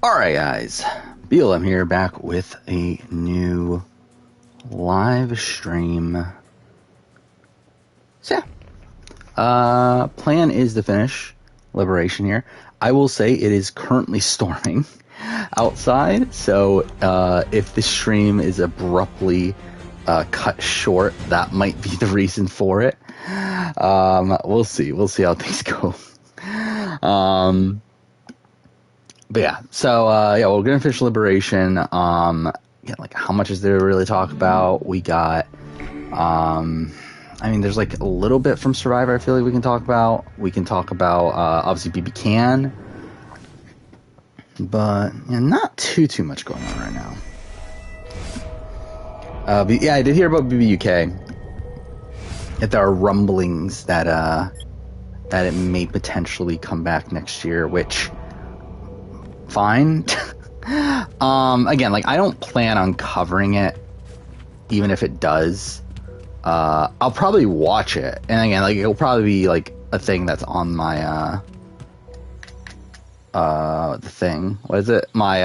Alright guys, BLM here, back with a new live stream. So yeah, plan is to finish Liberation here. I will say it is currently storming outside, so if the stream is abruptly cut short, that might be the reason for it. We'll see how things go. But yeah, so yeah, we're gonna finish Liberation. Yeah, like how much is there to really talk about? We got, I mean, there's like a little bit from Survivor. I feel like we can talk about. We can talk about obviously BBCAN, but yeah, not too much going on right now. But yeah, I did hear about BBUK. That there are rumblings that that it may potentially come back next year, which. Fine. Again, like I don't plan on covering it, even if it does. I'll probably watch it, and again, like it'll probably be like a thing that's on my the thing. What is it? My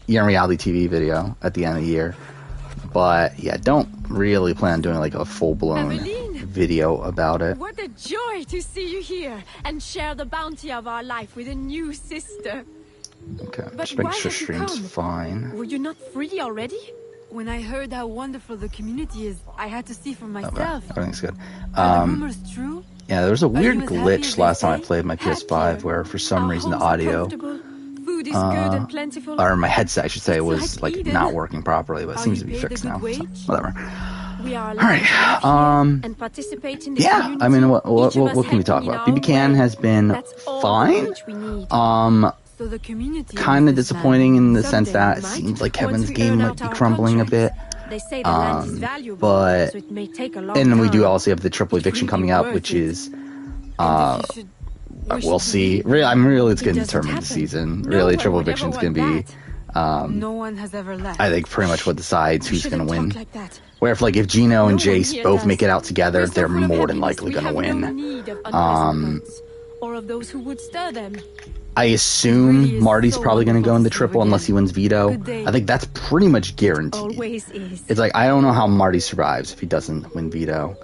Year in Reality TV video at the end of the year. But yeah, don't really plan on doing like a full-blown video about it. What a joy to see you here and share the bounty of our life with a new sister. Okay, just making sure stream's fine. Were you not free already? When I heard how wonderful the community is, I had to see for myself. Okay, everything's good. Are the rumors true? Yeah, there was a weird glitch last time I played my PS5 where for some reason the audio, Food is good and plentiful. or my headset I should say, was like not working properly, but it seems to be fixed now. So, whatever. We are Alright, and participate in the yeah, I mean, what can we talk about? BBCAN has been fine. So the community Kind of disappointing in the sense that it seems like Kevin's game might be crumbling a bit. They say the land is valuable, But so it may take a long and then we do time. also have the triple eviction coming up, which is we'll see. I'm really it's going to determine the season. Really, triple eviction's going to be no one has ever left. I think pretty much what decides who's going to win. Where if if Gino and Jace both make it out together, they're more than likely going to win. Or of those who would stir them. I assume Marty's probably going to go in the triple unless he wins veto. I think that's pretty much guaranteed. Always is. It's like I don't know how Marty survives if he doesn't win veto.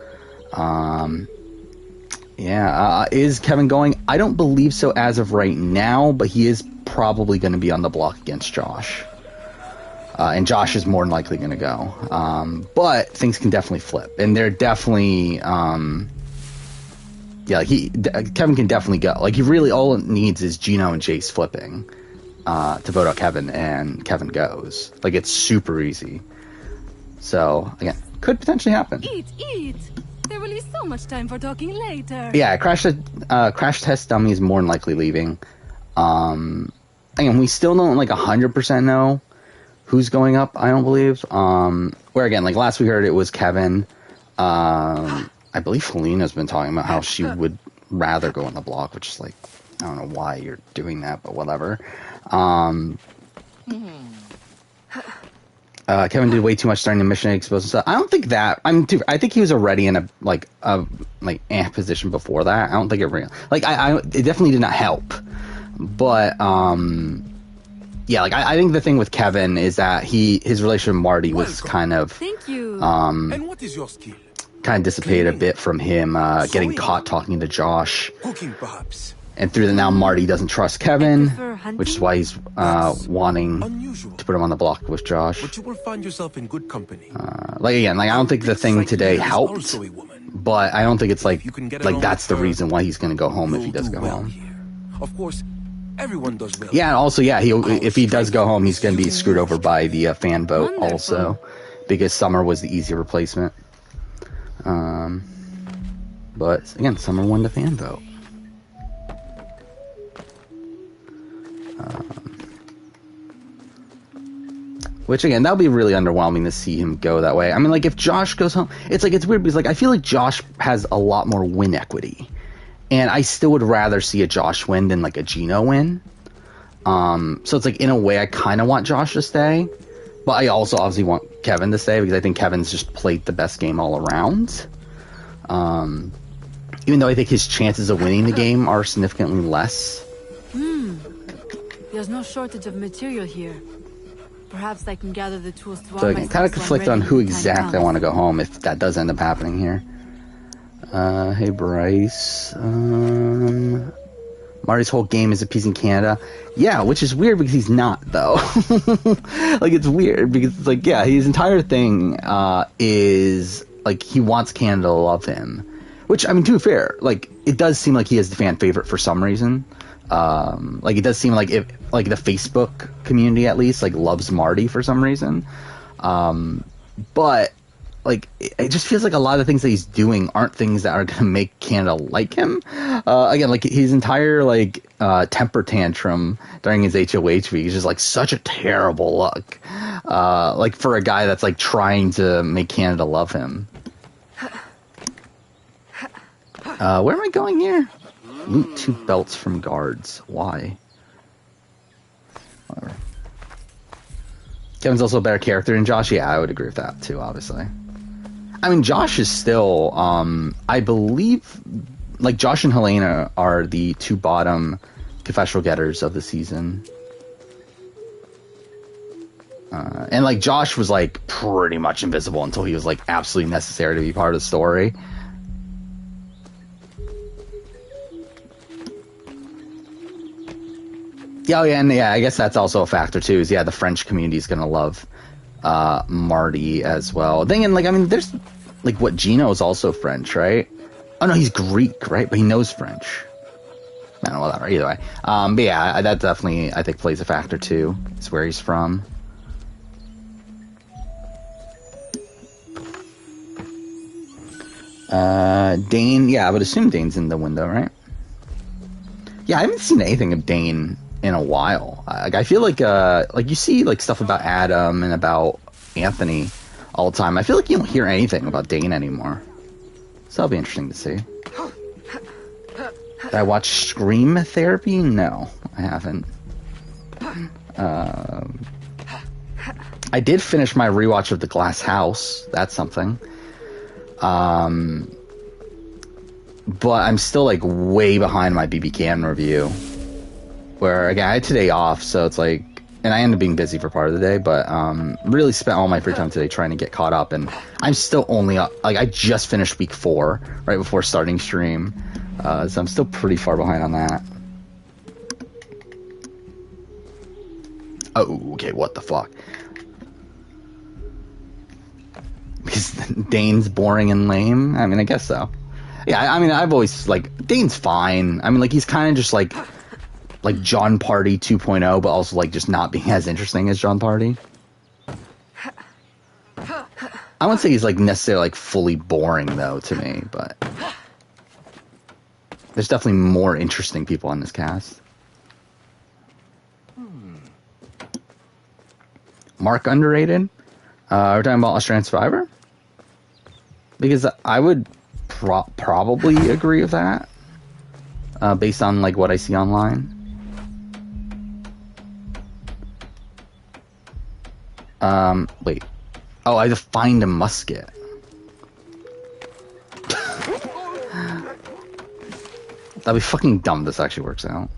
Yeah, is Kevin going? I don't believe so as of right now, but he is probably going to be on the block against Josh. And Josh is more than likely going to go. But things can definitely flip, and they're definitely. Yeah, Kevin can definitely go. Like, he really all it needs is Gino and Jace flipping to vote out Kevin, and Kevin goes. Like, it's super easy. So, again, could potentially happen. Eat! There will be so much time for talking later. Yeah, Crash Test Dummy is more than likely leaving. Again, we still don't, 100% know who's going up, I don't believe. Where, again, last we heard it was Kevin. I believe Helena's been talking about how she would rather go on the block, which is I don't know why you're doing that, but whatever. Kevin did way too much starting the mission exposed stuff. I don't think that. I think he was already in a amp position before that. I don't think it really it definitely did not help. But yeah, I think the thing with Kevin is that his relationship with Marty was kind of Thank you. And what is your skill? Kind of dissipated a bit from him getting caught talking to Josh. Cooking, perhaps. And through that, now Marty doesn't trust Kevin, which is why he's wanting to put him on the block with Josh. But you will find yourself in good company. Again, I don't think the thing today helped, but I don't think it's that's the reason why he's going to go home if he does go home. Of course, everyone does well. Yeah, and also, yeah, if he does go home, he's going to be screwed over by the fan vote also, because Summer was the easy replacement. But again, Summer won the fan vote. Which again, that'll be really underwhelming to see him go that way. I mean, if Josh goes home, it's weird because I feel like Josh has a lot more win equity, and I still would rather see a Josh win than a Gino win. So it's in a way, I kind of want Josh to stay, but I also obviously want Kevin to stay because I think Kevin's just played the best game all around. Even though I think his chances of winning the game are significantly less. There's no shortage of material here. Perhaps I can gather the tools to So I can kind of conflict on who exactly I want to go home if that does end up happening here. Hey Bryce. Marty's whole game is appeasing Canada. Yeah, which is weird because he's not, though. Like, it's weird because it's like, yeah, his entire thing is like he wants Canada to love him. Which, I mean, to be fair, like, it does seem like he is the fan favorite for some reason. Like, it does seem like if, like, the Facebook community at least, like, loves Marty for some reason. But, like, it just feels like a lot of things that he's doing aren't things that are going to make Canada like him. Again, like, his entire, like, temper tantrum during his HOH week is just, like, such a terrible look. Like, for a guy that's, like, trying to make Canada love him. Where am I going here? Loot 2 belts from guards. Why? Whatever. Kevin's also a better character than Josh. Yeah, I would agree with that too, obviously. I mean, Josh is still, I believe, like, Josh and Helena are the 2 bottom confessional getters of the season. And, like, Josh was, like, pretty much invisible until he was, like, absolutely necessary to be part of the story. Yeah, and yeah, I guess that's also a factor too. Is the French community is gonna love Marty as well. Then, like, I mean, there's like what Gino is also French, right? Oh no, he's Greek, right? But he knows French. I don't know, whatever. Either way, but yeah, that definitely I think plays a factor too. It's where he's from. Dane, yeah, I would assume Dane's in the window, right? Yeah, I haven't seen anything of Dane in a while. Like, I feel like you see like stuff about Adam and about Anthony all the time. I feel like you don't hear anything about Dane anymore. So that'll be interesting to see. Did I watch Scream Therapy? No, I haven't. I did finish my rewatch of The Glass House. That's something. But I'm still like way behind my BBCAN review. Where again, I had today off, so it's like, and I ended up being busy for part of the day, but really spent all my free time today trying to get caught up, and I'm still only up, like, I just finished week 4 right before starting stream, so I'm still pretty far behind on that. Oh, okay, what the fuck? Because Dane's boring and lame? I mean, I guess so. Yeah, I mean, I've always, like, Dane's fine. I mean, like, he's kind of just, like John Party 2.0, but also, like, just not being as interesting as John Party. I wouldn't say he's, like, necessarily, like, fully boring, though, to me, but there's definitely more interesting people on this cast. Mark underrated? We're talking about Australian Survivor? Because I would probably agree with that, based on, like, what I see online. Wait. Oh, I have to find a musket. That'd be fucking dumb. This actually works out.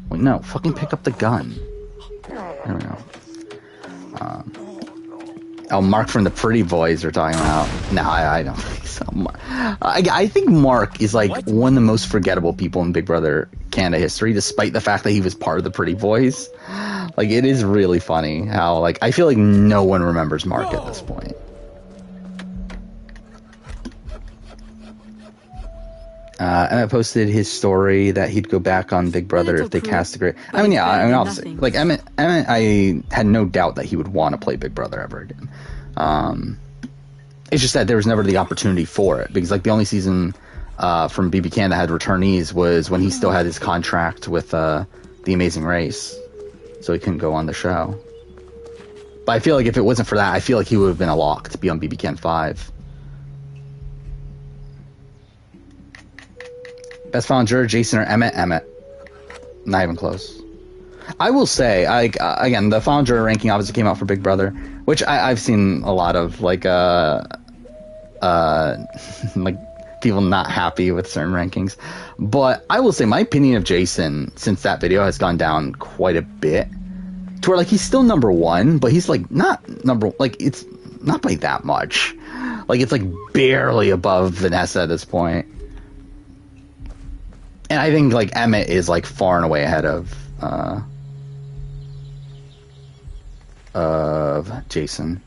Wait, no. Fucking pick up the gun. There we go. Oh, Mark from the Pretty Boys we're talking about. No, I don't think so. I think Mark is, like, one of the most forgettable people in Big Brother Canada history, despite the fact that he was part of the Pretty Boys. Like, it is really funny how, like, I feel like no one remembers Mark at this point. And I posted his story that he'd go back on Big Brother if they cast a great. I mean, yeah, I mean, obviously, like, Emmett, I had no doubt that he would want to play Big Brother ever again. It's just that there was never the opportunity for it, because, like, the only season from BBCAN that had returnees was when he still had his contract with The Amazing Race, so he couldn't go on the show. But I feel like if it wasn't for that, I feel like he would have been a lock to be on BBCAN 5. Best final juror, Jason or Emmett? Emmett. Not even close. I will say, again, the final juror ranking obviously came out for Big Brother, which I've seen a lot of, like people not happy with certain rankings. But I will say my opinion of Jason since that video has gone down quite a bit. To where, like, he's still number one, but he's, like, not number... Like, it's not by that much. Like, it's, like, barely above Vanessa at this point. And I think, like, Emmett is, like, far and away ahead of Jason.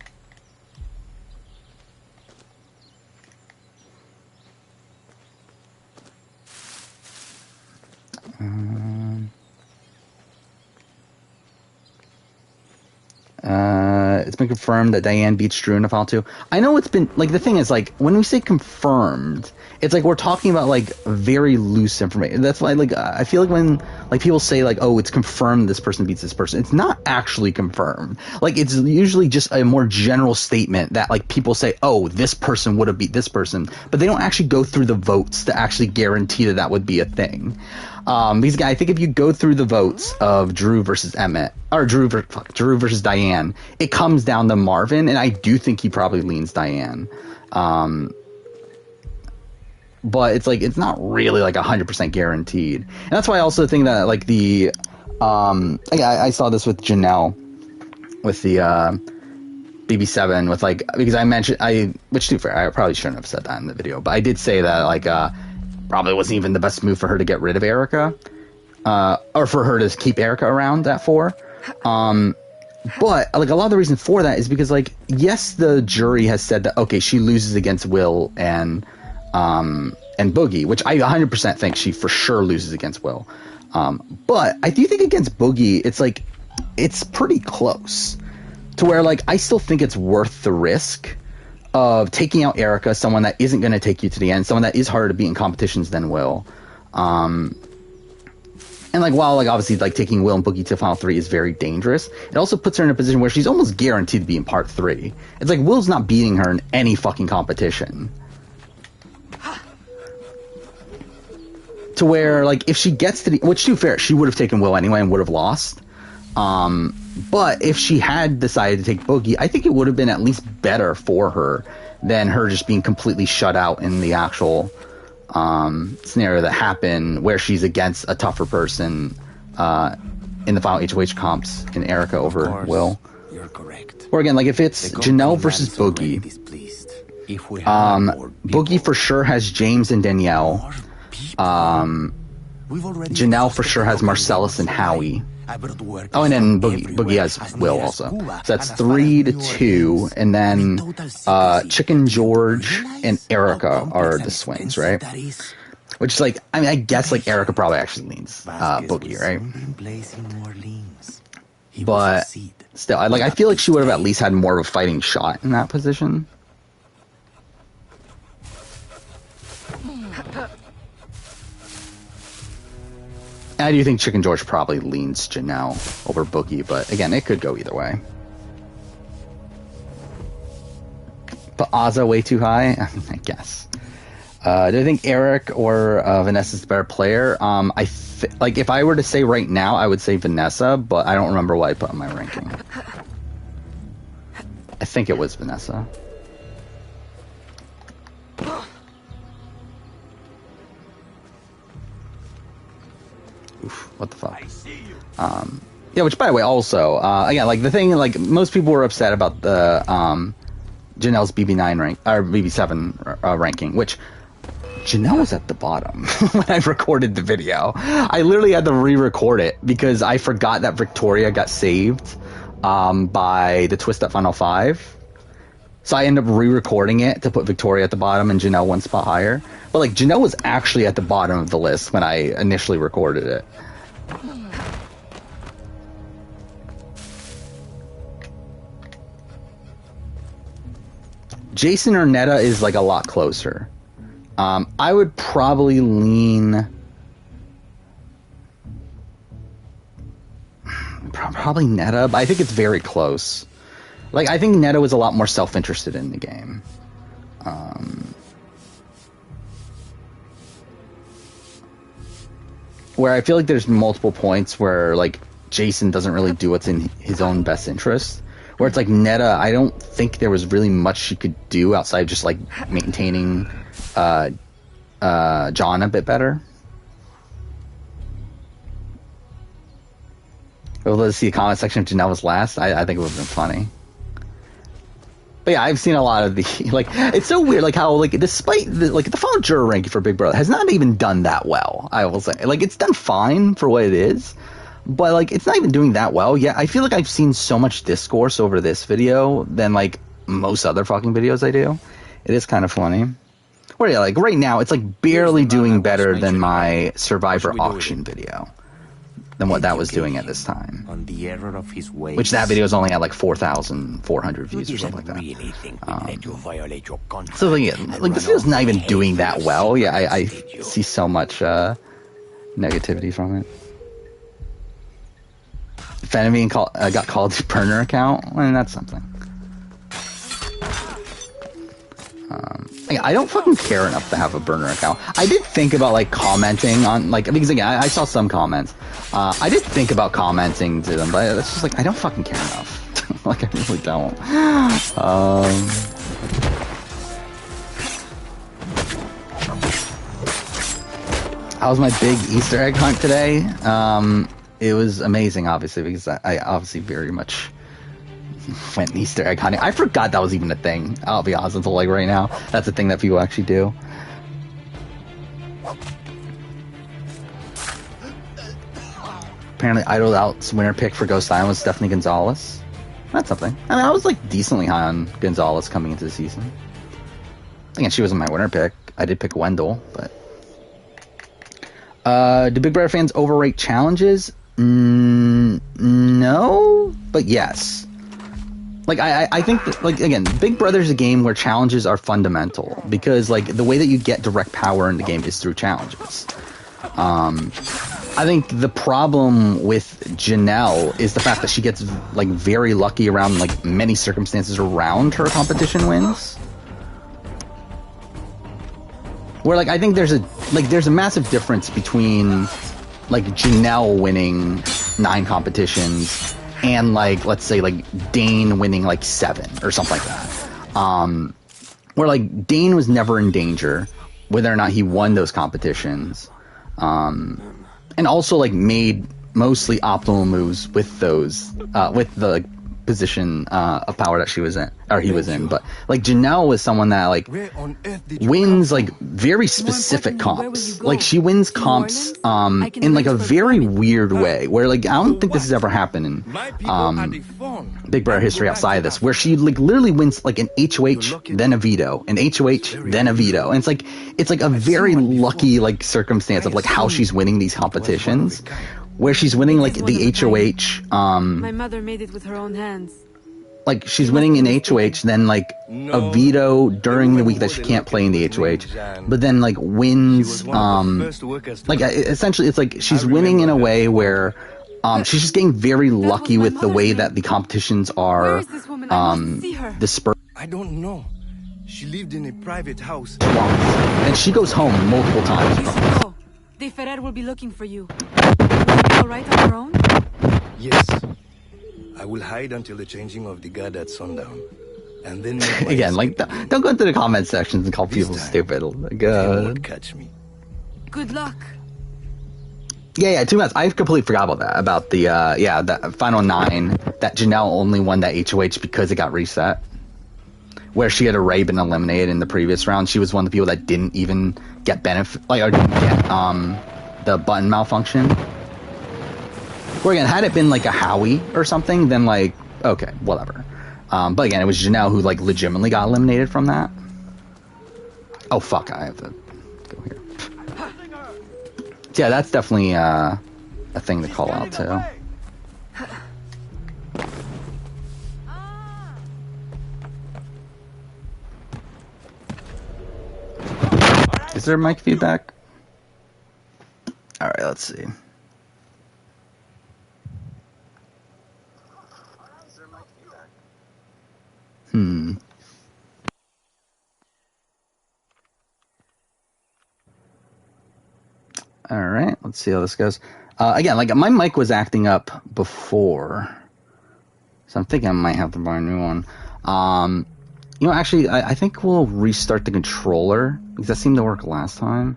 It's been confirmed that Diane beats Drew in a file 2. I know it's been, like, the thing is, like, when we say confirmed, it's like we're talking about, like, very loose information. That's why, like, I feel like when, like, people say, like, oh, it's confirmed this person beats this person, it's not actually confirmed. Like, it's usually just a more general statement that, like, people say, oh, this person would have beat this person, but they don't actually go through the votes to actually guarantee that that would be a thing. These guys, I think if you go through the votes of Drew versus Emmett, or Drew versus Diane, it comes down to Marvin, and I do think he probably leans Diane. But it's like, it's not really like 100% guaranteed. And that's why I also think that, like, the, I saw this with Janelle, with the, BB7, with, like, because I mentioned, which, to be fair, I probably shouldn't have said that in the video, but I did say that, like, probably wasn't even the best move for her to get rid of Erica, or for her to keep Erica around at 4. But, like, a lot of the reason for that is because, like, yes, the jury has said that, okay, she loses against Will and Boogie, which I 100% think she for sure loses against Will. But I do think against Boogie, it's like, it's pretty close to where, like, I still think it's worth the risk of taking out Erica, someone that isn't going to take you to the end, someone that is harder to beat in competitions than Will. And, like, while, like, obviously, like, taking Will and Boogie to Final 3 is very dangerous, it also puts her in a position where she's almost guaranteed to be in Part 3. It's like, Will's not beating her in any fucking competition. To where, like, if she gets to the... Which, to be fair, she would have taken Will anyway and would have lost. But if she had decided to take Boogie, I think it would have been at least better for her than her just being completely shut out in the actual scenario that happened where she's against a tougher person in the final HOH comps in Erica over Will. You're correct. Or again, like, if it's Janelle versus Boogie, Boogie for sure has James and Danielle. Janelle for sure has Marcellus and Howie. Oh, and then Boogie has Will also. So that's 3-2, and then Chicken George and Erica are the swings, right? Which is like, I mean, I guess like Erica probably actually leans Boogie, right? But still, I feel like she would have at least had more of a fighting shot in that position. I do think Chicken George probably leans Janelle over Boogie, but again, it could go either way. But Ozza way too high? I guess. Do I think Eric or Vanessa's the better player? Like, if I were to say right now, I would say Vanessa, but I don't remember what I put on my ranking. I think it was Vanessa. Oof, what the fuck? Yeah, which, by the way, also, again, like, the thing, like, most people were upset about the, Janelle's BB9 rank, or BB7 ranking, which Janelle was at the bottom when I recorded the video. I literally had to re-record it because I forgot that Victoria got saved, by the Twist at Final 5. So I ended up re-recording it to put Victoria at the bottom and Janelle one spot higher. But, like, Janelle was actually at the bottom of the list when I initially recorded it. Jason or Netta is, like, a lot closer. I would probably lean... Probably Netta, but I think it's very close. Like, I think Netta was a lot more self-interested in the game. Where I feel like there's multiple points where, like, Jason doesn't really do what's in his own best interest. Where it's like, Netta, I don't think there was really much she could do outside of just, like, maintaining John a bit better. We'll let's see the comment section if Janelle was last. I think it would have been funny. But yeah, I've seen a lot of the like. It's so weird, like how like despite the final juror ranking for Big Brother has not even done that well. I will say, like it's done fine for what it is, but like it's not even doing that well. Yeah, I feel like I've seen so much discourse over this video than like most other fucking videos I do. It is kind of funny. Where yeah, like right now, it's like barely doing better than my Survivor auction video. Than what that was doing at this time. On the error of his ways. Which that video's only at like 4,400 views or something like that. Really think let you violate your contract So like, yeah, like this video's not even doing that well. Yeah, I see so much negativity from it. Fenemy got called to burner account, and that's something. I don't fucking care enough to have a burner account. I did think about like commenting on like because again I saw some comments. I did think about commenting to them, but it's just like I don't fucking care enough. Like I really don't. How was my big Easter egg hunt today? It was amazing, obviously, because I obviously very much went Easter egg hunting. I forgot that was even a thing. I'll be honest until like right now. That's a thing that people actually do. Apparently, Idle Out's winner pick for Ghost Island was Stephanie Gonzalez. That's something. I mean, I was like decently high on Gonzalez coming into the season. Again, she wasn't my winner pick. I did pick Wendell, but do Big Brother fans overrate challenges? No, but yes. Like I think that, like again, Big Brother's a game where challenges are fundamental because like the way that you get direct power in the game is through challenges. I think the problem with Janelle is the fact that she gets like very lucky around like many circumstances around her competition wins. Where like I think there's a massive difference between like Janelle winning 9 competitions and like let's say like Dane winning like 7 or something like that. Where like Dane was never in danger whether or not he won those competitions. And also like made mostly optimal moves with those with the like, position of power that she was in or he was in. But like Janelle was someone that like wins like very specific comps. Like she wins comps in like a very weird way where like I don't think this has ever happened in Big Brother history outside of this, where she like literally wins like an HOH then a veto, an HOH then a veto, and it's like a very lucky like circumstance of like how she's winning these competitions. Where she's winning like the HOH. My mother made it with her own hands. Like she's winning an HOH, then like a veto during the week that she can't play in the HOH, but then like wins. Like essentially, it's like she's winning in a way where she's just getting very lucky with the way that the competitions are dispersed. I don't know. She lived in a private house. And she goes home multiple times. Go. De Ferrer will be looking for you. All right on your own? Yes. I will hide until the changing of the guard at sundown. And then again, like don't go into the comment sections and call people stupid. Like, they won't catch me. Good luck. Yeah, 2 months. I completely forgot about that. About the that final 9 that Janelle only won that HOH because it got reset. Where she had already been eliminated in the previous round. She was one of the people that didn't even get benefit, like, or didn't get the button malfunction. Where again, had it been like a Howie or something, then like, okay, whatever. But again, it was Janelle who like legitimately got eliminated from that. Oh fuck, I have to go here. So, yeah, that's definitely a thing to call out too. Is there mic feedback? Alright, let's see. Alright, let's see how this goes. Again, like my mic was acting up before. So I'm thinking I might have to buy a new one. You know, actually, I think we'll restart the controller, because that seemed to work last time.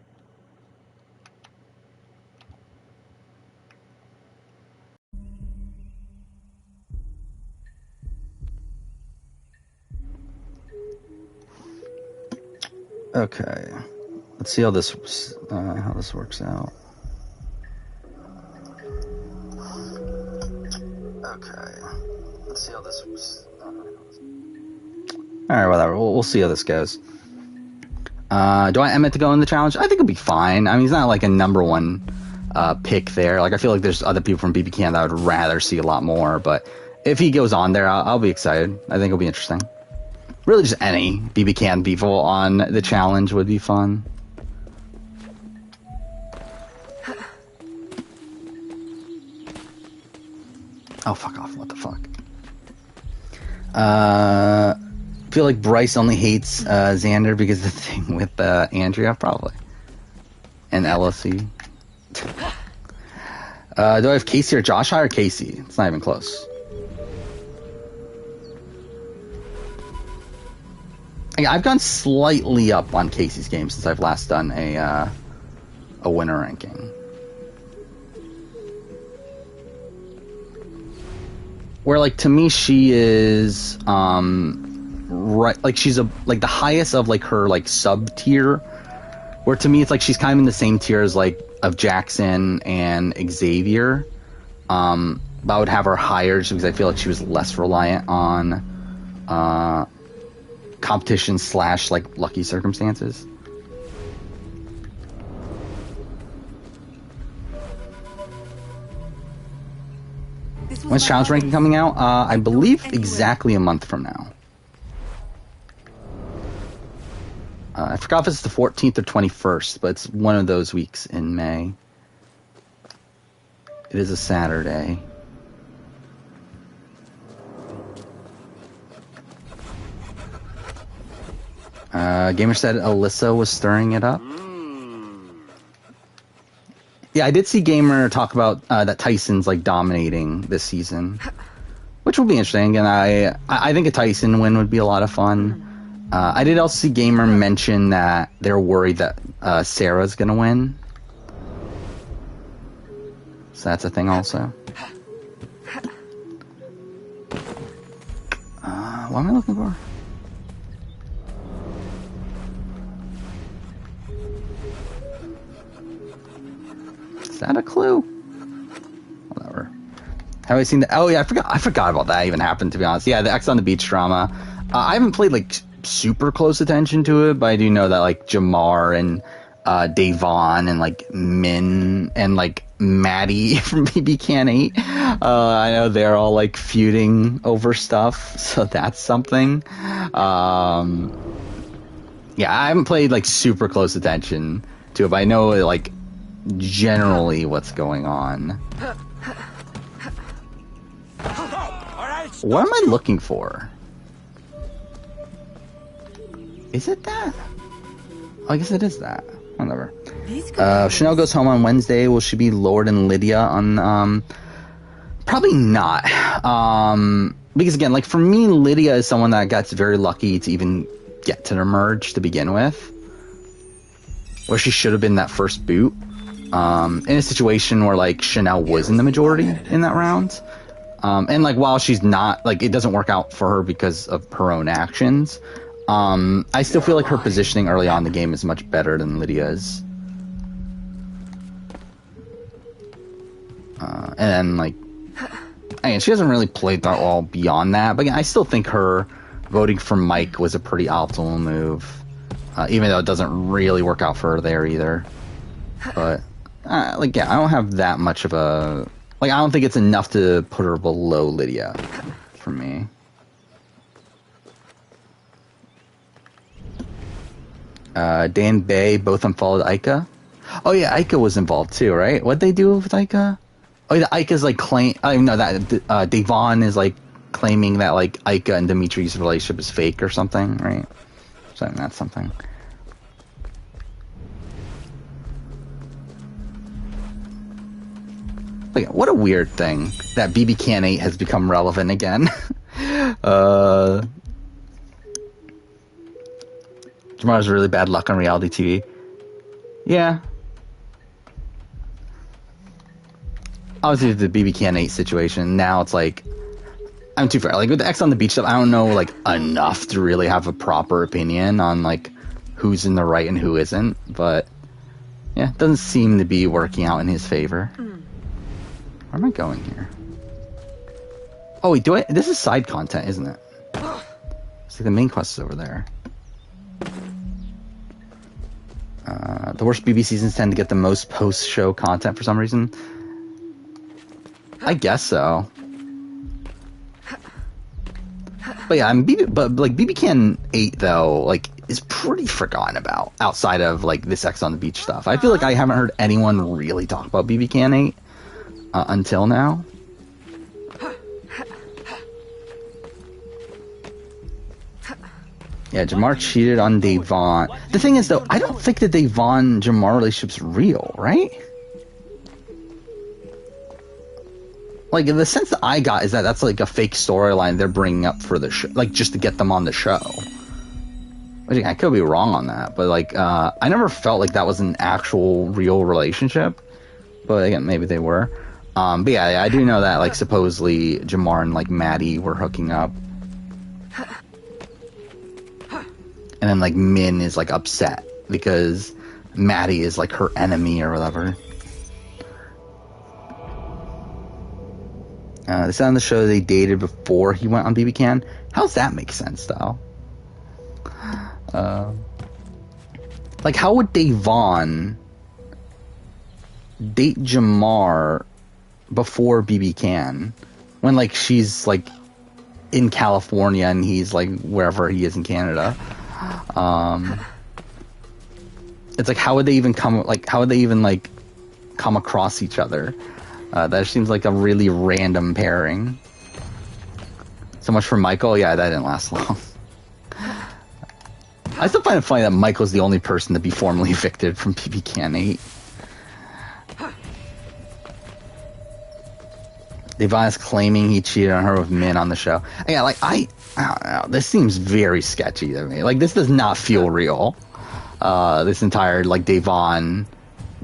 Okay. Let's see how this works out. Okay. Let's see how this works. Alright, whatever. We'll see how this goes. Do I want Emmett to go in the challenge? I think it'll be fine. I mean, he's not like a number one pick there. Like, I feel like there's other people from BBCAN that I would rather see a lot more. But if he goes on there, I'll be excited. I think it'll be interesting. Really, just any BBCAN people on the challenge would be fun. Oh, fuck off. What the fuck? I feel like Bryce only hates Xander because of the thing with Andrea, probably. And LSE. Do I have Casey or Josh high or Casey? It's not even close. I've gone slightly up on Casey's game since I've last done a winner ranking. Where, like, to me, she is right, like, she's like the highest of like her like sub tier. Where to me, it's like she's kind of in the same tier as like of Jackson and Xavier. But I would have her higher just because I feel like she was less reliant on competition / like lucky circumstances. When's challenge ranking coming out? I believe exactly a month from now. I forgot if it's the 14th or 21st, but it's one of those weeks in May. It is a Saturday. Gamer said Alyssa was stirring it up. Yeah, I did see Gamer talk about that Tyson's like dominating this season, which will be interesting. And I think a Tyson win would be a lot of fun. I did also see Gamer mention that they're worried that Sarah's gonna win, so that's a thing also. What am I looking for? Is that a clue? Whatever. Have I seen that? Oh yeah, I forgot about that even happened, to be honest. Yeah, the X on the Beach drama. I haven't played like super close attention to it, but I do know that like Jamar and Davon and like Min and like Maddie from BBCAN10, I know they're all like feuding over stuff, so that's something. Yeah, I haven't played like super close attention to it, but I know like generally what's going on. What am I looking for? Is it that? Oh, I guess it is that. Whatever. Chanel goes home on Wednesday. Will she be Lord and Lydia on? Probably not. Because again, like for me, Lydia is someone that gets very lucky to even get to the merge to begin with, where she should have been that first boot. In a situation where like Chanel was in the majority in that round. And like while she's not, like it doesn't work out for her because of her own actions. I still feel like her positioning early on in the game is much better than Lydia's. And then, like, I mean, she hasn't really played that well beyond that. But again, I still think her voting for Mike was a pretty optimal move. Even though it doesn't really work out for her there either. But, like, yeah, I don't have that much of a... Like, I don't think it's enough to put her below Lydia for me. Dan Bay both unfollowed Ica. Oh yeah, Ica was involved too, right? What'd they do with Ica? Oh yeah, Ica's like claim. I know that Devon is like claiming that like Ica and Dimitri's relationship is fake or something, right? So that's something. Like, what a weird thing that BBCAN10 has become relevant again. Jamar's really bad luck on reality TV. Yeah. Obviously, the BBCAN10 situation. Now it's like, I'm too fair. Like with the X on the Beach stuff, I don't know like enough to really have a proper opinion on like who's in the right and who isn't. But yeah, it doesn't seem to be working out in his favor. Where am I going here? Oh wait, this is side content, isn't it? It's like the main quest is over there. The worst BB seasons tend to get the most post-show content for some reason. I guess so. But yeah, BBCAN 8 though, like, is pretty forgotten about outside of like this X on the Beach stuff. I feel like I haven't heard anyone really talk about BBCAN 8 until now. Yeah, Jamar cheated on Devon. The thing is, though, I don't think the Devon-Jamar relationship's real, right? Like, the sense that I got is that that's like a fake storyline they're bringing up for the show, like just to get them on the show. Which I could be wrong on that, but like, I never felt like that was an actual real relationship. But again, maybe they were. But yeah, I do know that like supposedly Jamar and like Maddie were hooking up. And then, like, Min is, like, upset because Maddie is, like, her enemy or whatever. They said on the show they dated before he went on BBCAN. How's that make sense, though? Like, how would Devon date Jamar before BBCAN when, like, she's, like, in California and he's, like, wherever he is in Canada? It's like, how would they even come across each other? That seems like a really random pairing. So much for Michael. Yeah, that didn't last long. I still find it funny that Michael's the only person to be formally evicted from BBCAN 8. Devon is claiming he cheated on her with Min on the show. Yeah, like, I don't know. This seems very sketchy to me. Like, this does not feel real. This entire, like, Devon,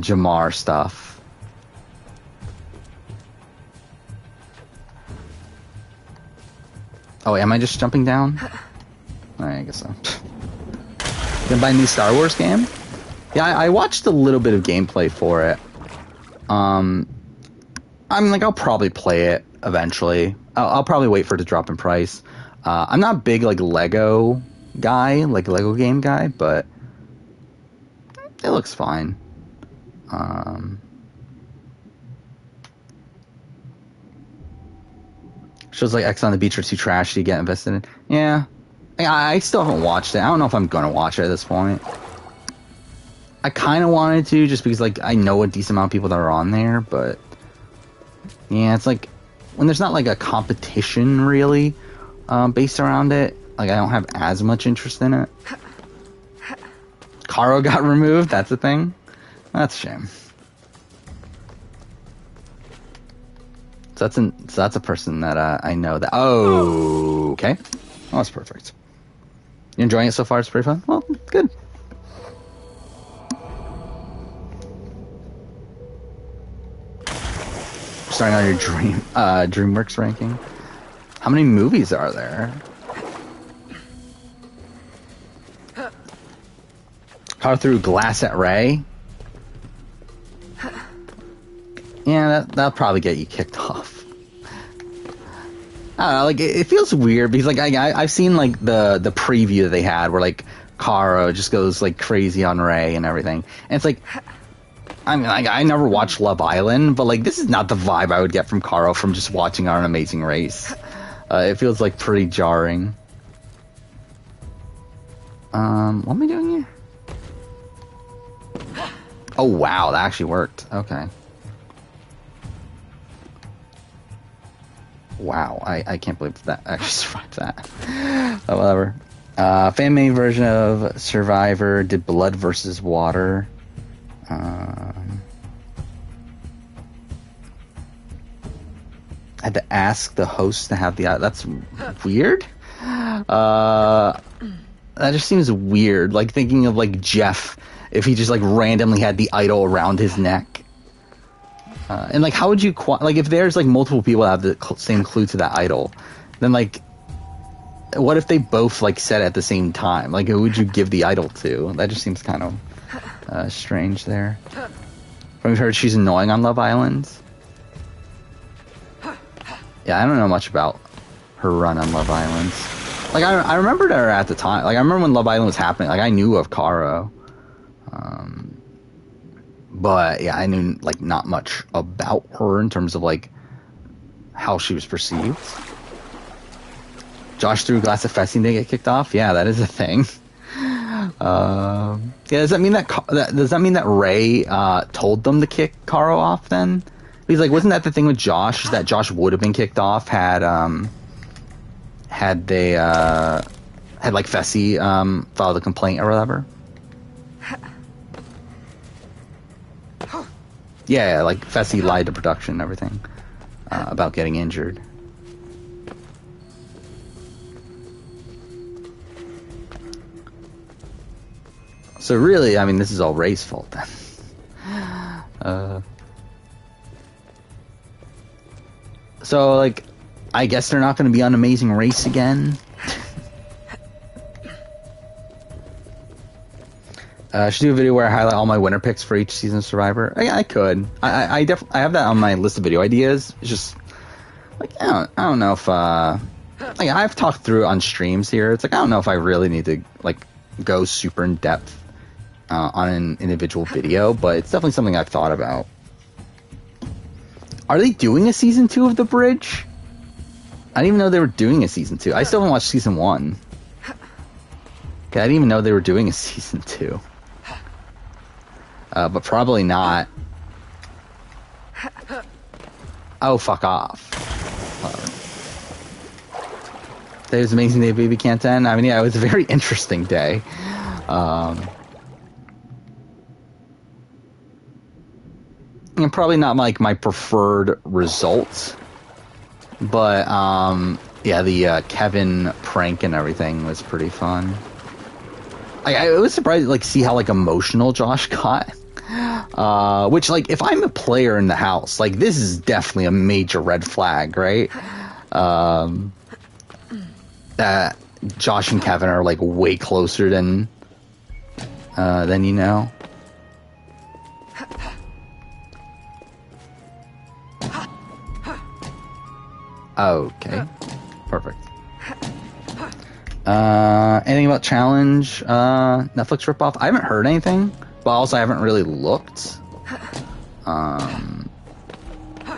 Jamar stuff. Oh, wait, am I just jumping down? Alright, I guess so. Gonna buy a new Star Wars game? Yeah, I watched a little bit of gameplay for it. I mean, like, I'll probably play it eventually. I'll probably wait for it to drop in price. I'm not a big, like, Lego guy, like, Lego game guy, but it looks fine. Shows like X on the Beach are too trashy to get invested in. Yeah. I still haven't watched it. I don't know if I'm going to watch it at this point. I kind of wanted to, just because, like, I know a decent amount of people that are on there, but yeah, it's like, when there's not, like, a competition, really, based around it, like, I don't have as much interest in it. Caro got removed, that's the thing? That's a shame. So that's a person that, I know that, oh, okay. Oh, that's perfect. You enjoying it so far? It's pretty fun? Well, good. Starting on your DreamWorks ranking. How many movies are there? Car through Glass at Ray. Yeah, that'll probably get you kicked off. I don't know, like, it feels weird because, like, I've seen, like, the preview that they had where, like, Caro just goes, like, crazy on Ray and everything. And it's like, I mean, like, I never watched Love Island, but, like, this is not the vibe I would get from Caro from just watching Our Amazing Race. It feels, like, pretty jarring. What am I doing here? Oh, wow, that actually worked. Okay. Wow, I can't believe that I actually survived that. Oh, whatever. Fan-made version of Survivor did Blood versus Water. Had to ask the host to have the... That's weird. That just seems weird. Like thinking of like Jeff, if he just like randomly had the idol around his neck. And like, how would you like if there's like multiple people that have the same clue to that idol, then like, what if they both like said it at the same time? Like, who would you give the idol to? That just seems kind of strange there. I've heard she's annoying on Love Island. Yeah, I don't know much about her run on Love Island. Like, I remembered her at the time. Like, I remember when Love Island was happening. Like, I knew of Caro. But, yeah, I knew, like, not much about her in terms of, like, how she was perceived. Josh threw a glass of Fessy and didn't get kicked off? Yeah, that is a thing. Yeah, does that mean that Ray told them to kick Caro off then? Because like, wasn't that the thing with Josh? Is that Josh would have been kicked off had they had like Fessy filed a complaint or whatever? Yeah, like Fessy lied to production and everything about getting injured. So really, I mean, this is all Ray's fault then. So, like, I guess they're not going to be on Amazing Race again. I should do a video where I highlight all my winner picks for each season of Survivor. I could. I have that on my list of video ideas. It's just, like, I don't know if, like, I've talked through it on streams here. It's like, I don't know if I really need to, like, go super in depth on an individual video, but it's definitely something I've thought about. Are they doing a season 2 of The Bridge? I didn't even know they were doing a season 2. I still haven't watched season 1. Okay, I didn't even know they were doing a season 2. But probably not. Oh, fuck off. Today was an amazing day of BBCAN10. I mean, yeah, it was a very interesting day. And probably not like my preferred result, but yeah, the Kevin prank and everything was pretty fun. I was surprised to like see how like emotional Josh got, which like if I'm a player in the house, like this is definitely a major red flag, right? That Josh and Kevin are like way closer than you know. Okay, perfect. Anything about Challenge Netflix ripoff? I haven't heard anything, but also I haven't really looked. Yeah,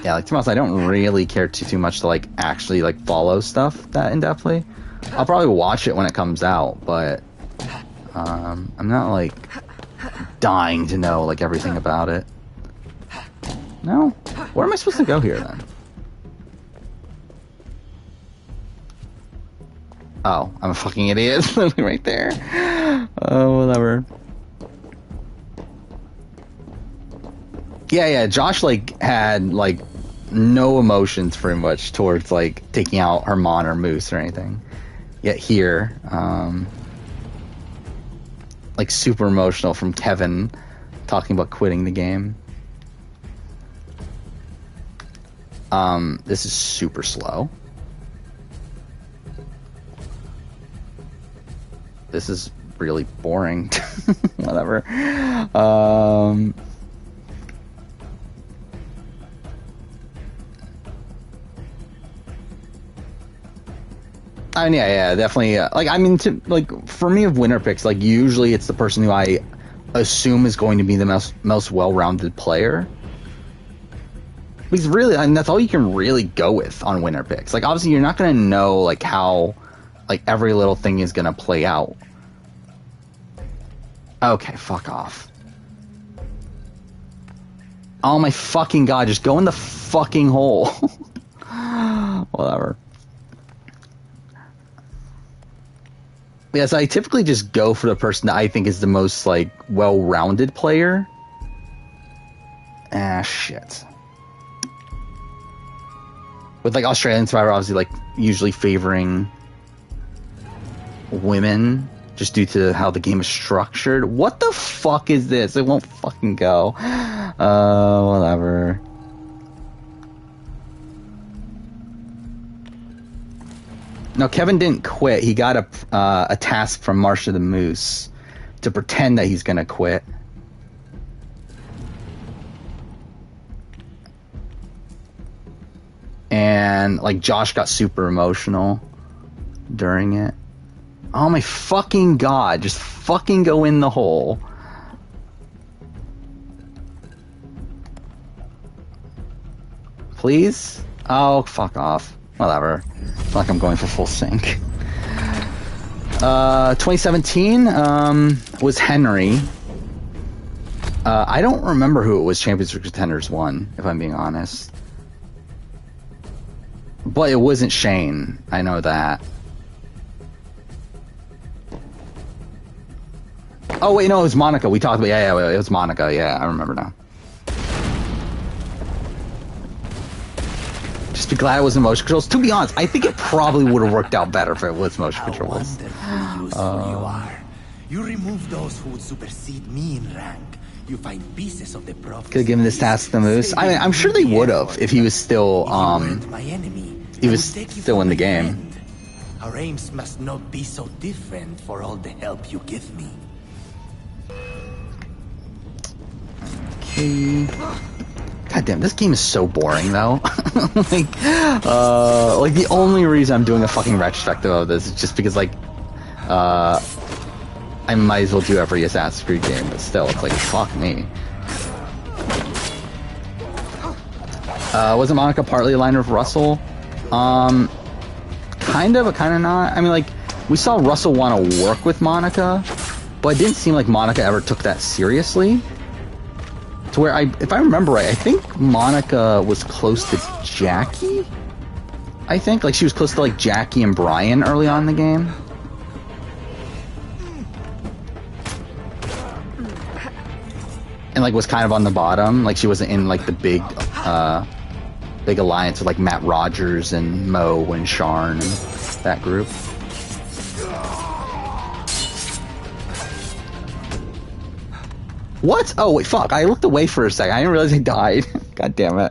like to be honest, I don't really care too much to like actually like follow stuff that in depthly. I'll probably watch it when it comes out, but I'm not like dying to know like everything about it. No, where am I supposed to go here then? Oh, I'm a fucking idiot. Right there. Oh, whatever. Yeah, Josh, like, had, like, no emotions pretty much towards, like, taking out Herman or Moose or anything. Yet here, like, super emotional from Kevin talking about quitting the game. This is super slow. This is really boring. Whatever. I mean, yeah, definitely. Like, I mean, like for me, of winner picks, like usually it's the person who I assume is going to be the most well-rounded player. Because really, I mean, that's all you can really go with on winner picks. Like, obviously, you're not going to know like how like every little thing is going to play out. Okay, fuck off. Oh my fucking god, just go in the fucking hole. Whatever. Yeah, so I typically just go for the person that I think is the most, like, well-rounded player. Ah, shit. With, like, Australian Survivor, obviously, like, usually favoring women, just due to how the game is structured. What the fuck is this? It won't fucking go. Whatever. No, Kevin didn't quit. He got a task from Marsha the Moose to pretend that he's gonna quit. And, like, Josh got super emotional during it. Oh my fucking god, just fucking go in the hole. Please? Oh, fuck off. Whatever. It's like I'm going for full sync. 2017 was Henry. I don't remember who it was Champions or Contenders won, if I'm being honest. But it wasn't Shane. I know that. Oh, wait, no, it was Monica. We talked about... Yeah, it was Monica. Yeah, I remember now. Just be glad it wasn't motion controls. To be honest, I think it probably would have worked out better if it was motion controls. How wonderfully useful you are. You remove those who would supersede me in rank. You find pieces of the prophecy. Could have given this task to the Moose. I mean, I'm sure they would have if he was still, he was still in the game. Our aims must not be so different for all the help you give me. Okay. God damn, this game is so boring though. like the only reason I'm doing a fucking retrospective of this is just because, like, I might as well do every Assassin's Creed game, but still, it's like, fuck me. Wasn't Monica partly aligned with Russell? Kind of, but kind of not. I mean, like, we saw Russell want to work with Monica, but it didn't seem like Monica ever took that seriously. To where, if I remember right, I think Monica was close to Jackie? I think, like, she was close to, like, Jackie and Brian early on in the game. And, like, was kind of on the bottom. Like, she wasn't in, like, the big alliance with, like, Matt Rogers and Mo and Sharn and that group. What? Oh, wait, fuck. I looked away for a second. I didn't realize he died. God damn it.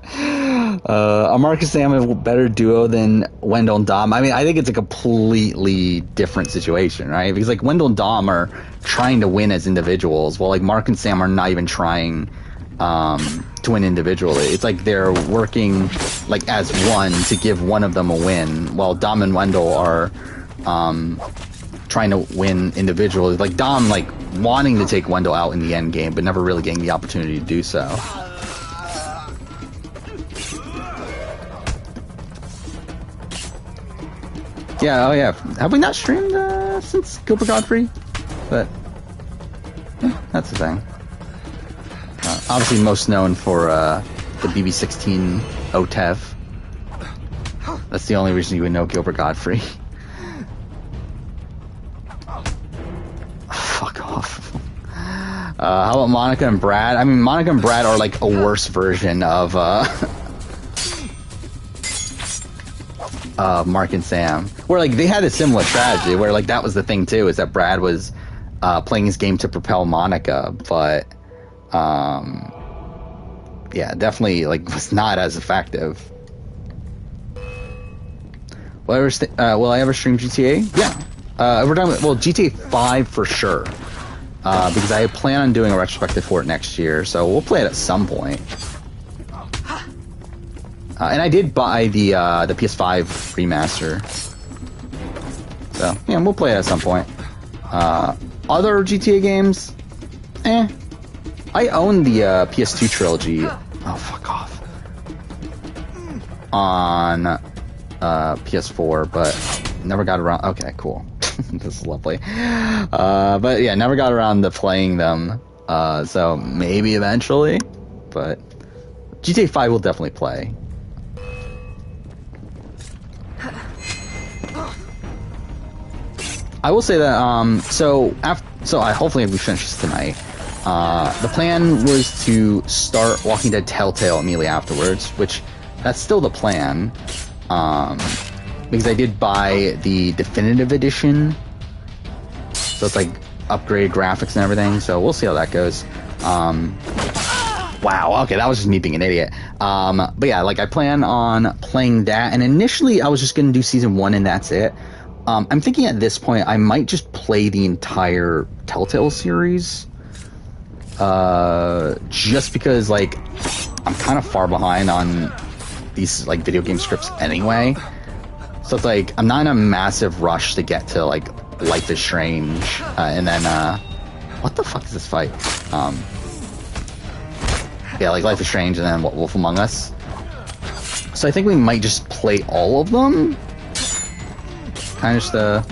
Are Marcus and Sam a better duo than Wendell and Dom? I mean, I think it's a completely different situation, right? Because, like, Wendell and Dom are trying to win as individuals, while, like, Mark and Sam are not even trying to win individually. It's like they're working, like, as one to give one of them a win, while Dom and Wendell are trying to win individually. Like, Dom, like, wanting to take Wendell out in the end game, but never really getting the opportunity to do so. Yeah, oh yeah. Have we not streamed since Gilbert Godfrey? But yeah, that's the thing. Obviously most known for the BB16 OTEV. That's the only reason you would know Gilbert Godfrey. Fuck off. How about Monica and Brad? I mean, Monica and Brad are like a worse version of Mark and Sam. Where, like, they had a similar strategy, where, like, that was the thing too, is that Brad was playing his game to propel Monica, but yeah, definitely, like, was not as effective. Will I ever stream GTA? Yeah. We're talking about, well, GTA 5 for sure. Because I plan on doing a retrospective for it next year, so we'll play it at some point. And I did buy the PS5 remaster. So, yeah, we'll play it at some point. Other GTA games? I own the PS2 trilogy. Oh, fuck off. On PS4, but never got around. Okay, cool. This is lovely. But yeah, never got around to playing them. So maybe eventually. But GTA 5 will definitely play. I will say that, so hopefully we finish this tonight. The plan was to start Walking Dead Telltale immediately afterwards, which, that's still the plan. Because I did buy the definitive edition So it's like upgraded graphics and everything. So we'll see how that goes. Wow, okay, that was just me being an idiot. But yeah, like I plan on playing that, and initially I was just gonna do season 1 and that's it. I'm thinking at this point I might just play the entire Telltale series. Just because like I'm kind of far behind on these like video game scripts anyway. So it's like I'm not in a massive rush to get to like Life is Strange, and then what the fuck is this fight? Yeah, like Life is Strange and then Wolf Among Us. So I think we might just play all of them. Kind of just to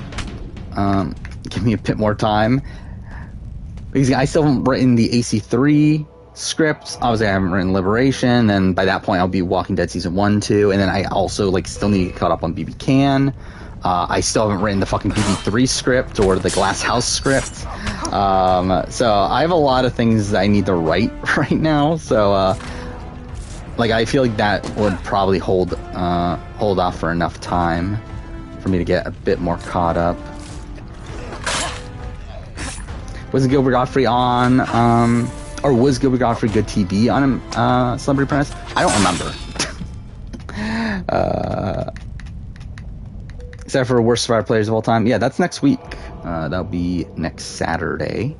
give me a bit more time. Because I still haven't written the AC3 script. Obviously, I haven't written Liberation. And by that point, I'll be Walking Dead Season 1, 2. And then I also like still need to get caught up on BBCAN. I still haven't written the fucking BB3 script or the Glass House script. So I have a lot of things that I need to write right now. So like I feel like that would probably hold off for enough time for me to get a bit more caught up. Was Gilbert Gottfried on, or was Gilbert Gottfried good TV on Celebrity Apprentice? I don't remember. Except for worst Survivor players of all time. Yeah, that's next week. That'll be next Saturday.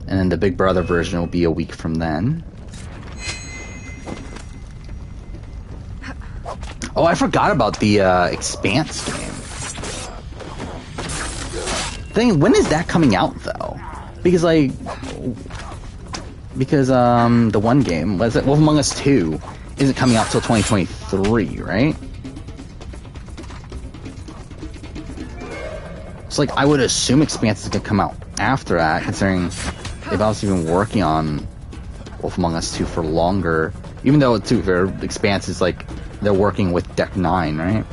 And then the Big Brother version will be a week from then. Oh, I forgot about the Expanse game. When is that coming out though? Because the one game, was it Wolf Among Us 2, isn't coming out till 2023, right? So like I would assume Expanse is gonna come out after that, considering they've obviously been working on Wolf Among Us 2 for longer. Even though their Expanse is like they're working with Deck 9, right?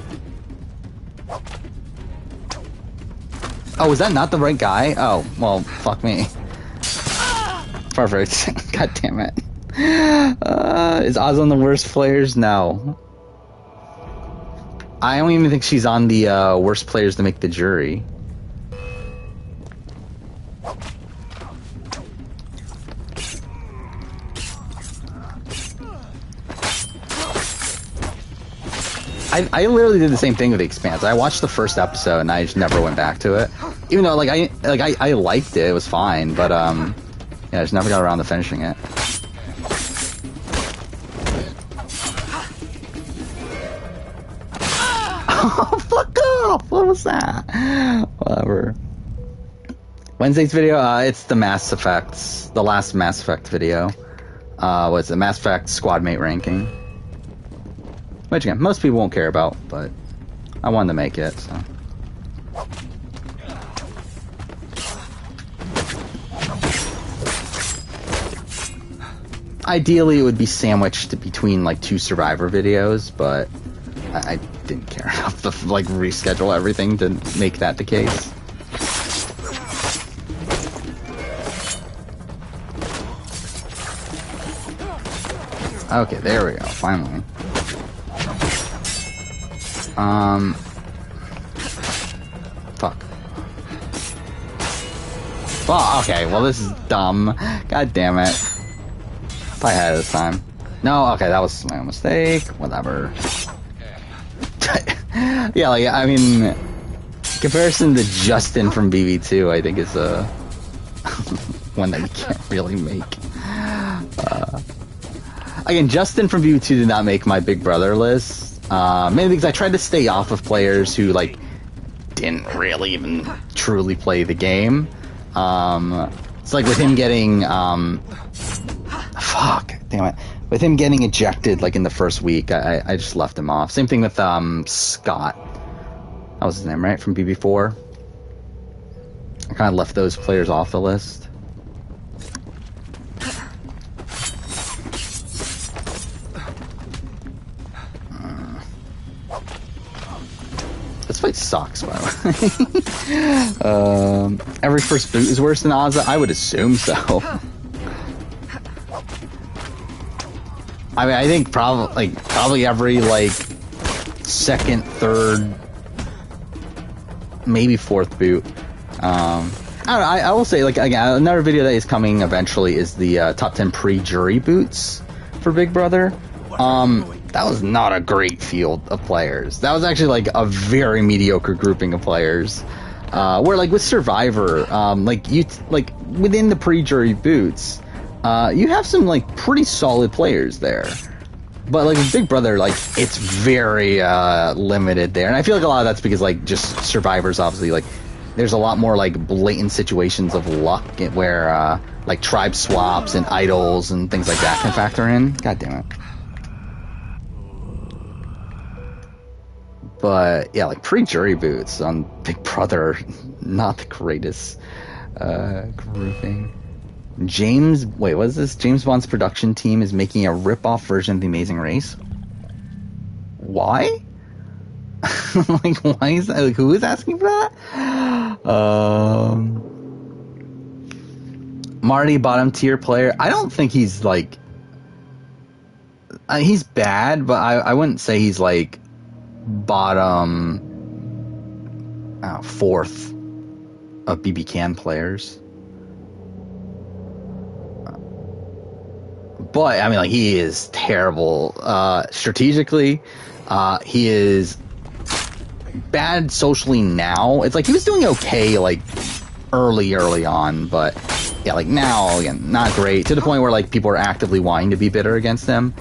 Oh, is that not the right guy? Oh, well, fuck me. Perfect. God damn it. Is Oz on the worst players? No. I don't even think she's on the worst players to make the jury. I literally did the same thing with The Expanse. I watched the first episode and I just never went back to it. Even though I liked it, it was fine, but yeah, I just never got around to finishing it. Oh, fuck off! What was that? Whatever. Wednesday's video, it's the Mass Effect, the last Mass Effect video. What's it? Mass Effect squad mate ranking. Which again, most people won't care about, but I wanted to make it, so. Ideally, it would be sandwiched between like 2 Survivor videos, but I didn't care enough to like reschedule everything to make that the case. Okay, there we go, finally. Fuck. Well, okay, well this is dumb. God damn it. If I had it this time. No, okay, that was my mistake. Whatever. Yeah, like, I mean, comparison to Justin from BB2, I think is one that you can't really make. Again, Justin from BB2 did not make my Big Brother list. Mainly because I tried to stay off of players who, like, didn't really even truly play the game. It's like with him getting, fuck, damn it. With him getting ejected, like, in the first week, I just left him off. Same thing with, Scott. That was his name, right? From BB4. I kind of left those players off the list. This fight sucks, by the way. Every first boot is worse than Ozza? I would assume so. I mean, I think probably every, like, second, third, maybe fourth boot I don't know, I will say, like, again, another video that is coming eventually is the top 10 pre-jury boots for Big Brother. That was not a great field of players. That was actually, like, a very mediocre grouping of players. Where, like, with Survivor, like, within the pre-jury boots, you have some, like, pretty solid players there. But, like, with Big Brother, like, it's very, limited there. And I feel like a lot of that's because, like, just Survivor's obviously, like, there's a lot more, like, blatant situations of luck where, like, tribe swaps and idols and things like that can factor in. God damn it. But, yeah, like, pre-jury boots on Big Brother, not the greatest, grouping. Wait, what is this? James Bond's production team is making a rip-off version of The Amazing Race? Why? Like, why is that? Like, who is asking for that? Marty, bottom tier player. I don't think he's, like... he's bad, but I wouldn't say he's, like, bottom... fourth of BBCAN players. But, I mean, like, he is terrible strategically. He is... bad socially now. It's like he was doing okay, like, early on, but yeah, like, now, again, not great, to the point where, like, people are actively wanting to be bitter against him.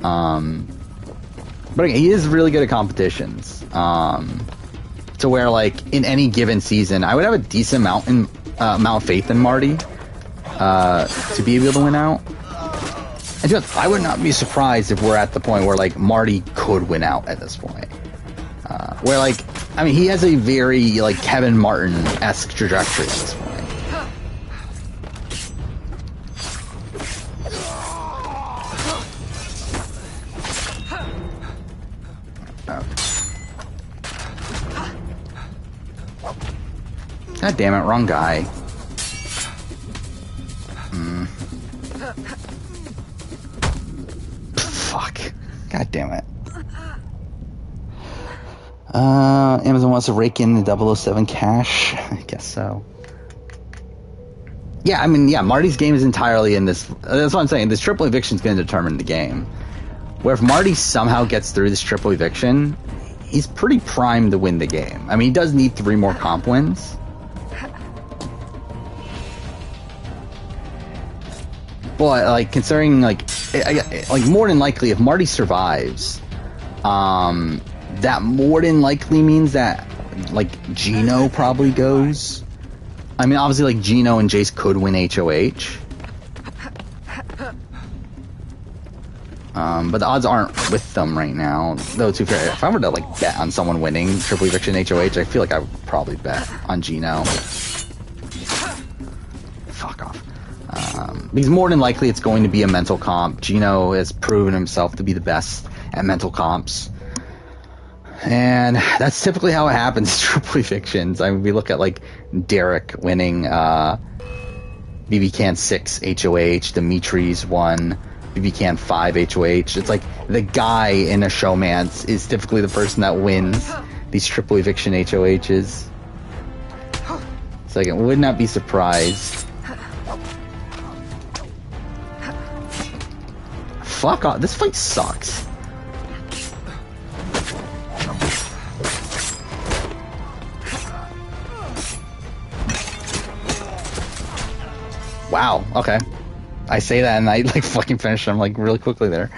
But again, he is really good at competitions, to where, like, in any given season, I would have a decent amount of faith in Marty to be able to win out. And just, I would not be surprised if we're at the point where, like, Marty could win out at this point. Where, like, I mean, he has a very, like, Kevin Martin-esque trajectory at this point. God damn it, wrong guy. Fuck. God damn it. Amazon wants to rake in the 007 cash. I guess so. Yeah, I mean, yeah, Marty's game is entirely in this. That's what I'm saying. This triple eviction is going to determine the game. Where if Marty somehow gets through this triple eviction, he's pretty primed to win the game. I mean, he does need 3 more comp wins. But, like, considering, like more than likely, if Marty survives, that more than likely means that, like, Gino probably goes. I mean, obviously, like, Gino and Jace could win HOH. But the odds aren't with them right now. Though, to be fair, if I were to, like, bet on someone winning Triple Eviction HOH, I feel like I would probably bet on Gino. Fuck off. Because more than likely it's going to be a mental comp. Gino has proven himself to be the best at mental comps. And that's typically how it happens in Triple Evictions. I mean, we look at, like, Derek winning BBCAN 6 HOH, Dimitri's won BBCAN 5 HOH. It's like the guy in a showmance is typically the person that wins these Triple Eviction HOHs. So I would not be surprised. Fuck off. This fight sucks. Wow, okay. I say that and I, like, fucking finish them, like, really quickly there.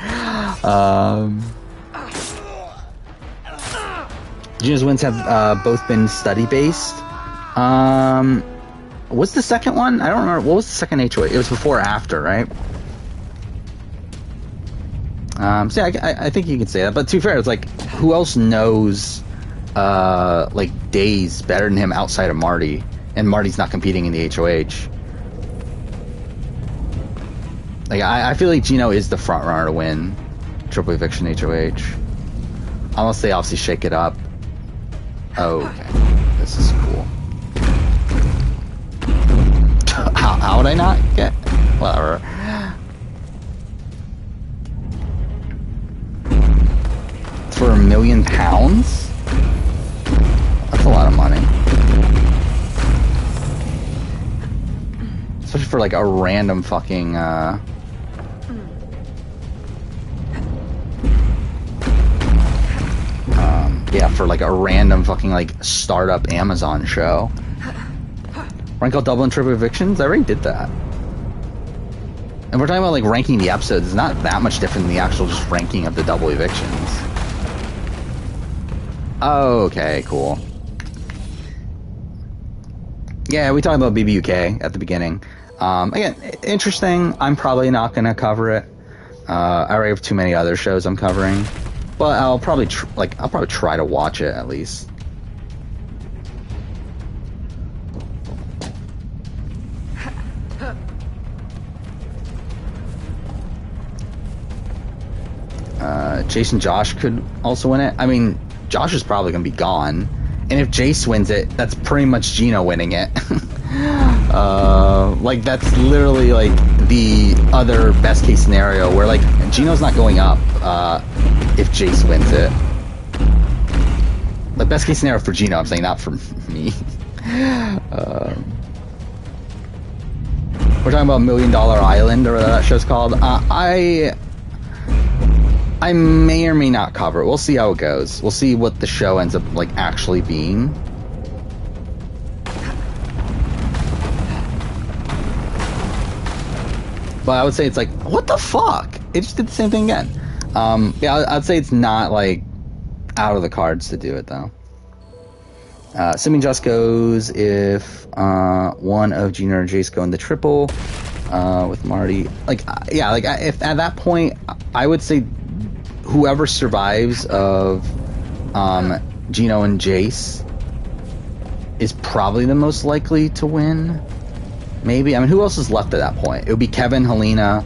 Gino's wins have both been study-based. What's the second one? I don't remember. What was the second HOH? It was before or after, right? So yeah, I think you could say that. But to be fair, it's like, who else knows, like, Days better than him outside of Marty? And Marty's not competing in the HOH. Like, I feel like Gino is the front runner to win Triple Eviction HOH. Unless they obviously shake it up. Oh, okay. This is cool. How would I not get? Whatever. For £1 million? That's a lot of money. for like a random fucking yeah, for like a random fucking like startup Amazon show. Rank all double and triple evictions? I already did that. And we're talking about like ranking the episodes. It's not that much different than the actual just ranking of the double evictions. Okay, cool. Yeah, we talked about BBUK at the beginning. Again, interesting. I'm probably not going to cover it. I already have too many other shows I'm covering. But I'll probably try to watch it at least. Jace and Josh could also win it. I mean, Josh is probably going to be gone. And if Jace wins it, that's pretty much Gino winning it. Like, that's literally, like, the other best case scenario where, like, Gino's not going up if Jace wins it. The best case scenario for Gino, I'm saying, not for me. We're talking about $1 Million Island, or whatever that show's called. I may or may not cover it. We'll see how it goes. We'll see what the show ends up, like, actually being. But I would say it's like, what the fuck? It just did the same thing again. Yeah, I'd say it's not, like, out of the cards to do it, though. Assuming just goes if one of Gina or Jace go in the triple with Marty. Like, yeah, like, if at that point, I would say whoever survives of Gino and Jace is probably the most likely to win. Maybe. I mean, who else is left at that point? It would be Kevin, Helena.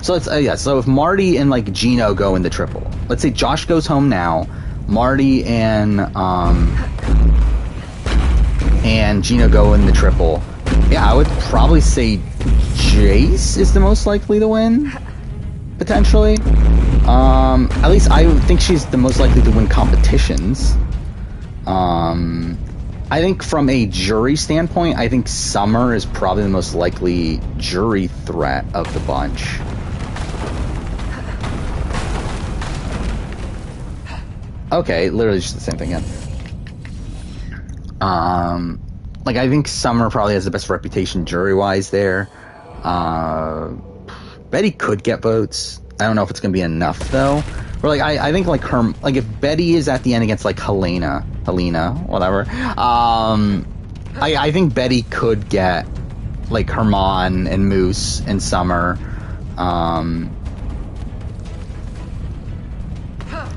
So it's yeah. So if Marty and like Gino go in the triple, let's say Josh goes home now, Marty and Gino go in the triple. Yeah, I would probably say Jace is the most likely to win, potentially. At least I think she's the most likely to win competitions. I think from a jury standpoint, I think Summer is probably the most likely jury threat of the bunch. Okay, literally just the same thing again. Like, I think Summer probably has the best reputation jury-wise there. Betty could get votes. I don't know if it's going to be enough, though. Or, like, I think, like, her... Like, if Betty is at the end against, like, Helena, whatever. I think Betty could get, like, Herman and Moose and Summer. And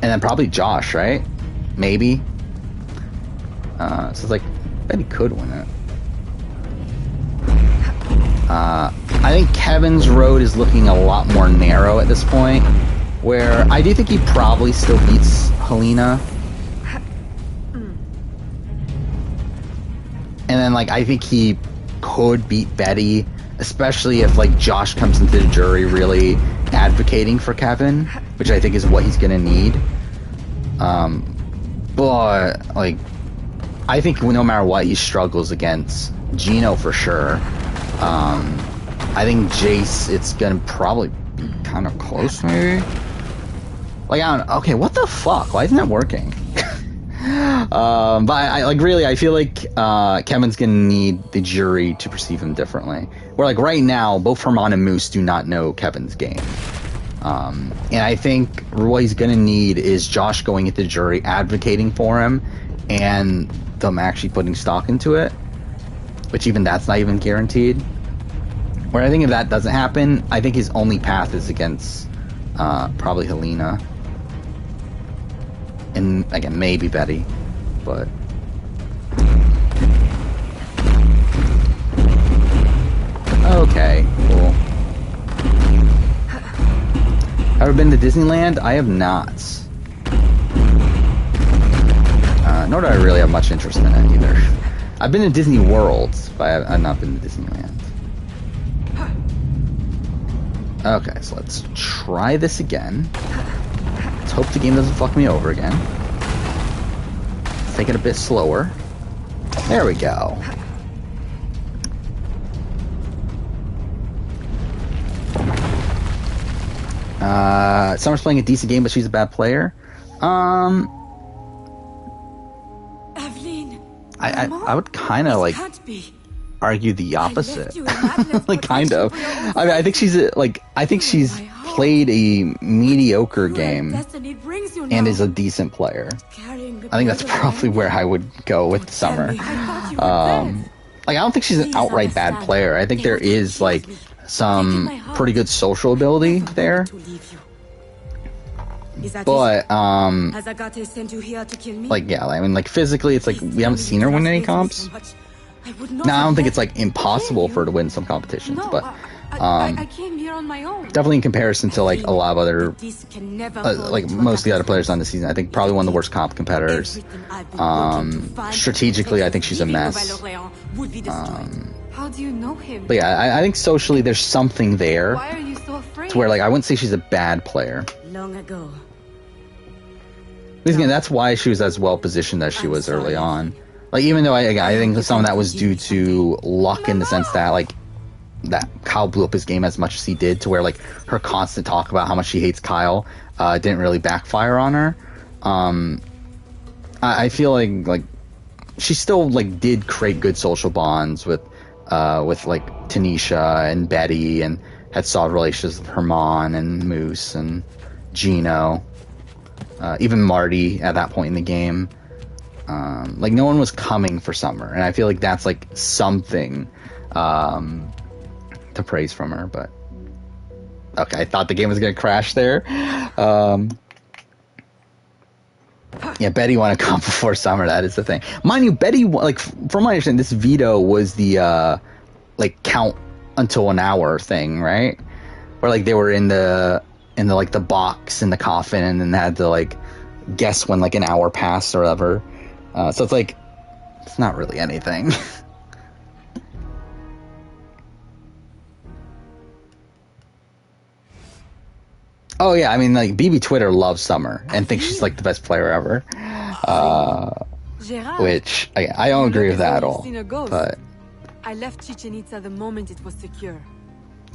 then probably Josh, right? Maybe. So it's like, Betty could win it. I think Kevin's road is looking a lot more narrow at this point, where I do think he probably still beats Helena. And then, like, I think he could beat Betty, especially if, like, Josh comes into the jury really advocating for Kevin, which I think is what he's gonna need. But, like, I think no matter what, he struggles against Gino for sure. I think Jace, it's gonna probably be kind of close, maybe? Like, I don't know. Okay, what the fuck? Why isn't that working? But I like, really, I feel like Kevin's gonna need the jury to perceive him differently. Where, like, right now, both Herman and Moose do not know Kevin's game. And I think what he's gonna need is Josh going into the jury, advocating for him, and them actually putting stock into it. Which even that's not even guaranteed. Where I think if that doesn't happen, I think his only path is against probably Helena. And again, maybe Betty, but okay, cool. Ever been to Disneyland? I have not. Nor do I really have much interest in it either. I've been to Disney World, but I've not been to Disneyland. Okay, so let's try this again. Let's hope the game doesn't fuck me over again. Let's take it a bit slower. There we go. Summer's playing a decent game, but she's a bad player. Evelyn, I would kind of like can't be. argue the opposite. you in madness, Like but kind of. for your own I mean, I think she's played a mediocre game Destiny brings you and now. is a decent player. Carrying the I think that's burden of probably where I would go with Summer. I thought you were dead. Like I don't think she's an Please outright bad understand. player. I think there is like some pretty good social ability there. To leave you. Is that But it? Has Agate sent you here to kill me? like yeah, I mean like physically it's like we haven't seen her win any comps. Now I don't think it's like impossible for her to win some competitions, No, but I came here on my own. definitely in comparison to like a lot of other This can never like most of the other players on the season, I think probably one of the worst comp competitors. Strategically, I think she's a mess. How do you know him? But yeah, I think socially there's something there Why are you so afraid? to where like I wouldn't say she's a bad player. Long ago. Because again, that's why she was as well positioned as she was early on. Like even though I think some of that was due to luck in the sense that like that Kyle blew up his game as much as he did, to where like her constant talk about how much she hates Kyle didn't really backfire on her. I feel like she still like did create good social bonds with like Tanisha and Betty, and had solid relations with Herman and Moose and Gino, even Marty at that point in the game. Like no one was coming for Summer, and I feel like that's like something to praise from her. But okay, I thought the game was gonna crash there. Yeah, Betty won a comp before Summer. That is the thing, mind you. Betty, like from my understanding, this veto was the like count until an hour thing, right? Where like they were in the like the box in the coffin, and then had to like guess when like an hour passed or whatever. So it's like it's not really anything. Oh yeah, I mean like BB Twitter loves Summer and thinks she's like the best player ever. Gerard, Which I don't agree with that at all. seen a ghost. But I left Chichen Itza the moment it was secure.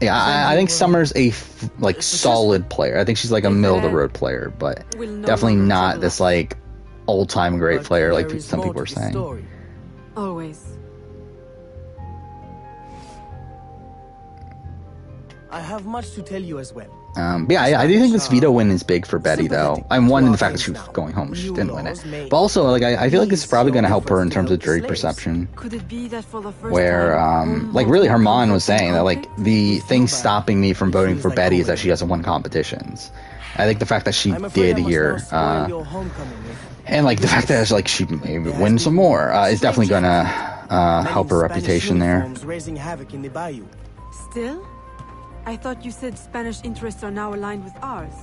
yeah, I think Summer's a like solid player. I think she's like a middle of the road player, but Will no definitely longer not trouble this us. like old time great But player like there is some more people are to the saying. story. Always. I have much to tell you as well. But yeah, I do think this veto win is big for Betty, though. I'm one in the fact that she was going home, she didn't win it. But also, like, I feel like this is probably going to help her in terms of jury perception. Could it be that for the first Where, time, like, really, Herman was saying that, like, the thing stopping me from voting for Betty is that she hasn't won competitions. I think the fact that she I'm afraid did I must here, now spoil your homecoming with and like the fact that like she maybe win some more, is definitely going to help her many reputation Spanish there. uniforms raising havoc in the bayou. Still? I thought you said Spanish interests are now aligned with ours.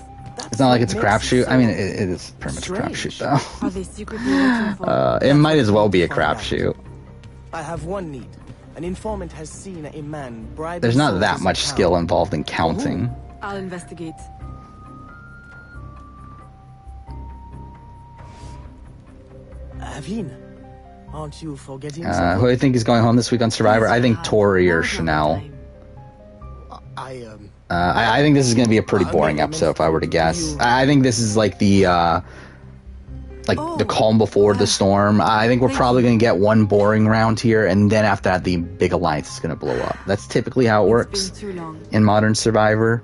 It's not like it's a crapshoot. I mean, it is pretty much a crapshoot, though. Are they secretly looking for... It might as well be a crapshoot. I have one need. An informant has seen a man bribe. There's not that much skill involved in counting. I'll investigate. Evelyn, aren't you forgetting Who something? do you think is going home this week on Survivor? I think Tori or Chanel. I think this is going to be a pretty boring episode if I were to guess. I think this is like the calm before the storm. I think we're probably going to get one boring round here, and then after that the big alliance is going to blow up. That's typically how it works It's been too long. in modern Survivor.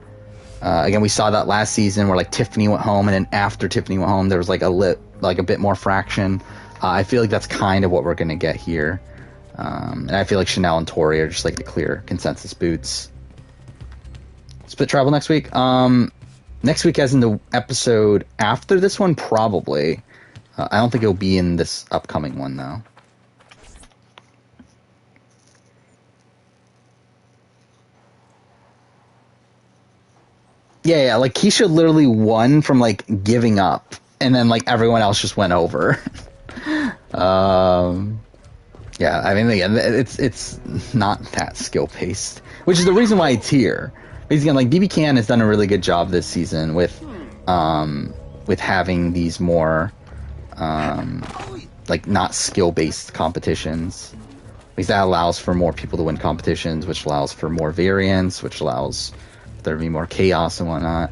Again, we saw that last season where like Tiffany went home, and then after Tiffany went home there was like a bit more fraction. I feel like that's kind of what we're going to get here. And I feel like Chanel and Tori are just like the clear consensus boots. Split travel next week. Next week, as in the episode after this one, probably. I don't think it'll be in this upcoming one, though. Yeah, like Keisha literally won from like giving up, and then like everyone else just went over. Yeah, I mean, again, it's not that skill paced, which is the reason why it's here. Because again, like BBCAN has done a really good job this season with having these more like not skill based competitions, because that allows for more people to win competitions, which allows for more variance, which allows there to be more chaos and whatnot.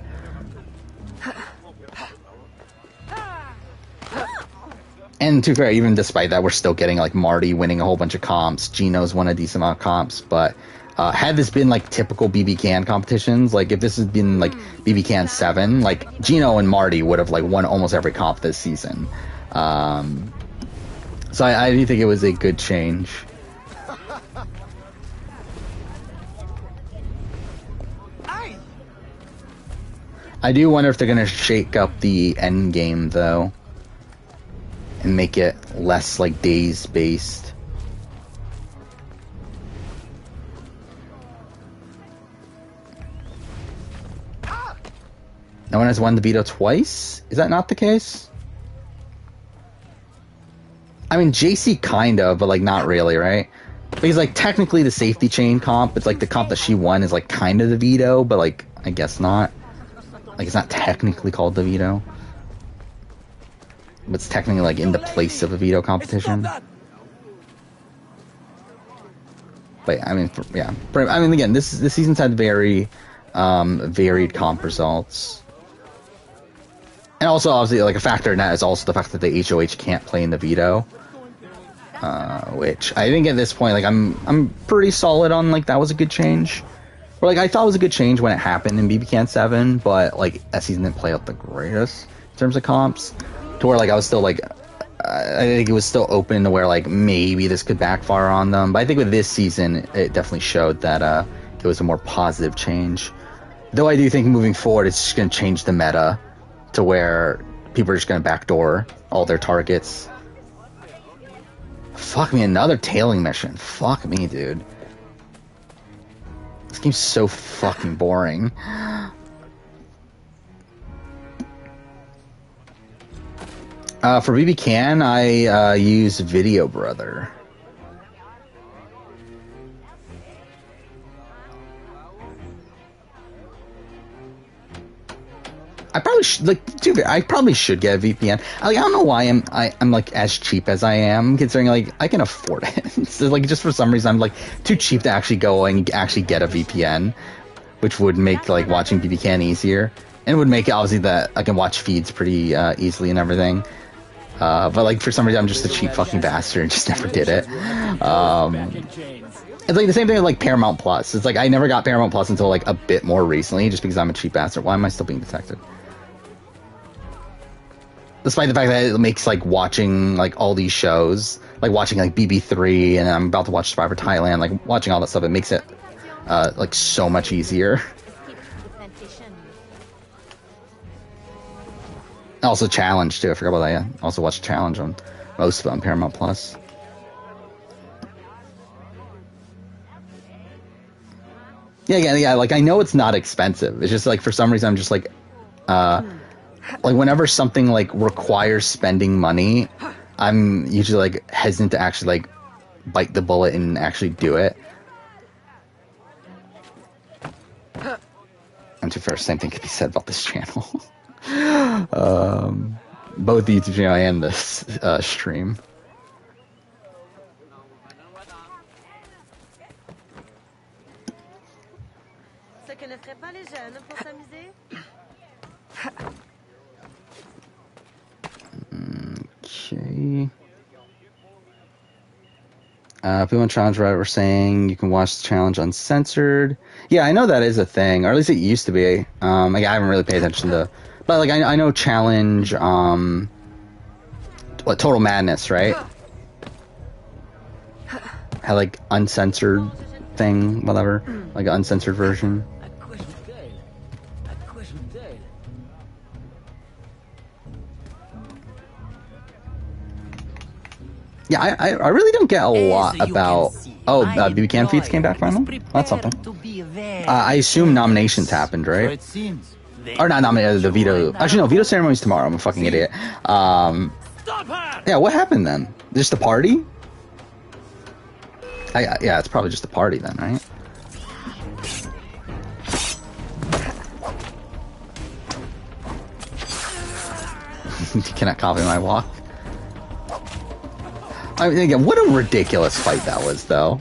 And to be fair, even despite that, we're still getting like Marty winning a whole bunch of comps. Gino's won a decent amount of comps, but had this been like typical BBCAN competitions, like if this had been like BBCAN 7, like Gino and Marty would have like won almost every comp this season. So I do think it was a good change. I do wonder if they're gonna shake up the end game though, and make it less like days based. No one has won the veto twice? Is that not the case? I mean, JC kind of, but like not really, right? Because like technically the safety chain comp, it's like the comp that she won is like kind of the veto, but like I guess not. Like it's not technically called the veto. But it's technically like in the place of a veto competition. But I mean, yeah. I mean, again, this season's had very varied comp results. And also, obviously, like a factor in that is also the fact that the HOH can't play in the veto, which I think at this point, like I'm pretty solid on like that was a good change. Or like I thought it was a good change when it happened in BBCAN 7, but like that season didn't play out the greatest in terms of comps. To where like I was still like I think it was still open to where like maybe this could backfire on them. But I think with this season, it definitely showed that it was a more positive change. Though I do think moving forward, it's just going to change the meta to where people are just going to backdoor all their targets. Fuck me, another tailing mission. Fuck me, dude. This game's so fucking boring. For BBCAN, I use Video Brother. I probably should, like, dude, I probably should get a VPN. I don't know why I'm like as cheap as I am, considering like I can afford it. So like just for some reason I'm like too cheap to actually go and actually get a VPN, which would make like watching BBCAN easier, and would make it obviously that I can watch feeds pretty easily and everything. But like for some reason I'm just a cheap fucking bastard and just never did it. It's like the same thing with like Paramount Plus. It's like I never got Paramount Plus until like a bit more recently, just because I'm a cheap bastard. Why am I still being detected? Despite the fact that it makes like watching like all these shows, like watching like BB3, and I'm about to watch Survivor Thailand, like watching all that stuff, it makes it like so much easier. Also Challenge too, I forgot about that. Yeah, also watch Challenge on most of it on Paramount Plus. Yeah, like I know it's not expensive. It's just like for some reason I'm just like whenever something like requires spending money, I'm usually like hesitant to actually like bite the bullet and actually do it. And to be fair, same thing could be said about this channel. Both the YouTube channel and this stream. Okay. People in Challenge Reddit were saying you can watch the challenge uncensored. Yeah, I know that is a thing, or at least it used to be. Like I haven't really paid attention to, but like I know Challenge. What Total Madness, right? Had like uncensored thing, whatever, like an uncensored version. Yeah, I really don't get a lot about... Oh, BBCAN feeds came back finally? That's something. I assume nominations happened, right? Or not nominated, the veto... Actually, no, veto ceremony's tomorrow. I'm a fucking idiot. Yeah, what happened then? Just a party? Yeah, it's probably just a party then, right? You cannot copy my walk. I mean, again, what a ridiculous fight that was, though.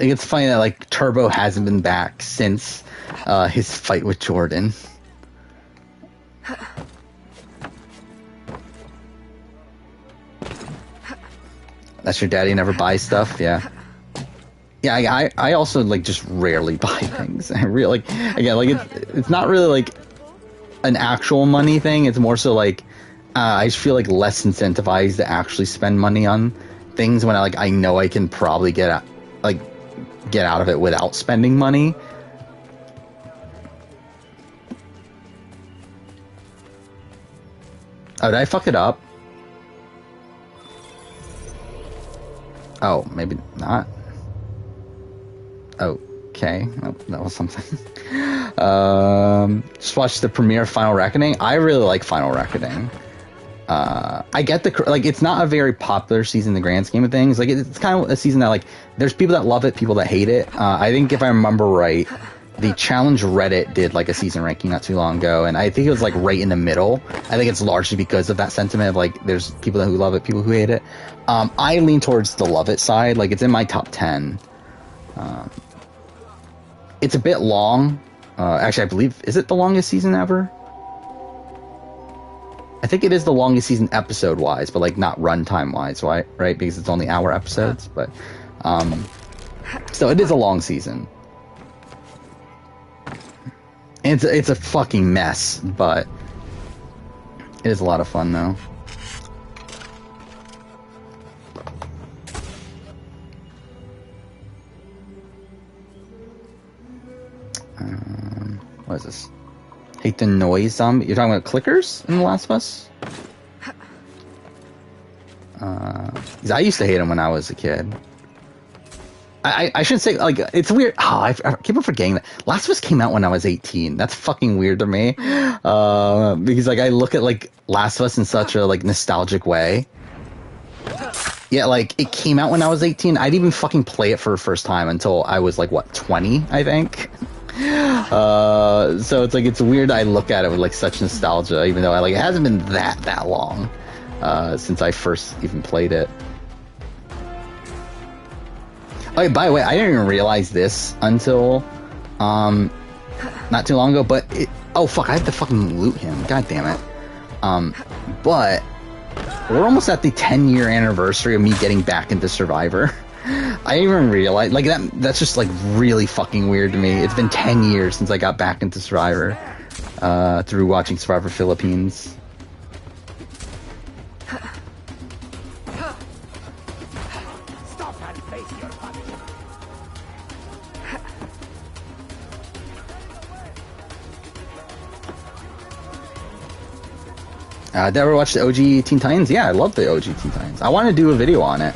it's funny that like Turbo hasn't been back since his fight with Jordan. That's your daddy never buys stuff, yeah. Yeah, I also like just rarely buy things. I really like, again, like it's not really like an actual money thing. It's more so like I just feel like less incentivized to actually spend money on things when I know I can probably get out of it without spending money. Oh, did I fuck it up? Oh, maybe not. Okay, oh, that was something. Just watched the premiere of Final Reckoning. I really like Final Reckoning. I get it's not a very popular season in the grand scheme of things. Like, it's kind of a season that, like, there's people that love it, people that hate it. I think if I remember right, the Challenge Reddit did, like, a season ranking not too long ago, and I think it was, like, right in the middle. I think it's largely because of that sentiment of, like, there's people who love it, people who hate it. I lean towards the love it side. Like, it's in my top 10. It's a bit long. Actually, I believe, is it the longest season ever? I think it is the longest season episode-wise, but, like, not runtime-wise, right? Because it's only hour episodes, but, so it is a long season. And it's a fucking mess, but it is a lot of fun, though. What is this? Hate the noise zombie. You're talking about clickers in The Last of Us? Because I used to hate them when I was a kid. I shouldn't say, like, it's weird. Oh, I keep on forgetting that. Last of Us came out when I was 18. That's fucking weird to me. Because, like, I look at, like, Last of Us in such a, like, nostalgic way. Yeah, like, it came out when I was 18. I didn't even fucking play it for the first time until I was, like, what, 20, I think? So it's, like, it's weird I look at it with, like, such nostalgia, even though, it hasn't been that long since I first even played it. Oh, by the way, I didn't even realize this until not too long ago, but oh fuck, I have to fucking loot him. God damn it. But we're almost at the 10-year anniversary of me getting back into Survivor. I didn't even realize, like, that's just, like, really fucking weird to me. It's been 10 years since I got back into Survivor through watching Survivor Philippines. Did I ever watch the OG Teen Titans? Yeah, I love the OG Teen Titans. I want to do a video on it.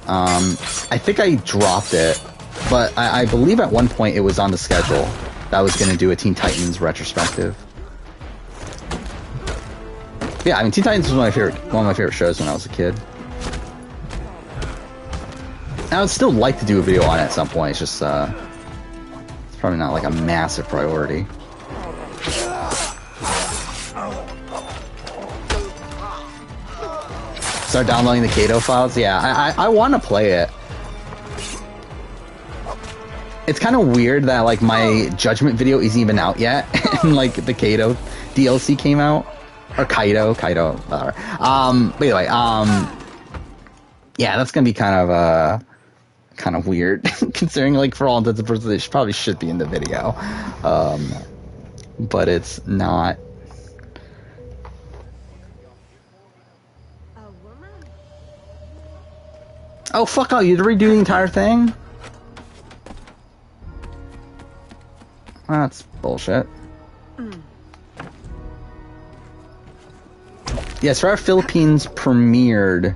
I think I dropped it, but I believe at one point it was on the schedule that I was going to do a Teen Titans retrospective. Yeah, I mean, Teen Titans was one of my favorite shows when I was a kid. I would still like to do a video on it at some point. It's just it's probably not like a massive priority. Start downloading the Kato files? Yeah, I want to play it. It's kind of weird that, like, my Judgment video isn't even out yet, and, like, the Kato DLC came out. Or Kaido, whatever. But anyway, yeah, that's gonna be kind of weird, considering, like, for all intents and purposes, it probably should be in the video. But it's not. Oh, fuck out, you had to redo the entire thing? That's bullshit. Yeah, Survivor Philippines premiered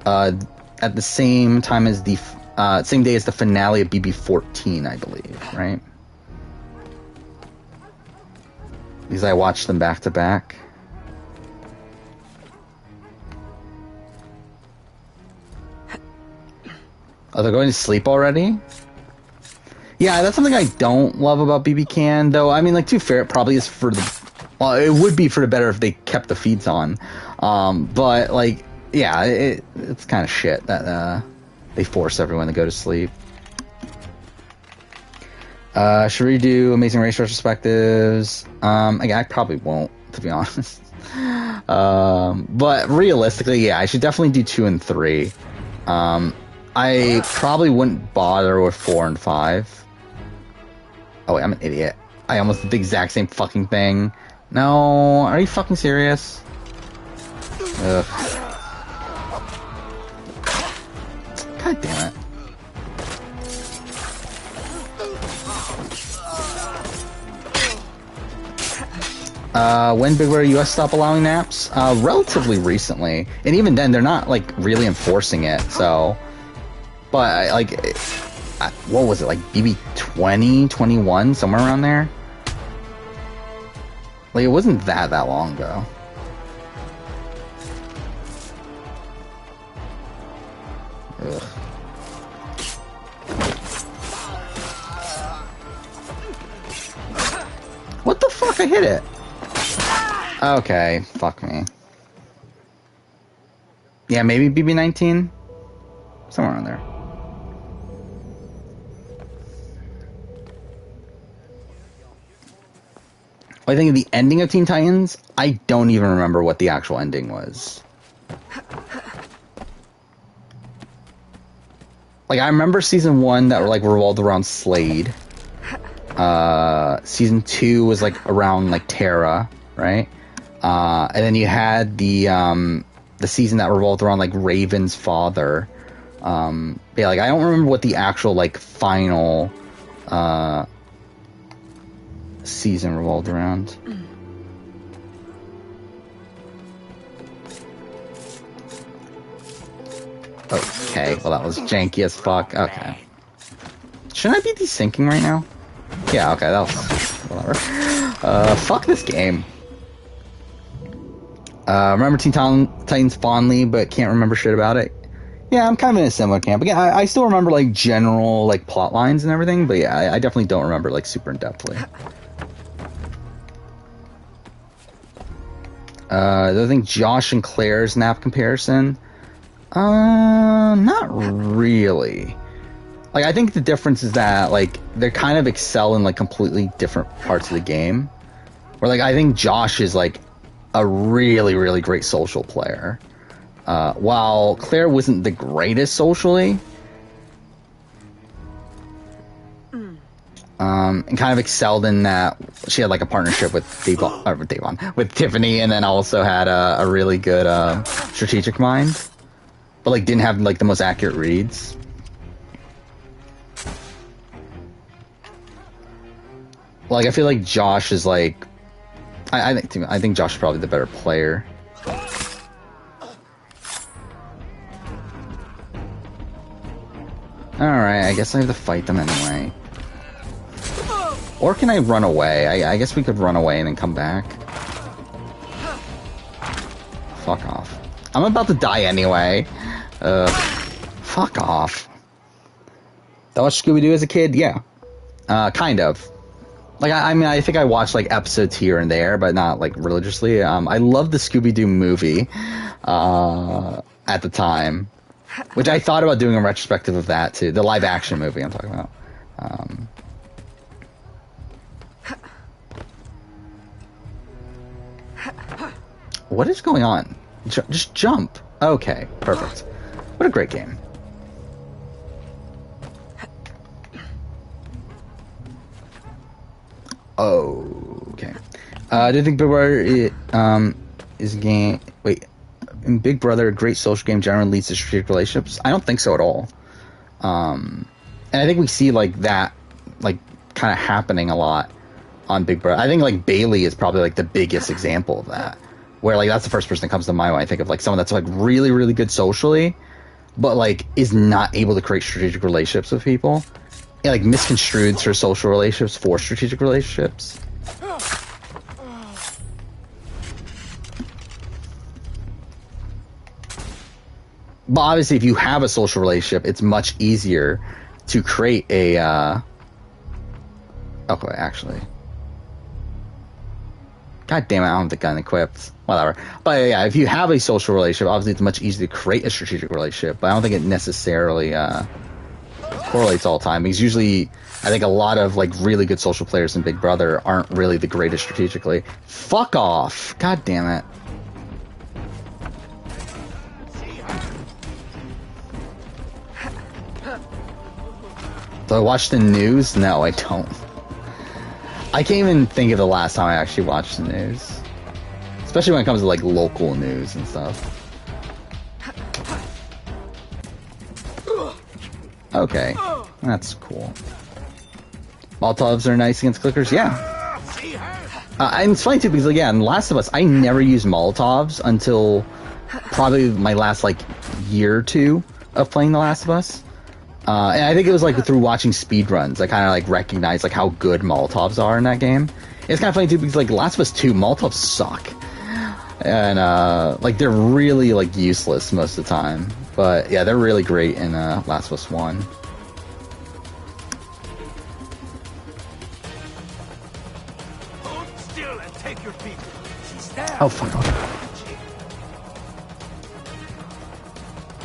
at the same time as the same day as the finale of BB14, I believe, right? Because I watched them back to back. Oh, they're going to sleep already? Yeah, that's something I don't love about BBCAN, though. I mean, like, to be fair, it probably is for the... Well, it would be for the better if they kept the feeds on. But, like, yeah, it's kind of shit that they force everyone to go to sleep. Should we do Amazing Race retrospectives? Again, I probably won't, to be honest. But realistically, yeah, I should definitely do 2 and 3. I probably wouldn't bother with 4 and 5. Oh wait, I'm an idiot. I almost did the exact same fucking thing. No, are you fucking serious? Ugh. God damn it. When Big Brother US stopped allowing naps? Relatively recently. And even then, they're not, like, really enforcing it, so... But, like, what was it, like, maybe 20, 21, somewhere around there? Like, it wasn't that long ago. Ugh. What the fuck? I hit it. Okay, fuck me. Yeah, maybe BB19? Somewhere around there. I think the ending of Teen Titans, I don't even remember what the actual ending was. Like, I remember season 1 that like revolved around Slade. Season 2 was like around like Terra, right? And then you had the season that revolved around like Raven's father. Yeah, like I don't remember what the actual like final season revolved around. Okay, well that was janky as fuck. Okay. Shouldn't I be desyncing right now? Yeah, okay, that was... whatever. Fuck this game. Remember Teen Titans fondly, but can't remember shit about it. Yeah, I'm kind of in a similar camp. Again, I still remember, like, general, like, plot lines and everything, but yeah, I definitely don't remember, like, super in-depthly. Do I think Josh and Claire's nap comparison? Not really. Like, I think the difference is that, like, they kind of excel in, like, completely different parts of the game. Where, like, I think Josh is, like, a really, really great social player. While Claire wasn't the greatest socially. And kind of excelled in that she had, like, a partnership with with Tiffany, and then also had a really good, strategic mind. But, like, didn't have, like, the most accurate reads. Like, I feel like Josh is, like... I think Josh is probably the better player. Alright, I guess I have to fight them anyway. Or can I run away? I guess we could run away and then come back. Fuck off. I'm about to die anyway. Fuck off. That watched Scooby-Doo as a kid? Yeah. Kind of. Like, I mean, I think I watched, like, episodes here and there, but not, like, religiously. I loved the Scooby-Doo movie, at the time. Which I thought about doing a retrospective of that, too. The live-action movie I'm talking about. What is going on? Just jump. Okay, perfect. What a great game. Okay. Do you think Big Brother is a game... Wait. In Big Brother, a great social game generally leads to strategic relationships? I don't think so at all. And I think we see, like, that, like, kind of happening a lot on Big Brother. I think, like, Bailey is probably, like, the biggest example of that. Where, like, that's the first person that comes to mind when I think of, like, someone that's, like, really, really good socially, but, like, is not able to create strategic relationships with people. Yeah, like, misconstrued her social relationships for strategic relationships. But obviously, if you have a social relationship, it's much easier to create a, Okay, actually. God damn it, I don't have the gun equipped. Whatever. But yeah, if you have a social relationship, obviously it's much easier to create a strategic relationship, but I don't think it necessarily, correlates all the time, because usually I think a lot of like really good social players in Big Brother aren't really the greatest strategically. Fuck off! God damn it. Do I watch the news? No, I don't. I can't even think of the last time I actually watched the news. Especially when it comes to like local news and stuff. Okay, that's cool. Molotovs are nice against clickers, yeah. And it's funny too, because like, yeah, in Last of Us, I never used Molotovs until probably my last like year or two of playing The Last of Us. And I think it was like through watching speedruns, I kind of like recognized like how good Molotovs are in that game. It's kind of funny too, because like Last of Us 2, Molotovs suck. And like they're really like useless most of the time. But yeah, they're really great in Last of Us 1. Hold still and take your feet. She's there. Oh fuck.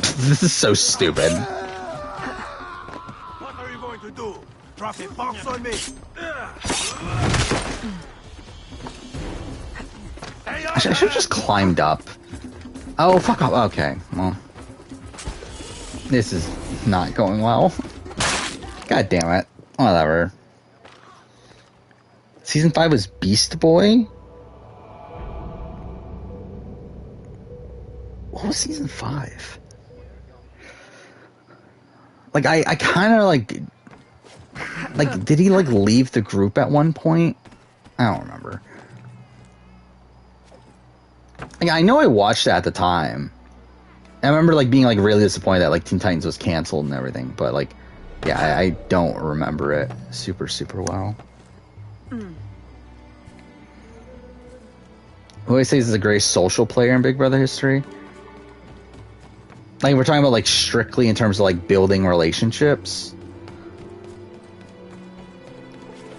This is so stupid. What are you going to do? Drop a box on me? I should have just climbed up. Oh fuck off. Okay, well. This is not going well. God damn it. Whatever. Season 5 was Beast Boy? What was Season 5? Like, I kind of, like, did he, like, leave the group at one point? I don't remember. Like, I know I watched that at the time. I remember, like, being, like, really disappointed that, like, Teen Titans was canceled and everything. But, like, yeah, I don't remember it super, super well. Who always says is the greatest social player in Big Brother history? Like, we're talking about, like, strictly in terms of, like, building relationships.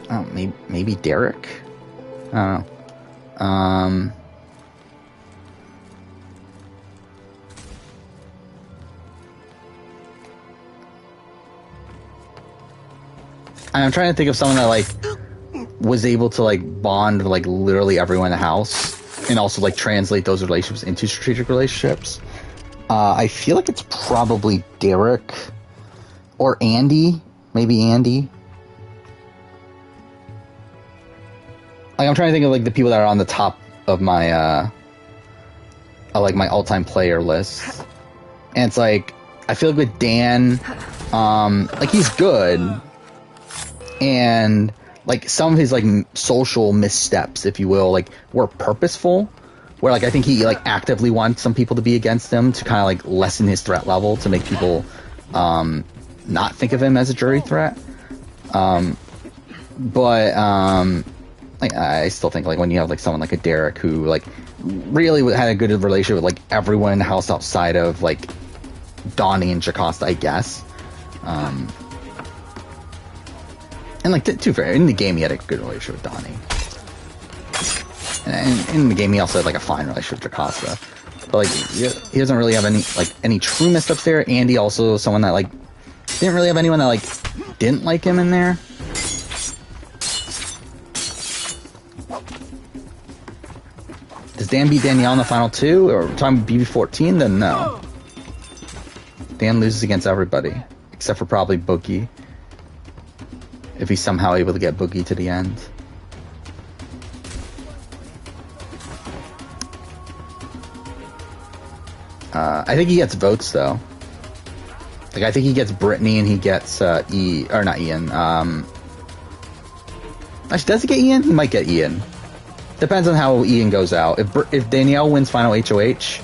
Oh, maybe Derek? I don't know. I'm trying to think of someone that, like, was able to, like, bond, like, literally everyone in the house, and also, like, translate those relationships into strategic relationships. I feel like it's probably Derek, or Andy. Maybe Andy. Like, I'm trying to think of, like, the people that are on the top of my, like, my all-time player list. And it's, like, I feel like with Dan, like, he's good. And, like, some of his, like, social missteps, if you will, like, were purposeful. Where, like, I think he, like, actively wants some people to be against him to kind of, like, lessen his threat level to make people, not think of him as a jury threat. But, like, I still think, like, when you have, like, someone like a Derek who, like, really had a good relationship with, like, everyone in the house outside of, like, Donnie and Jocasta, I guess. And, like, to be fair, in the game he had a good relationship with Donnie. And in the game he also had, like, a fine relationship with Jocasta. But, like, he doesn't really have any true missteps there. Andy also someone that, like, didn't really have anyone that, like, didn't like him in there. Does Dan beat Danielle in the final two? Or talking BB14? Then no. Dan loses against everybody. Except for probably Boogie. If he's somehow able to get Boogie to the end. I think he gets votes, though. Like, I think he gets Brittany and he gets, not Ian. Actually, does he get Ian? He might get Ian. Depends on how Ian goes out. If Danielle wins final HOH,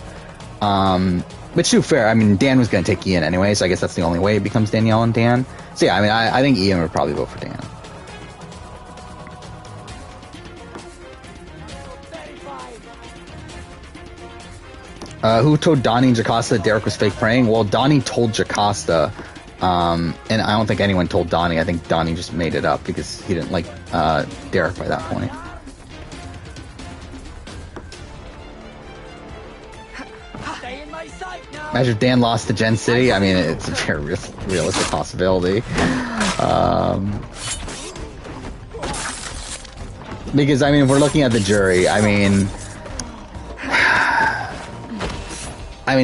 which, to be fair, I mean, Dan was going to take Ian anyway, so I guess that's the only way it becomes Danielle and Dan. So yeah, I mean, I think Ian would probably vote for Dan. Who told Donnie and Jocasta that Derek was fake praying? Well, Donnie told Jocasta, and I don't think anyone told Donnie. I think Donnie just made it up because he didn't like Derek by that point. Stay in my sight now. Imagine if Dan lost to Gen City. I mean, it's a very realistic possibility. Because, I mean, if we're looking at the jury, I mean,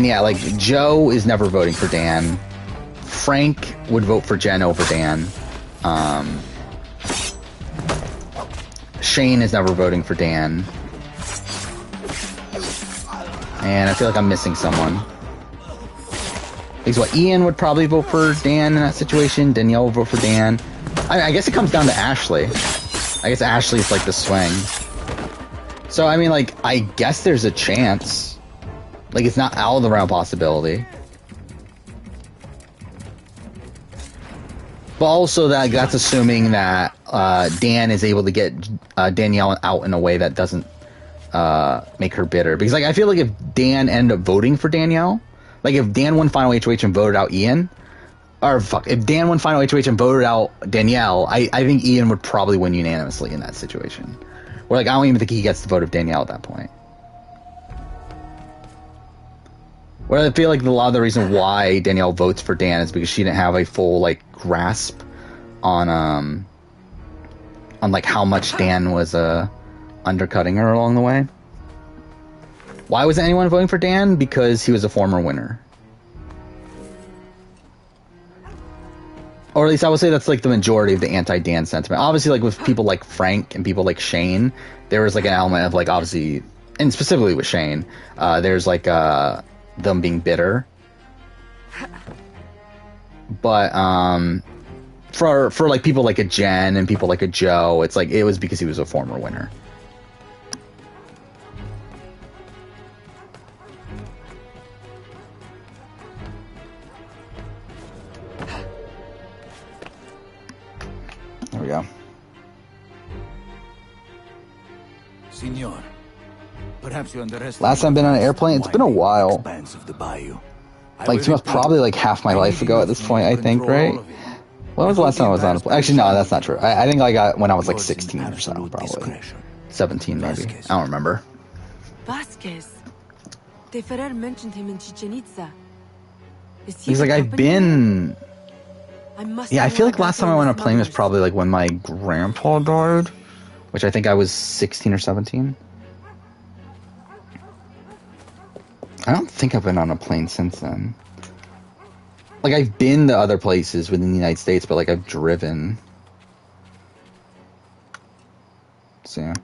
yeah, like, Joe is never voting for Dan. Frank would vote for Jen over Dan. Shane is never voting for Dan. And I feel like I'm missing someone. Because what, Ian would probably vote for Dan in that situation. Danielle would vote for Dan. I guess it comes down to Ashley. I guess Ashley's like the swing. So, I mean, like, I guess there's a chance. Like, it's not out of the realm of possibility. But also, that's assuming that Dan is able to get Danielle out in a way that doesn't make her bitter. Because, like, I feel like if Dan ended up voting for Danielle, like, if Dan won Final HOH and voted out Ian, if Dan won Final HOH and voted out Danielle, I think Ian would probably win unanimously in that situation. Or, like, I don't even think he gets the vote of Danielle at that point. Where I feel like a lot of the reason why Danielle votes for Dan is because she didn't have a full, like, grasp on like, how much Dan was, undercutting her along the way. Why wasn't anyone voting for Dan? Because he was a former winner. Or at least I would say that's, like, the majority of the anti-Dan sentiment. Obviously, like, with people like Frank and people like Shane, there was, like, an element of, like, obviously, and specifically with Shane, there's, like, them being bitter. But, for, like, people like a Jen and people like a Joe, it's, like, it was because he was a former winner. There we go. Senor, perhaps you underestimate. Last time I've been on an airplane, it's been a while. Expanse of the bayou. Like, it was probably like half my life ago at this point, I think, right? When was the last time I was on a plane? Actually, no, that's not true. I think I got when I was like 16 or so, probably. 17, maybe. I don't remember. Vasquez. De Ferrer mentioned him in Chichen Itza. He's like, I've been... Yeah, I feel like last time I went on a plane was probably like when my grandpa died, which I think I was 16 or 17. I don't think I've been on a plane since then. Like, I've been to other places within the United States, but, like, I've driven. So, yeah.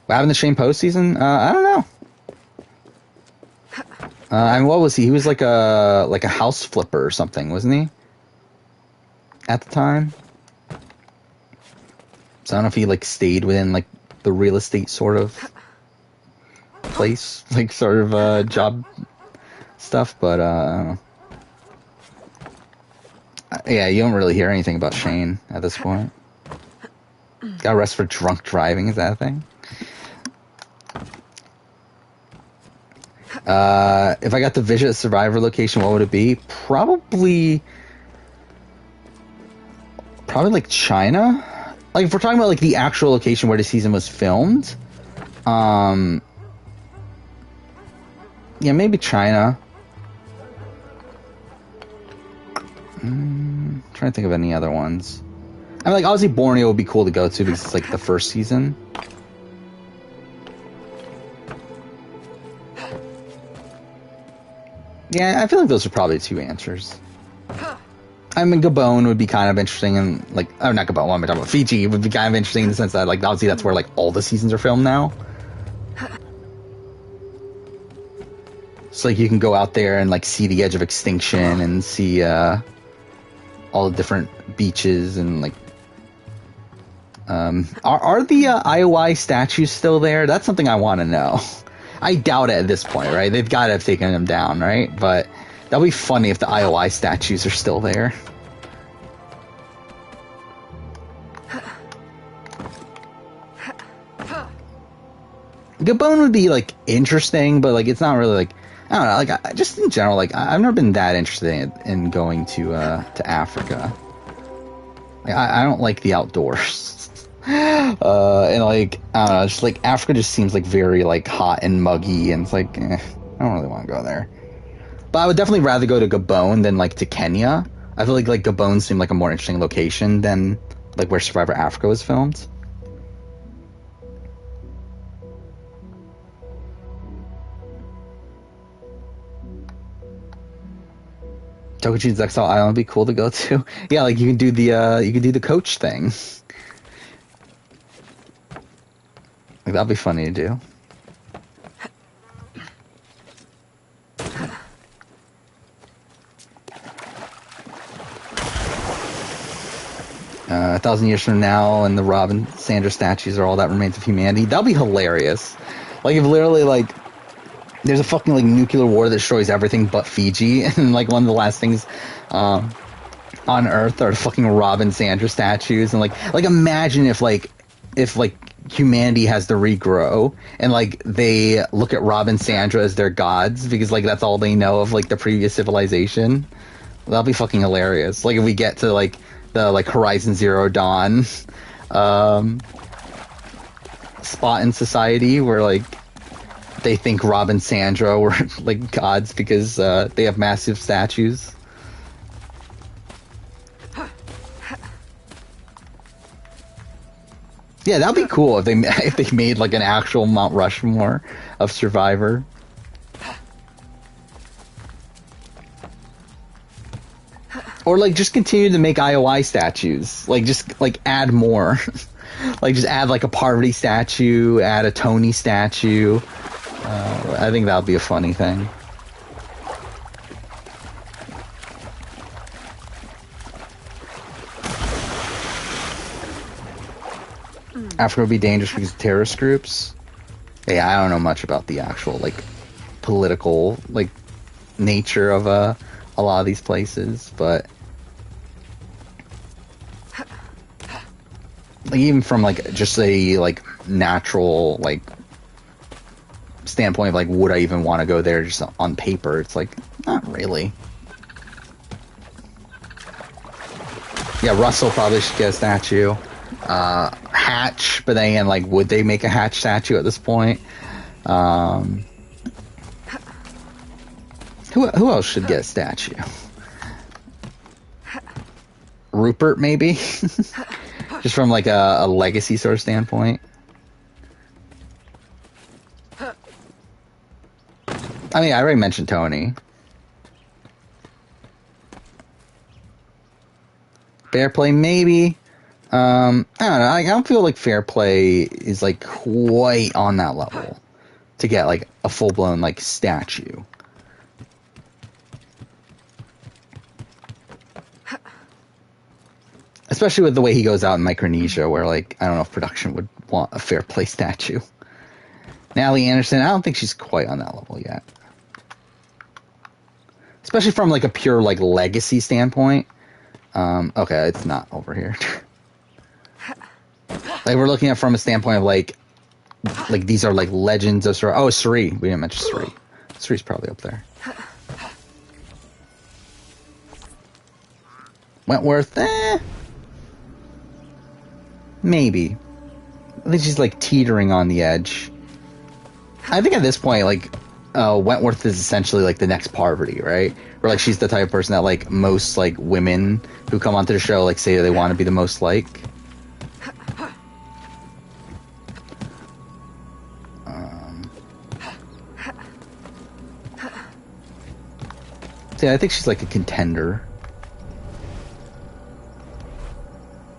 What happened to Shane postseason? I don't know. I mean, what was he? He was like a house flipper or something, wasn't he? At the time. So I don't know if he, like, stayed within, like, the real estate sort of place, like, sort of job stuff, but I don't know. Yeah, you don't really hear anything about Shane at this point. Got arrested for drunk driving, is that a thing? If I got to visit a Survivor location, what would it be? Probably like China. Like, if we're talking about, like, the actual location where the season was filmed, yeah, maybe China. Trying to think of any other ones. I mean, like, obviously Borneo would be cool to go to because it's, like, the first season. Yeah, I feel like those are probably two answers. I mean, Gabon would be kind of interesting, and, like, oh, not Gabon, what am I talking about? Fiji would be kind of interesting in the sense that, like, obviously that's where, like, all the seasons are filmed now. So, like, you can go out there and, like, see the edge of extinction and see, all the different beaches and, like, are the IOI statues still there? That's something I want to know. I doubt it at this point, right? They've got to have taken them down, right? But that'll be funny if the IOI statues are still there. Gabon would be, like, interesting, but, like, it's not really, like, I don't know, like, just in general, like, I've never been that interested in going to Africa. Like, I don't like the outdoors. And, like, I don't know, just, like, Africa just seems, like, very, like, hot and muggy, and it's like, I don't really want to go there. But I would definitely rather go to Gabon than like to Kenya. I feel like Gabon seemed like a more interesting location than like where Survivor Africa was filmed. Tokuchi's Exile Island would be cool to go to. Yeah, like you can do the coach thing. Like that'd be funny to do. 1,000 years from now, and the Rob and Sandra statues are all that remains of humanity. That'll be hilarious. Like if literally like there's a fucking like nuclear war that destroys everything but Fiji, and like one of the last things on Earth are the fucking Rob and Sandra statues, and like imagine if humanity has to regrow and like they look at Rob and Sandra as their gods because like that's all they know of like the previous civilization. That'll be fucking hilarious. Like if we get to like the like Horizon Zero Dawn spot in society where like they think Rob and Sandra were like gods because they have massive statues. Yeah, that'd be cool if they made like an actual Mount Rushmore of Survivor. Or like just continue to make IOI statues. Like just like add more. Like just add like a Parvati statue, add a Tony statue. I think that would be a funny thing. Africa would be dangerous because of terrorist groups. Yeah, I don't know much about the actual like political like nature of a lot of these places, but like even from like just a like natural like standpoint of like would I even want to go there just on paper, it's like not really. Yeah, Russell probably should get a statue. Hatch, but then like would they make a Hatch statue at this point? Who else should get a statue? Rupert, maybe? Just from like a legacy sort of standpoint. I mean, I already mentioned Tony. Fair play, maybe. I don't know. I don't feel like fair play is like quite on that level to get like a full blown like statue. Especially with the way he goes out in Micronesia, where like I don't know if production would want a fair play statue. Natalie Anderson, I don't think she's quite on that level yet. Especially from like a pure like legacy standpoint. Okay, it's not over here. Like we're looking at from a standpoint of like these are like legends of Suri. Oh, Suri. We didn't mention Suri. Suri's probably up there. Wentworth, maybe. I think she's like teetering on the edge. I think at this point, like Wentworth is essentially like the next Parvati, right? Or like she's the type of person that like most like women who come onto the show like say they want to be the most like. Yeah, I think she's like a contender.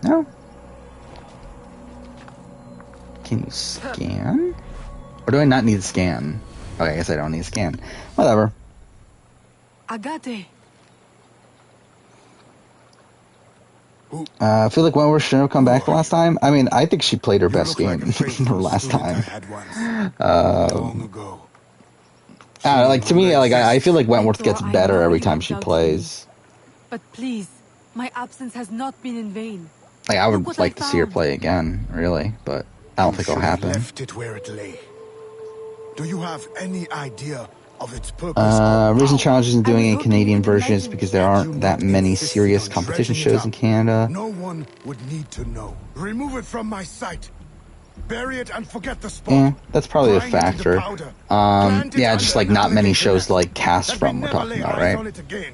No? Can you scan? Or do I not need to scan? Okay, I guess I don't need to scan. Whatever. Agate. I feel like Wentworth shouldn't have come back the last time. I mean, I think she played her best game her last time. Like to me, like I feel like Wentworth gets better every time she plays. But please, my absence has not been in vain. Like I would like to see her play again, really, but I don't think it'll happen. Left it where it lay. Do you have any idea of its purpose? Reason challenges in doing a Canadian version is because there aren't that many serious competition shows in Canada. No one would need to know. Remove it from my sight. Bury it and forget the spot. Yeah, that's probably a Grind it into factor. powder. Plant it Yeah, under just like an not many alligator shows to nest, like cast that we from we're never talking lay about, eyes right? on it again.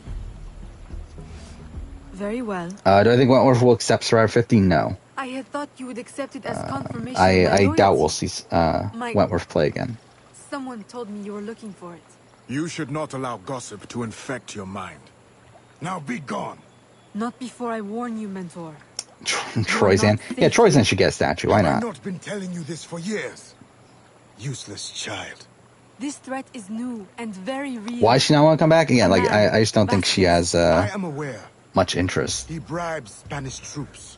Very well. Do I think Wentworth will accept Survivor 50? No. I had thought you would accept it as confirmation. I of my doubt loyalty. we'll see My- Wentworth play again. Someone told me you were looking for it. You should not allow gossip to infect your mind. Now be gone. Not before I warn you, Mentor. Troyzan. Yeah, Troyzan should get a statue. Why Have I not? not been telling you this for years? Useless child. This threat is new and very real. Why does she not want to come back again? Like, I just don't think she has I am aware. much interest. He bribes Spanish troops.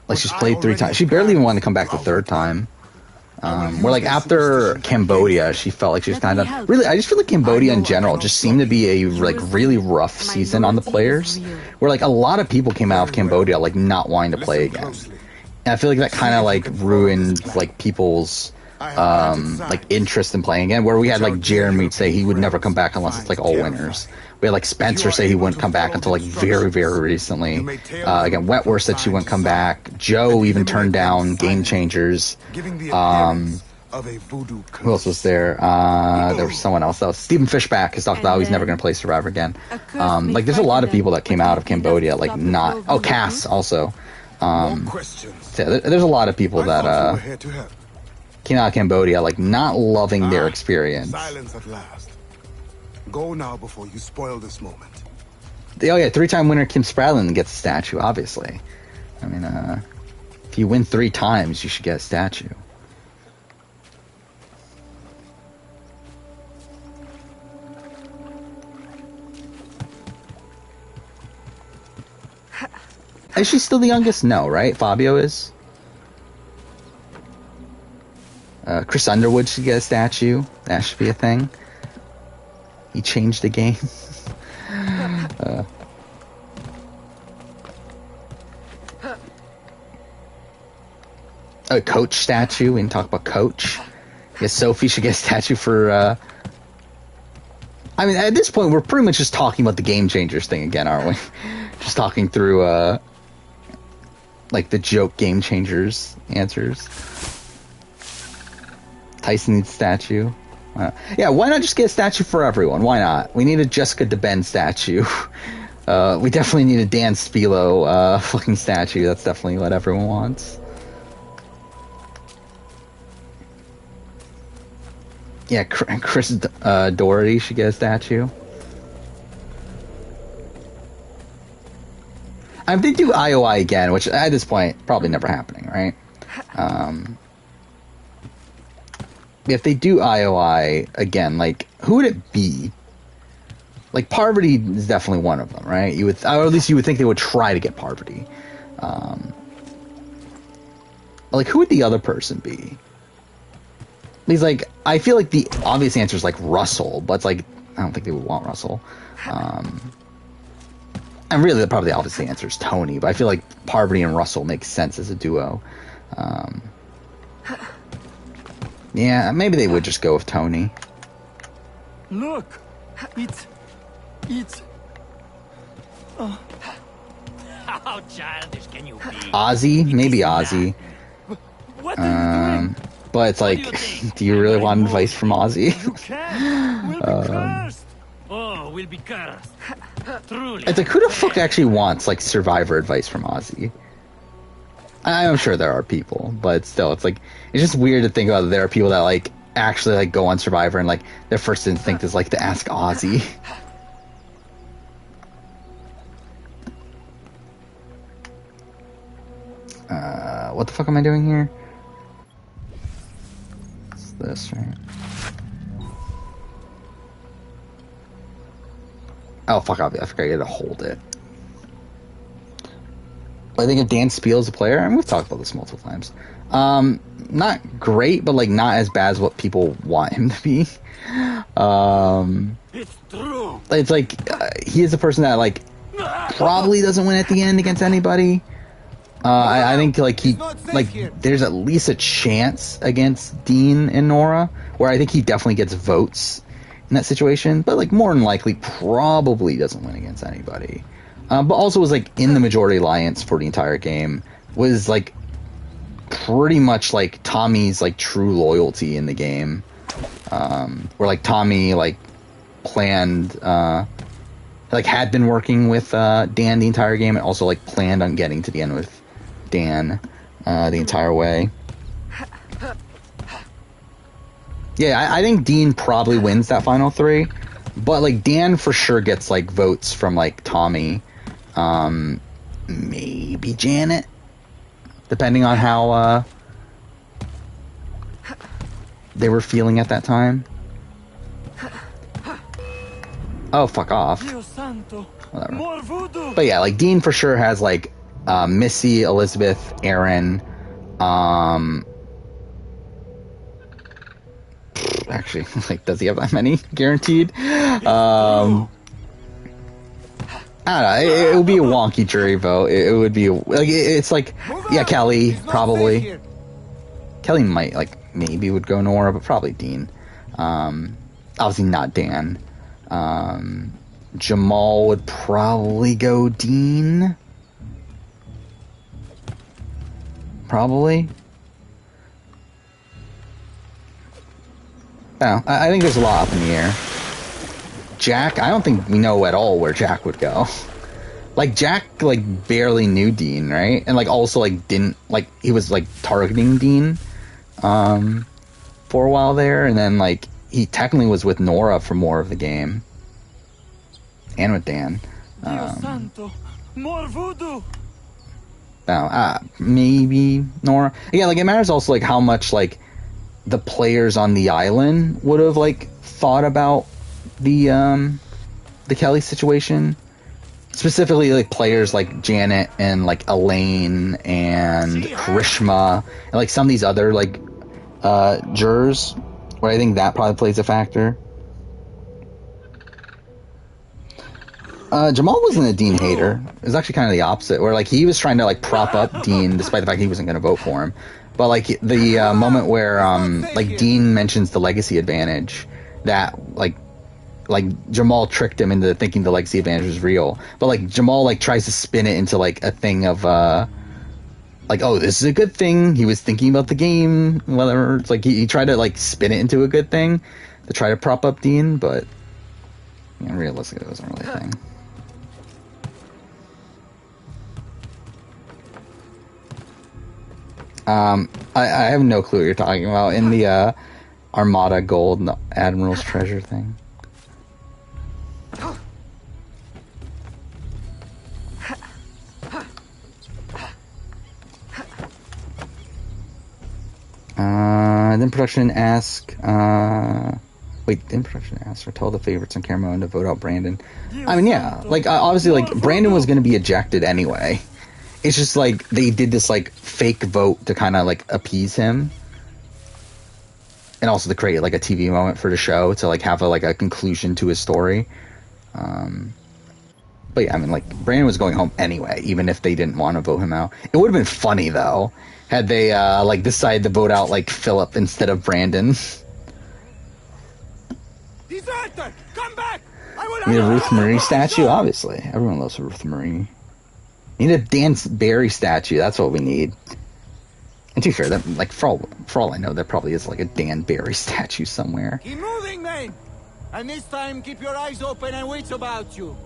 Like, she's played 3 times. She barely even wanted to come back the 3rd time. Where, like, after Cambodia, she felt like she was kind of... Really, I just feel like Cambodia in general just seemed to be a, like, really rough season on the players. Where, like, a lot of people came out of Cambodia, like, not wanting to play again. And I feel like that kind of, like, ruined, like, people's... like interest in playing again, where we had like Jeremy say he would never come back unless it's like all winners. We had like Spencer say he wouldn't come back until like very, very recently. Again, Wentworth said she wouldn't come back. Joe even turned down Game Changers. Who else was there? There was someone else. That was Stephen Fishback has talked about he's never going to play Survivor again. Like there's a lot of people that came out of Cambodia like not. Oh, Cass also. Yeah, there's a lot of people that came out of Cambodia like not loving their experience. Silence at last. Go now before you spoil this moment. Oh yeah, 3-time winner Kim Spradlin gets a statue, obviously. I mean, if you win 3 times, you should get a statue. Is she still the youngest? No, right? Fabio is? Chris Underwood should get a statue. That should be a thing. He changed the game. A Coach statue. We can talk about Coach. Yes, Sophie should get a statue for... I mean, at this point, we're pretty much just talking about the Game Changers thing again, aren't we? Just talking through, like, the joke Game Changers answers. Tyson needs a statue. Yeah, why not just get a statue for everyone? Why not? We need a Jessica DeBen statue. We definitely need a Dan Spilo fucking statue. That's definitely what everyone wants. Yeah, Chris Doherty should get a statue. If they do IOI again, which at this point probably never happening, right? If they do IOI again, like who would it be? Like Parvati is definitely one of them, right? You would, or at least you would think they would try to get Parvati. Like who would the other person be? He's like, I feel like the obvious answer is like Russell, but it's like I don't think they would want Russell. And really, probably the obvious answer is Tony, but I feel like Parvati and Russell makes sense as a duo. Yeah, maybe they would just go with Tony. Look, it's. How childish can you be? Ozzy, maybe Ozzy. What are you doing? But it's like, do you really want advice from Ozzy? You can't. We'll be cursed. Oh, we'll be cursed. Truly. It's like, who the fuck actually wants like Survivor advice from Ozzy? I'm sure there are people, but still, it's like, it's just weird to think about that there are people that like actually like go on Survivor and like their first instinct is like to ask Ozzy. What the fuck am I doing here? It's this, right? Oh, fuck off. I forgot you had to hold it. But I think if Dan Spiel's a player, and we've talked about this multiple times, not great, but like not as bad as what people want him to be. It's true. It's like he is a person that like probably doesn't win at the end against anybody. I think like he like there's at least a chance against Dean and Nora, where I think he definitely gets votes in that situation, but like more than likely probably doesn't win against anybody. But also was like in the majority alliance for the entire game, was like pretty much like Tommy's like true loyalty in the game. Where like Tommy like planned, like had been working with Dan the entire game, and also like planned on getting to the end with Dan the entire way. Yeah, I think Dean probably wins that final 3, but like Dan for sure gets like votes from like Tommy, maybe Janet, depending on how they were feeling at that time. Oh, fuck off. Whatever. But yeah, like Dean for sure has like Missy, Elizabeth, Aaron, actually, like, does he have that many guaranteed? I don't know. It would be a wonky jury vote. It would be like it's like, yeah, Kelly probably. Kelly might like maybe would go Nora, but probably Dean. Obviously not Dan. Jamal would probably go Dean. Probably. Oh, I think there's a lot up in the air. Jack, I don't think we know at all where Jack would go. Like, Jack, like, barely knew Dean, right? And, like, also, like, didn't, like, he was, like, targeting Dean, for a while there, and then, like, he technically was with Nora for more of the game. And with Dan. More voodoo. Maybe Nora. Yeah, like, it matters also, like, how much, like, the players on the island would have like thought about the Kelly situation, specifically like players like Janet and like Elaine and Karishma and like some of these other like jurors, where I think that probably plays a factor. Jamal wasn't a Dean hater. It was actually kind of the opposite, where like he was trying to like prop up Dean despite the fact he wasn't going to vote for him. But like the moment where like Dean mentions the legacy advantage, that like Jamal tricked him into thinking the legacy advantage was real. But like Jamal like tries to spin it into like a thing of like, oh, this is a good thing. He was thinking about the game, whatever. It's like he tried to like spin it into a good thing to try to prop up Dean, but you know, realistically it wasn't really a thing. I have no clue what you're talking about in the Armada Gold and the Admiral's Treasure thing. Then production ask, didn't production ask or tell the favorites on camera and to vote out Brandon? I mean, yeah, like obviously, like Brandon was going to be ejected anyway. It's just like they did this like fake vote to kind of like appease him, and also to create like a TV moment for the show to like have a conclusion to his story. But yeah, I mean, like Brandon was going home anyway, even if they didn't want to vote him out. It would have been funny though had they like decided to vote out like Philip instead of Brandon. Deserter, come back! You need a Ruth Marie statue, obviously. Everyone loves Ruth Marie. We need a Dan Barry statue. That's what we need. And to be fair, that, like for all I know, there probably is like a Dan Barry statue somewhere. Keep moving, man! And this time, keep your eyes open and wits about you.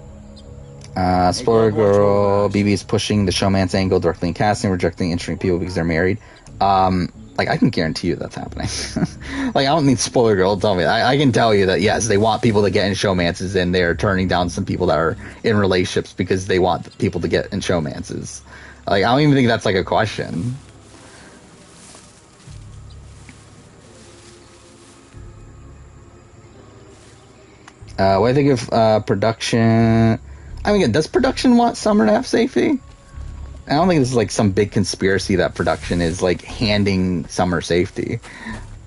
Spoiler girl, BB is pushing the showman's angle directly in casting, rejecting interesting people because they're married. Like, I can guarantee you that's happening. Like, I don't need spoiler girl to tell me that. I can tell you that, yes, they want people to get in showmances, and they're turning down some people that are in relationships because they want people to get in showmances. Like, I don't even think that's, like, a question. What do I think of production? I mean, does production want Summer to have safety? I don't think this is like some big conspiracy that production is like handing Summer safety,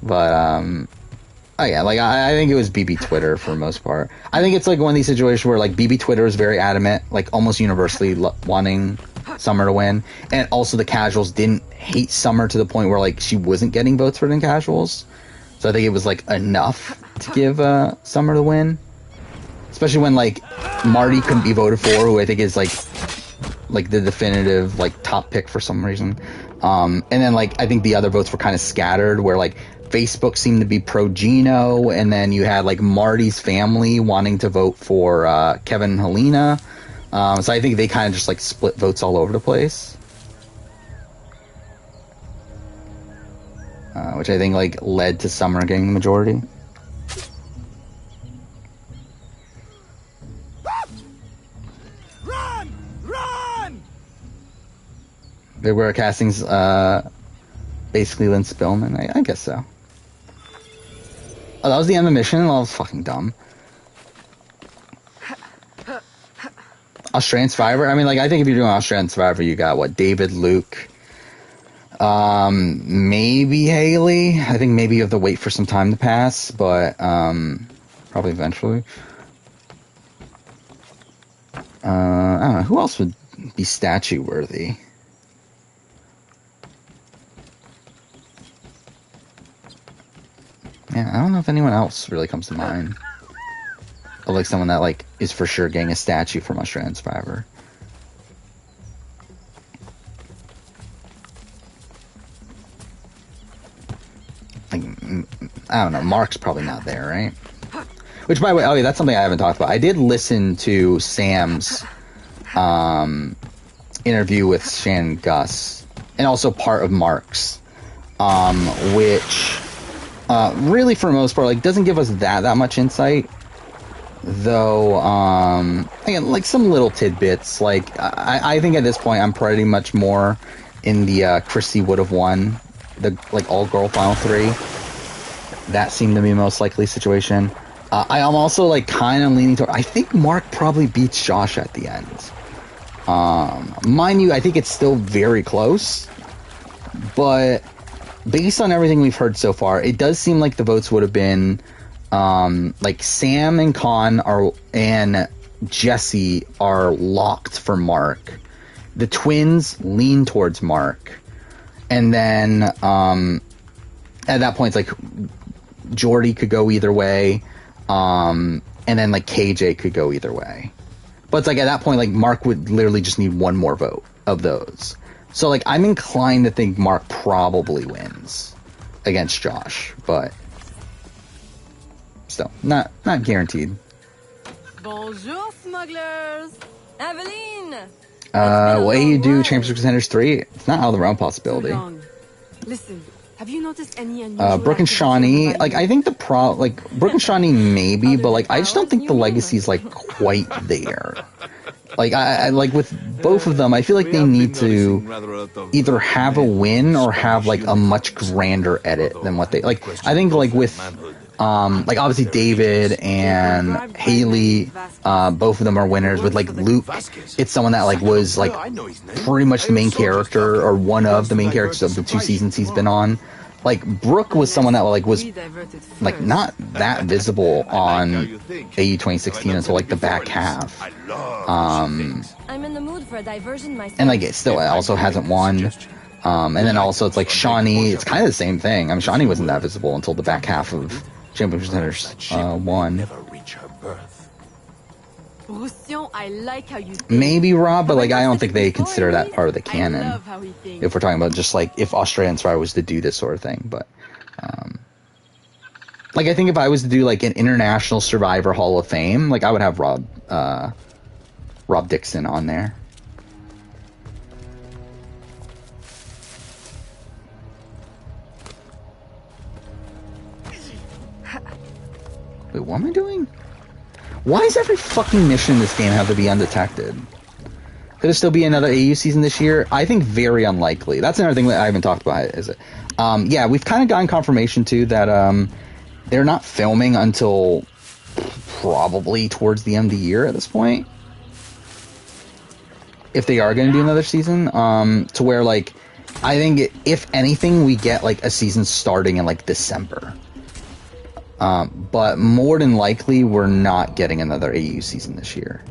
but oh yeah, like I think it was BB Twitter for the most part. I think it's like one of these situations where like BB Twitter is very adamant, like almost universally wanting Summer to win, and also the casuals didn't hate Summer to the point where like she wasn't getting votes for the casuals, so I think it was like enough to give Summer the win, especially when like Marty couldn't be voted for, who I think is like the definitive like top pick for some reason. And then, like, I think the other votes were kind of scattered, where, like, Facebook seemed to be pro-Gino, and then you had, like, Marty's family wanting to vote for Kevin and Helena. So I think they kind of just, like, split votes all over the place. Which I think, like, led to Summer getting the majority. Run! They were castings, basically Lynn Spillman. I guess so. Oh, that was the end of the mission? That was fucking dumb. Australian Survivor? I mean, like, I think if you're doing Australian Survivor, you got, what, David, Luke, maybe Haley. I think maybe you have to wait for some time to pass, but, probably eventually. I don't know, who else would be statue worthy? Yeah, I don't know if anyone else really comes to mind. Or like someone that like is for sure getting a statue from Australian Survivor. Like, I don't know, Mark's probably not there, right? Which, by the way, oh yeah, that's something I haven't talked about. I did listen to Sam's interview with Shannon Gus, and also part of Mark's, which really, for the most part, like, doesn't give us that much insight. Though, again, like, some little tidbits. Like, I think at this point, I'm pretty much more in the Christy would have won the, like, all-girl Final 3. That seemed to be the most likely situation. I am also, like, kind of leaning toward... I think Mark probably beats Josh at the end. Mind you, I think it's still very close. But based on everything we've heard so far, it does seem like the votes would have been... like, Sam and Con and Jesse are locked for Mark. The twins lean towards Mark. And then, at that point, it's like, Jordy could go either way. And then, like, KJ could go either way. But it's like, at that point, like, Mark would literally just need one more vote of those. So, like, I'm inclined to think Mark probably wins against Josh, but still, not guaranteed. Bonjour, smugglers. Aveline! Will you do Championship Contenders 3? It's not out of the realm possibility. Listen, have you noticed any unusual Brooke and Shawnee, like, I think Brooke and Shawnee maybe, but, like, I just don't think the legacy's, like, quite there. Like, I like, with both of them, I feel like they need to either have a win or have, like, a much grander edit than what they, like, I think, like, with, like, obviously David and Haley, both of them are winners. With, like, Luke, it's someone that, like, was, like, pretty much the main character, or one of the main characters of the 2 seasons he's been on. Like, Brooke was someone that, like, was, like, not that visible on AU 2016 until, like, the back half. I'm in the mood for a diversion myself. And, like, it still also hasn't won. And then also, it's like Shawnee, it's kind of the same thing. I mean, Shawnee wasn't that visible until the back half of Championship Contenders 1. I like how you think. Maybe Rob, but, like, I don't think they consider that part of the canon. If we're talking about just, like, if Australian Survivor was to do this sort of thing. But, like, I think if I was to do, like, an International Survivor Hall of Fame, like, I would have Rob Dixon on there. Wait, what am I doing? Why does every fucking mission in this game have to be undetected? Could there still be another AU season this year? I think very unlikely. That's another thing that I haven't talked about, is it? Yeah, we've kind of gotten confirmation, too, that they're not filming until probably towards the end of the year at this point. If they are going to do another season. To where, like, I think, if anything, we get, like, a season starting in, like, December. But more than likely, we're not getting another AU season this year.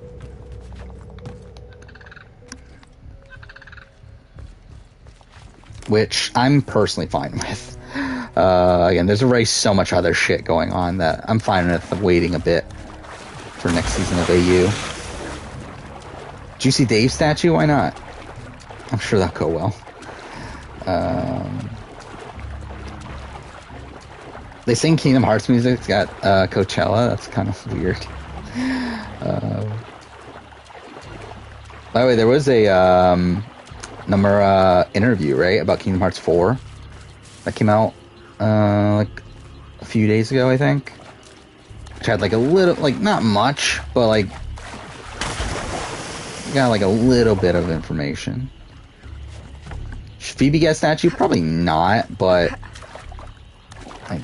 Which I'm personally fine with. Again, there's already so much other shit going on that I'm fine with waiting a bit for next season of AU. Juicy Dave statue? Why not? I'm sure that'll go well. They sing Kingdom Hearts music. It's got Coachella. That's kind of weird. By the way, there was a Nomura interview, right, about Kingdom Hearts 4 that came out like a few days ago, I think. Which had like a little, like not much, but like got like a little bit of information. Should Phoebe get a statue? Probably not, but like,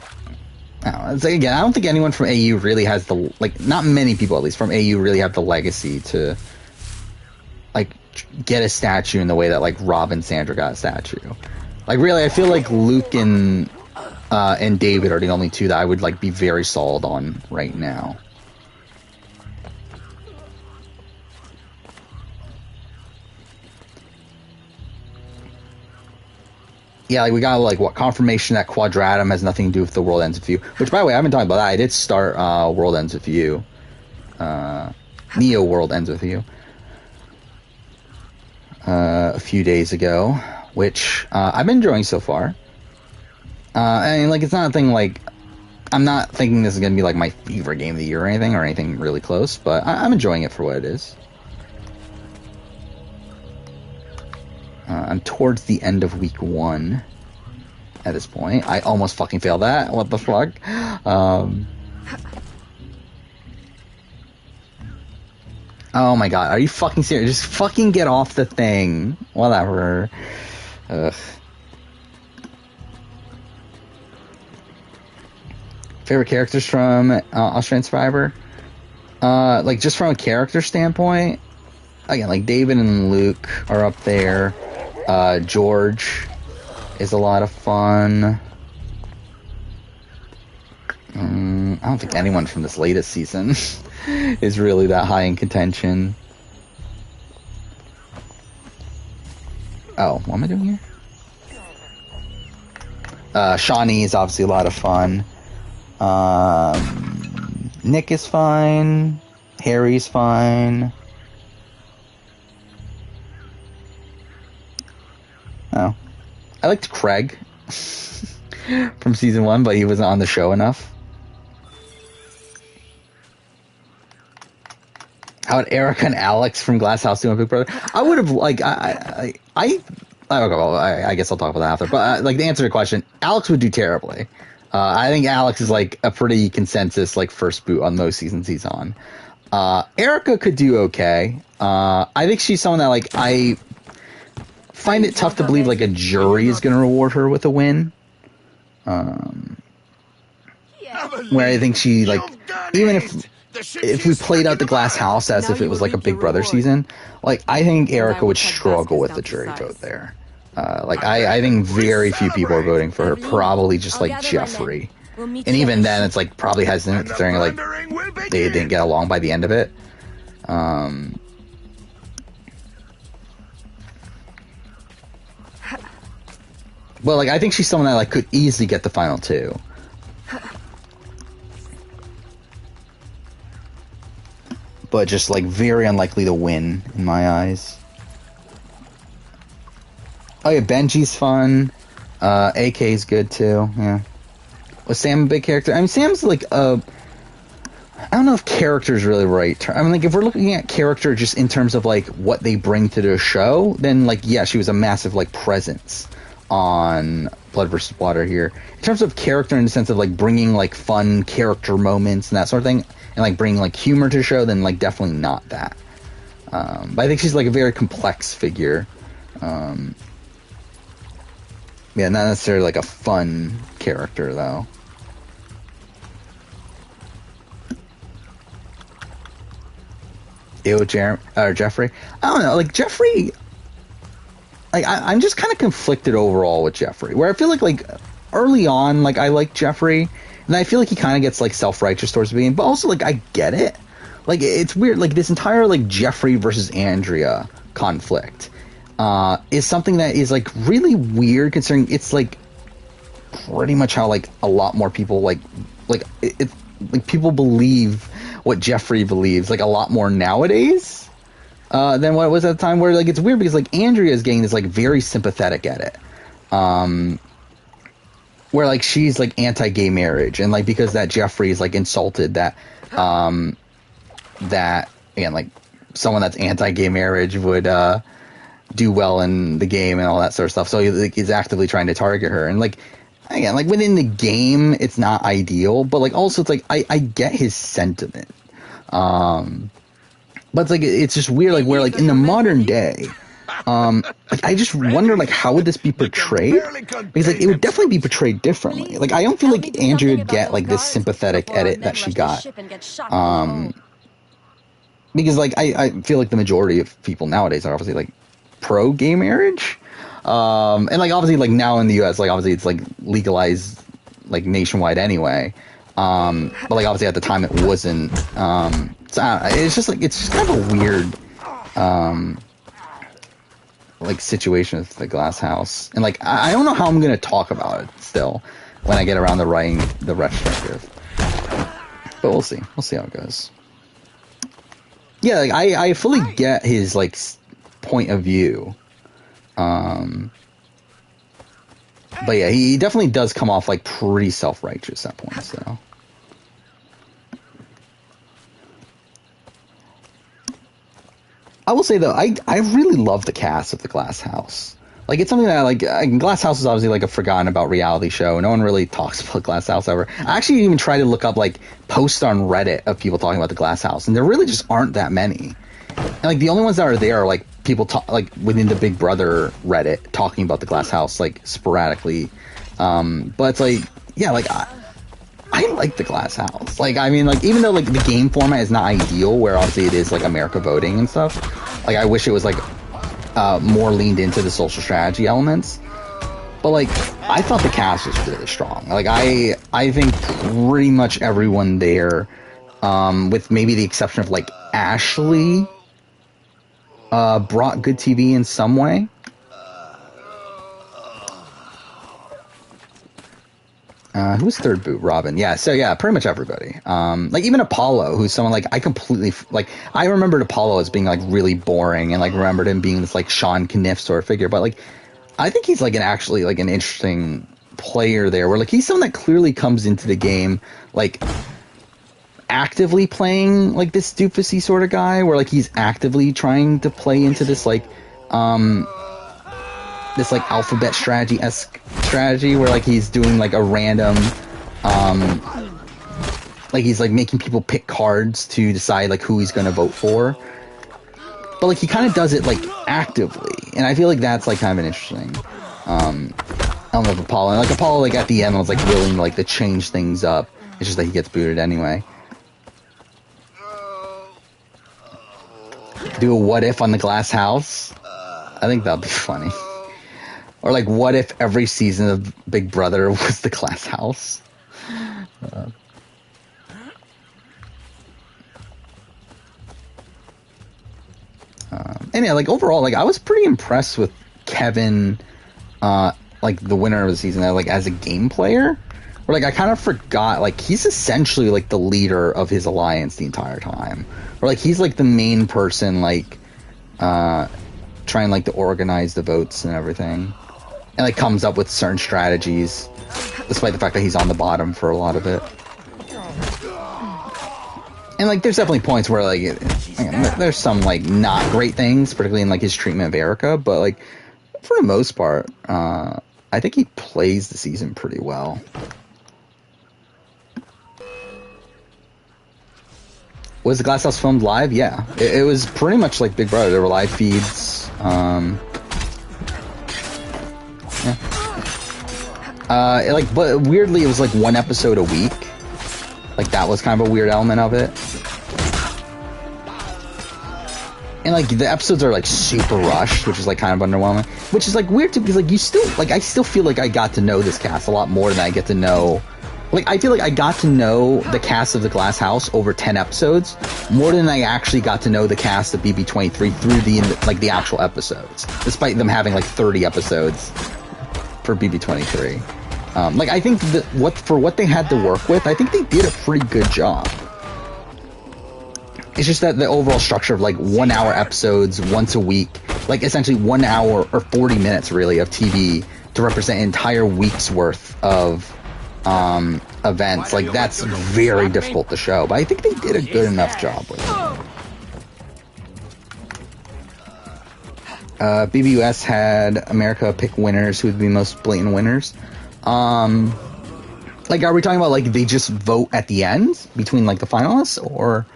I don't know. It's like, again, I don't think anyone from AU really has the, like, not many people at least from AU really have the legacy to like get a statue in the way that like Rob and Sandra got a statue. Like really, I feel like Luke and David are the only two that I would like be very solid on right now. Yeah, like we got like what confirmation that Quadratum has nothing to do with the World Ends With You. Which, by the way, I've been talking about that. I did start World Ends With You, Neo World Ends With You, a few days ago, which I've been enjoying so far. And like it's not a thing like I'm not thinking this is gonna be like my favorite game of the year or anything really close, but I'm enjoying it for what it is. I'm towards the end of week 1 at this point. I almost fucking failed that. What the fuck? Oh my god, are you fucking serious? Just fucking get off the thing. Whatever. Ugh. Favorite characters from Australian Survivor? Like just from a character standpoint, again, like David and Luke are up there. George is a lot of fun. I don't think anyone from this latest season is really that high in contention. Oh, what am I doing here? Shawnee is obviously a lot of fun. Nick is fine. Harry's fine. Oh. I liked Craig from season 1, but he wasn't on the show enough. How would Erica and Alex from Glass House do on Big Brother? I would have, like, I guess I'll talk about that after. But, like, the answer to the question, Alex would do terribly. I think Alex is, like, a pretty consensus, like, first boot on most seasons he's on. Erica could do okay. I think she's someone that, like, I find it tough to believe like a jury is going to reward her with a win. Where I think she like, even if we played out the Glass House as if it was like a Big Brother season, like I think Erica would struggle with the jury vote there. Like I think very few people are voting for her. Probably just like Jeffrey, and even then it's like probably hesitant considering like they didn't get along by the end of it. Well, like, I think she's someone that, like, could easily get the final 2. But just, like, very unlikely to win, in my eyes. Oh, yeah, Benji's fun. AK's good, too, yeah. Was Sam a big character? I mean, Sam's, like, I don't know if character is really the right term. I mean, like, if we're looking at character just in terms of, like, what they bring to the show, then, like, yeah, she was a massive, like, presence on Blood vs. Water here. In terms of character in the sense of like bringing like fun character moments and that sort of thing and like bringing like humor to the show, then like definitely not that. But I think she's like a very complex figure. Yeah, not necessarily like a fun character though. Ew, Jeffrey. I don't know, like Jeffrey, like I'm just kind of conflicted overall with Jeffrey, where I feel like early on, like I like Jeffrey, and I feel like he kind of gets like self-righteous towards being, but also like I get it. Like it's weird, like this entire like Jeffrey versus Andrea conflict is something that is like really weird, considering it's like pretty much how like a lot more people like people believe what Jeffrey believes like a lot more nowadays. Than what it was at the time, where like it's weird because like Andrea is getting this like very sympathetic edit, where like she's like anti-gay marriage, and like because that Jeffrey's like insulted that that again like someone that's anti-gay marriage would do well in the game and all that sort of stuff. So he's actively trying to target her, and like again like within the game it's not ideal, but like also it's like I get his sentiment, but it's like it's just weird like where like in the modern day. Like I just wonder like how would this be portrayed, because like it would definitely be portrayed differently. Like I don't feel like Andrea would get like this sympathetic edit that she got, because like I feel like the majority of people nowadays are obviously like pro gay marriage, and like obviously like now in the US like obviously it's like legalized like nationwide anyway, but like obviously at the time it wasn't, so it's just like it's just kind of a weird like situation with the Glass House, and like I don't know how I'm gonna talk about it still when I get around to writing the retrospective, but we'll see how it goes. Yeah, like I fully get his like point of view, but yeah, he definitely does come off like pretty self-righteous at points though. I will say though, I really love the cast of the Glass House. Like it's something that like Glass House is obviously like a forgotten about reality show. No one really talks about Glass House ever. I actually even tried to look up like posts on Reddit of people talking about the Glass House, and there really just aren't that many. And like the only ones that are there are like people like within the Big Brother Reddit talking about the Glass House like sporadically. But it's like yeah, like I like the Glass House. Like, I mean, like, even though, like, the game format is not ideal, where obviously it is, like, America voting and stuff, like, I wish it was, like, more leaned into the social strategy elements. But, like, I thought the cast was really strong. Like, I think pretty much everyone there, with maybe the exception of, like, Ashley, brought good TV in some way. Who's third boot? Robin. Yeah, so yeah, pretty much everybody. Like even Apollo, who's someone like I completely like. I remembered Apollo as being like really boring, and like remembered him being this like Sean Kniff sort of figure. But like, I think he's like actually like an interesting player there, where like he's someone that clearly comes into the game like actively playing like this doofusy sort of guy, where like he's actively trying to play into this like this like alphabet strategy-esque strategy where like he's doing like a random like he's like making people pick cards to decide like who he's gonna vote for, but like he kind of does it like actively, and I feel like that's like kind of an interesting element of Apollo. And like Apollo like at the end was like willing like to change things up. It's just that he gets booted anyway. Do a what if on the Glass House? I think that'd be funny. Or like, what if every season of Big Brother was the Glass House? And yeah, like overall, like I was pretty impressed with Kevin, like the winner of the season, like as a game player. Where like I kind of forgot, like he's essentially like the leader of his alliance the entire time. Or like he's like the main person, like trying like to organize the votes and everything. And like comes up with certain strategies, despite the fact that he's on the bottom for a lot of it. And like, there's definitely points where like, there's some like not great things, particularly in like his treatment of Erica. But like, for the most part, I think he plays the season pretty well. Was the Glass House filmed live? Yeah, it was pretty much like Big Brother. There were live feeds. Yeah. But weirdly, it was like one episode a week. Like that was kind of a weird element of it. And like the episodes are like super rushed, which is like kind of underwhelming. Which is like weird too, because like you still like I still feel like I got to know this cast a lot more than I get to know. Like I feel like I got to know the cast of the Glass House over 10 episodes more than I actually got to know the cast of BB23 through the actual episodes, despite them having like 30 episodes for BB23. Like I think that what they had to work with, I think they did a pretty good job. It's just that the overall structure of like 1 hour episodes once a week, like essentially 1 hour or 40 minutes really of TV to represent an entire week's worth of events. Like, that's very difficult to show, but I think they did a good enough job with it. BBUS had America pick winners who would be most blatant winners. Like, are we talking about, like, they just vote at the end between, like, the finalists, or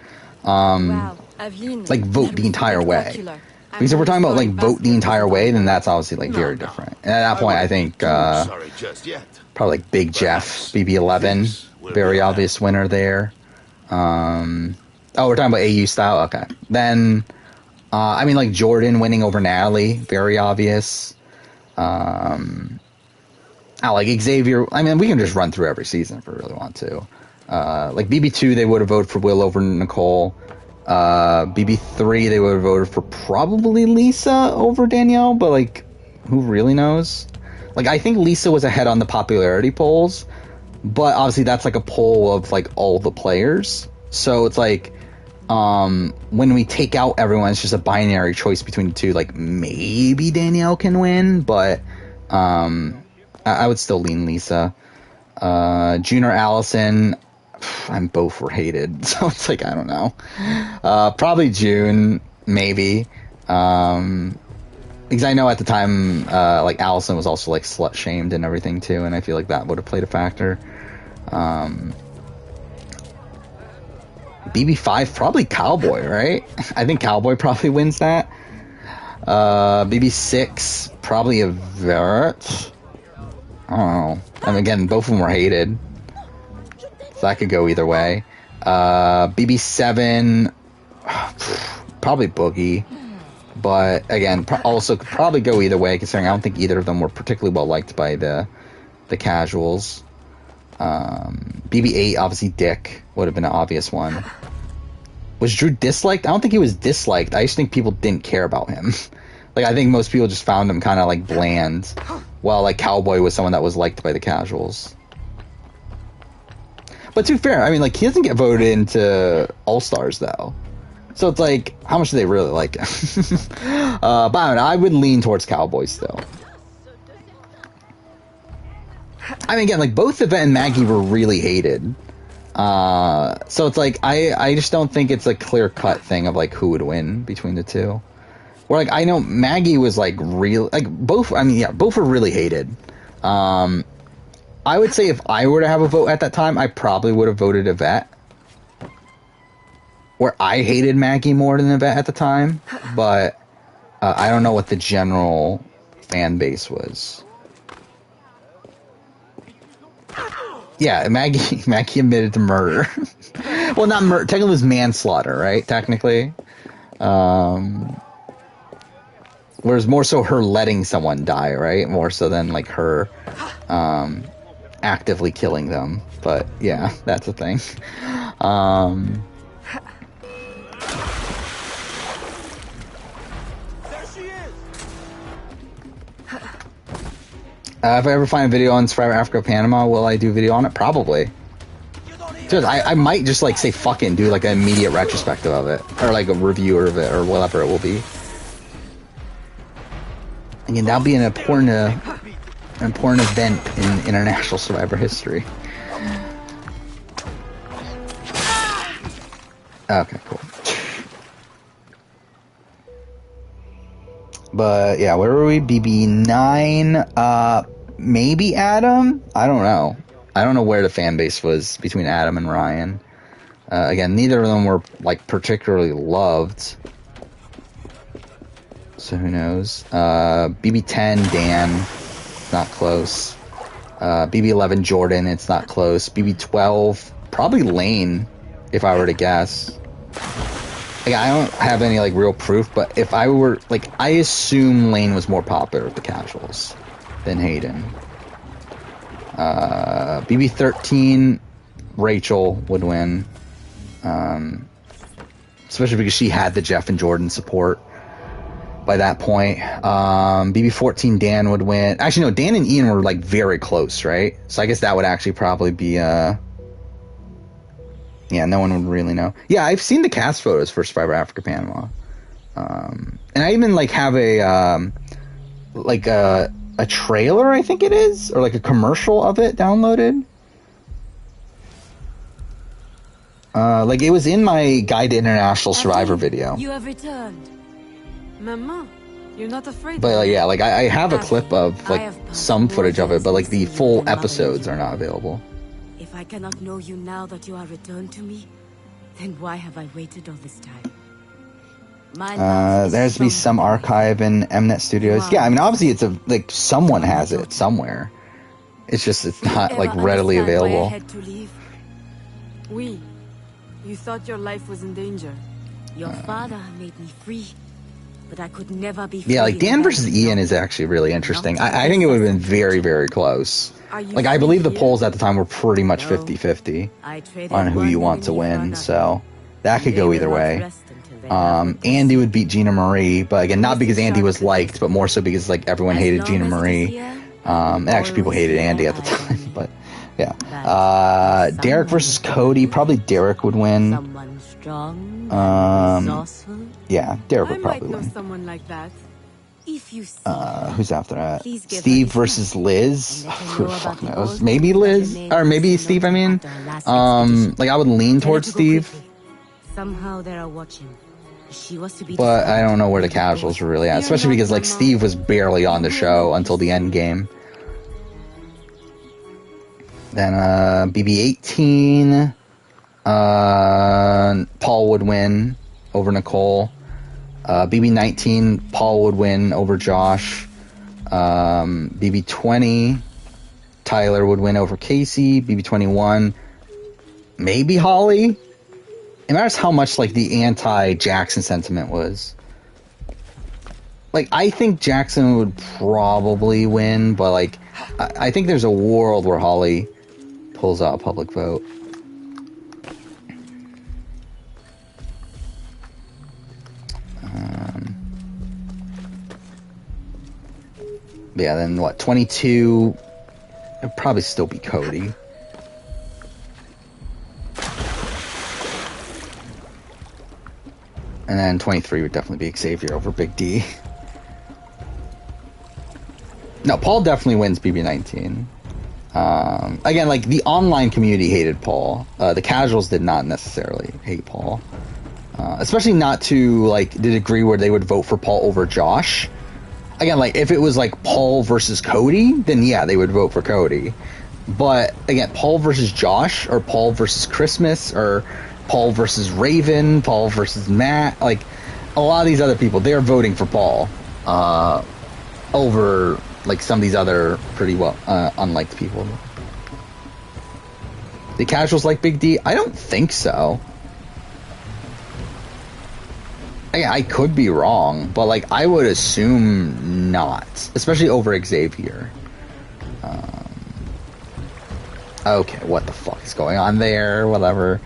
like, vote the entire way? Because if we're talking about, like, vote the entire way, then that's obviously, like, very different. And at that point, I think probably like Big Jeff, BB11, very obvious winner there. Oh, we're talking about AU style? Okay. Then, I mean, like, Jordan winning over Natalie, very obvious. Like, Xavier, I mean, we can just run through every season if we really want to. Like, BB2, they would have voted for Will over Nicole. BB3, they would have voted for probably Lisa over Danielle, but, like, who really knows? Like, I think Lisa was ahead on the popularity polls, but obviously that's, like, a poll of, like, all the players. So it's like, when we take out everyone, it's just a binary choice between the two. Like, maybe Danielle can win, but I would still lean Lisa. June or Allison, I'm both were hated, so it's like, I don't know. Probably June, maybe. Because I know at the time, like, Allison was also, like, slut-shamed and everything, too, and I feel like that would have played a factor. BB5, probably Cowboy, right? I think Cowboy probably wins that. BB6, probably Everett. I don't know. And again, both of them were hated, so that could go either way. BB7, probably Boogie, but again, also could probably go either way, considering I don't think either of them were particularly well liked by the casuals. BB8, obviously Dick would have been an obvious one. Was Drew disliked? I don't think he was disliked. I just think people didn't care about him. Like, I think most people just found him kind of, like, bland, while, like, Cowboy was someone that was liked by the casuals. But to be fair, I mean, like, he doesn't get voted into All-Stars, though. So it's like, how much do they really like him? But I don't know, I would lean towards Cowboy still. I mean, again, like, both Yvette and Maggie were really hated. So it's like, I just don't think it's a clear-cut thing of, like, who would win between the two. Where, like, I know Maggie was, like, real, like, both, I mean, yeah, both were really hated. I would say if I were to have a vote at that time, I probably would have voted Yvette. Where I hated Maggie more than Yvette at the time, but I don't know what the general fan base was. Yeah, Maggie admitted to murder. Well, not murder, technically it was manslaughter, right? Technically. Whereas more so her letting someone die, right? More so than, like, her actively killing them. But, yeah, that's a thing. If I ever find a video on Survivor Africa Panama, will I do a video on it? Probably. Dude, I might just, like, say fuck it and do, like, an immediate retrospective of it. Or, like, a review of it, or whatever it will be. Again, that'll be an important event in international Survivor history. Okay, cool. But yeah, where were we? BB9, maybe Adam? I don't know. I don't know where the fan base was between Adam and Ryan. Again, neither of them were, like, particularly loved. So who knows? BB10, Dan, not close. BB11, Jordan, it's not close. BB12, probably Lane, if I were to guess. Like, I don't have any, like, real proof, but if I were, like, I assume Lane was more popular with the casuals than Hayden. BB13, Rachel would win. Especially because she had the Jeff and Jordan support by that point. BB14, Dan would win. Actually, no, Dan and Ian were, like, very close, right? So I guess that would actually probably be, yeah, no one would really know. Yeah, I've seen the cast photos for Survivor Africa Panama. And I even, like, have a a trailer, I think it is, or like a commercial of it downloaded. Like it was in my Guide to International Survivor video. You have returned. Maman, you're not afraid. But yeah, like I have a clip of like some footage of it, but like the full episodes are not available. If I cannot know you now that you are returned to me, then why have I waited all this time? There's to be some archive in Mnet Studios. Yeah, I mean obviously it's like someone has it somewhere. It's just it's not like readily available. Oui, you thought your life was in danger. Your father made me free. But I could never be free. Yeah, like Dan versus Ian is actually really interesting. I think it would have been very, very close. Like, I believe the polls at the time were pretty much 50-50 on who you want to win, so that could go either way. Andy would beat Gina Marie, but again, not because Andy was liked, but more so because, like, everyone hated Gina Marie. And actually, people hated Andy at the time, but yeah. Derek versus Cody, probably Derek would win. Yeah, Derek would probably win. Someone like that. If you who's after that? Steve versus Liz. Who the fuck knows? Maybe Liz, or maybe Steve. I mean, like I would lean towards Steve. Somehow they are watching. She was to be. But I don't know where the casuals were really at, especially because like Steve was barely on the show until the end game. Then BB18, Paul would win over Nicole. BB19, Paul would win over Josh. BB20, Tyler would win over Casey. BB21, maybe Holly. It matters how much like the anti-Jackson sentiment was. Like, I think Jackson would probably win, but like, I think there's a world where Holly pulls out a public vote. Yeah, then what? 22. It'd probably still be Cody. And then 23 would definitely be Xavier over Big D. No, Paul definitely wins BB19. Again, like, the online community hated Paul. The casuals did not necessarily hate Paul. Especially not to, like, the degree where they would vote for Paul over Josh. Again, like, if it was, like, Paul versus Cody, then yeah, they would vote for Cody. But, again, Paul versus Josh, or Paul versus Christmas, or Paul versus Raven, Paul versus Matt, like, a lot of these other people, they're voting for Paul, over, like, some of these other pretty well, unliked people. The casuals like Big D? I don't think so. I could be wrong, but, like, I would assume not. Especially over Xavier. Okay, what the fuck is going on there? Whatever.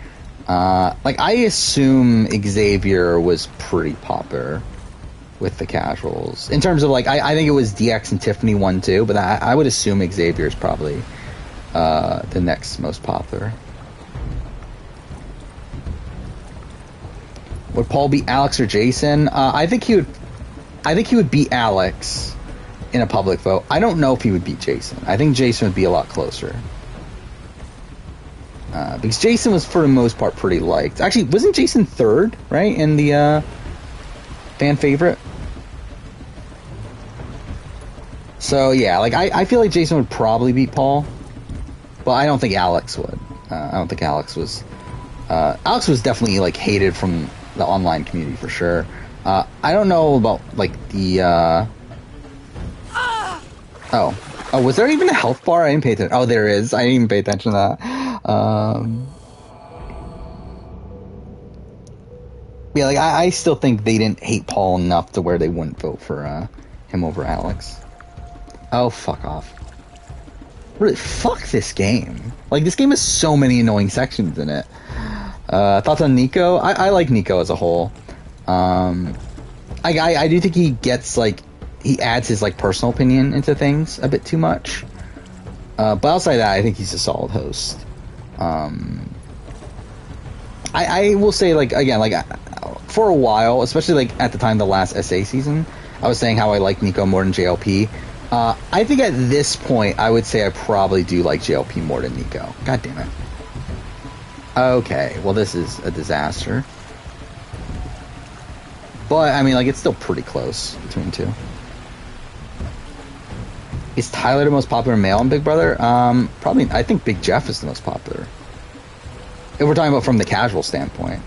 Like, I assume Xavier was pretty popular with the casuals. In terms of, like, I think it was DX and Tiffany won too, but I would assume Xavier is probably the next most popular. Would Paul beat Alex or Jason? I think he would beat Alex in a public vote. I don't know if he would beat Jason. I think Jason would be a lot closer. Because Jason was, for the most part, pretty liked. Actually, wasn't Jason third, right, in the fan favorite? So, yeah, like, I feel like Jason would probably beat Paul. But I don't think Alex would. I don't think Alex was... Alex was definitely, like, hated from the online community, for sure. I don't know about, like, the... Oh, was there even a health bar? I didn't pay attention. Oh, there is. I didn't even pay attention to that. Yeah, like, I still think they didn't hate Paul enough to where they wouldn't vote for him over Alex. Oh, fuck off. Really, fuck this game. Like, this game has so many annoying sections in it. Thoughts on Nico? I like Nico as a whole. I do think he gets, like, he adds his, like, personal opinion into things a bit too much. But outside of that, I think he's a solid host. I will say, like, again, like, for a while, especially, like, at the time of the last SA season, I was saying how I like Nico more than JLP. I think at this point, I would say I probably do like JLP more than Nico. God damn it. Okay, well this is a disaster. But, I mean, like, it's still pretty close between two. Is Tyler the most popular male in Big Brother? Probably, I think Big Jeff is the most popular. If we're talking about from the casual standpoint.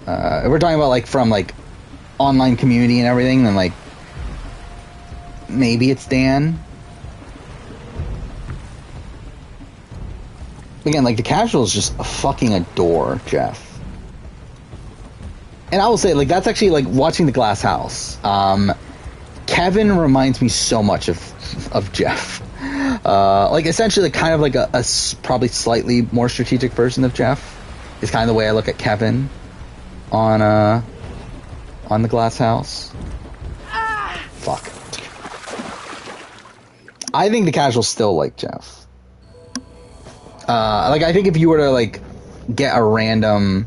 If we're talking about, like, from, like, online community and everything, then, like, maybe it's Dan. Again, like, the casuals just fucking adore Jeff. And I will say, like, that's actually, like, watching The Glass House. Kevin reminds me so much of Jeff. Like, essentially, kind of like a probably slightly more strategic version of Jeff is kind of the way I look at Kevin on The Glass House. Fuck. I think the casuals still like Jeff. Like, I think if you were to, like, get a random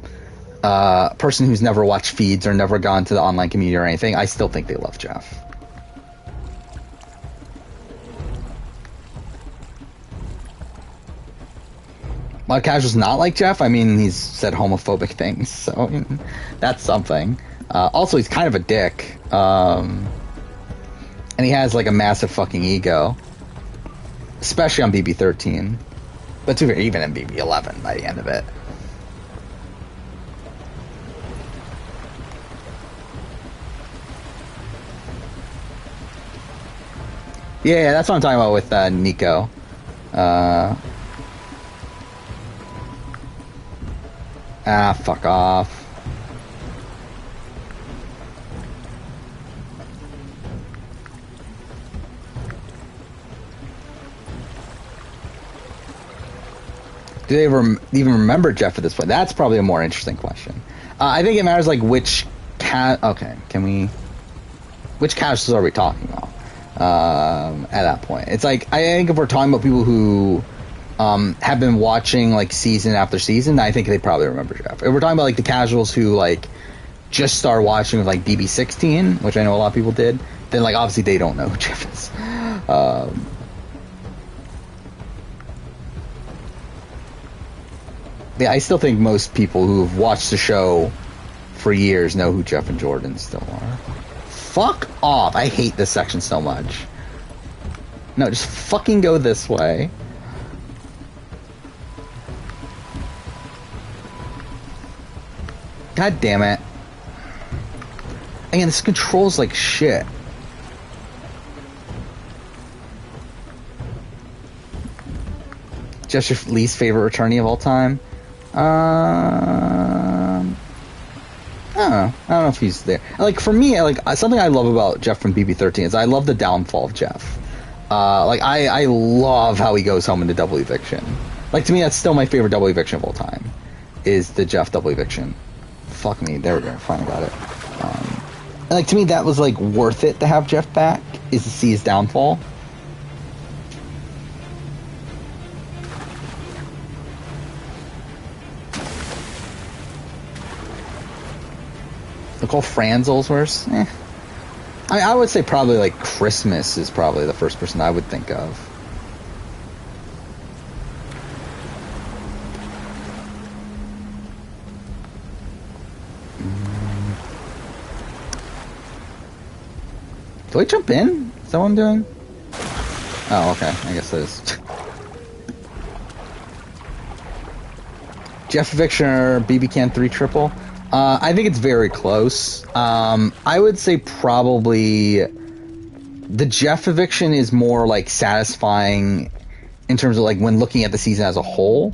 person who's never watched feeds or never gone to the online community or anything, I still think they love Jeff. A lot of casuals not like Jeff. I mean, he's said homophobic things, so you know, that's something. Also, he's kind of a dick. And he has, like, a massive fucking ego. Especially on BB13. But even in BB11 by the end of it. Yeah, that's what I'm talking about with Nico. Fuck off. Do they even remember Jeff at this point? That's probably a more interesting question. I think it matters, like, which okay, which casuals are we talking about? At that point, it's like, I think if we're talking about people who have been watching, like, season after season, I think they probably remember Jeff. If we're talking about, like, the casuals who, like, just started watching with, like, BB16, which I know a lot of people did, then, like, obviously they don't know who Jeff is. Yeah, I still think most people who have watched the show for years know who Jeff and Jordan still are. Fuck off. I hate this section so much. No, just fucking go this way. God damn it. Again, this controls like shit. Just your least favorite returnee of all time? I don't know if he's there. Like, for me, like, something I love about Jeff from BB13 is I love the downfall of Jeff. Like, I love how he goes home into double eviction. Like, to me, that's still my favorite double eviction of all time, is the Jeff double eviction. Fuck me, there we go, finally got it. And, like, to me, that was, like, worth it to have Jeff back, is to see his downfall. Nicole Franzel's worse? I would say probably, like, Christmas is probably the first person I would think of. Do I jump in? Is that what I'm doing? Oh, okay. I guess that is. Jeff Eviction or BBCAN10 triple? I think it's very close. I would say probably the Jeff Eviction is more, like, satisfying in terms of, like, when looking at the season as a whole.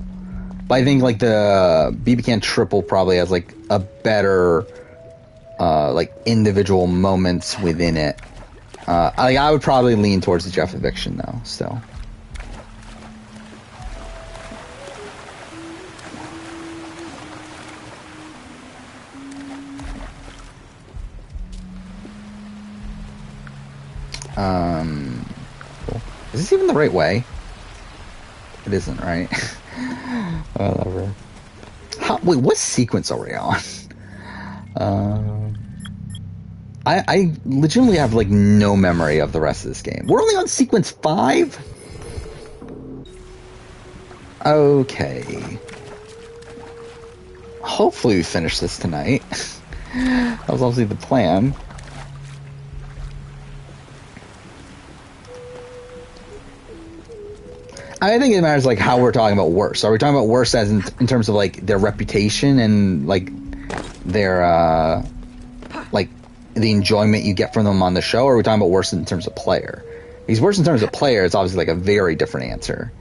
But I think, like, the BBCAN triple probably has, like, a better, like, individual moments within it. I would probably lean towards the Jeff Eviction, though, still. Cool. Is this even the right way? It isn't, right? Whatever. Wait, what sequence are we on? I legitimately have like no memory of the rest of this game. We're only on sequence 5? Okay. Hopefully we finish this tonight. That was obviously the plan. I think it matters like how we're talking about worse. Are we talking about worse as in terms of like their reputation and like their like the enjoyment you get from them on the show, or are we talking about worse in terms of player? Because worse in terms of player is obviously like a very different answer.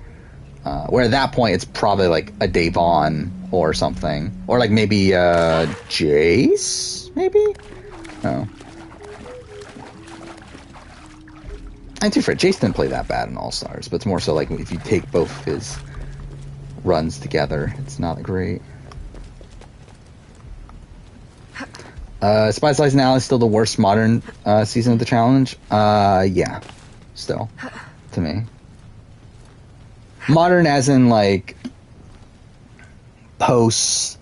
Where at that point it's probably like a Davon or something, or like maybe Jace, maybe. No. I'm too afraid. Jace didn't play that bad in All Stars, but it's more so like if you take both of his runs together, it's not great. Spice Lies Now is still the worst modern season of the challenge. Yeah, still to me. Modern as in like posts.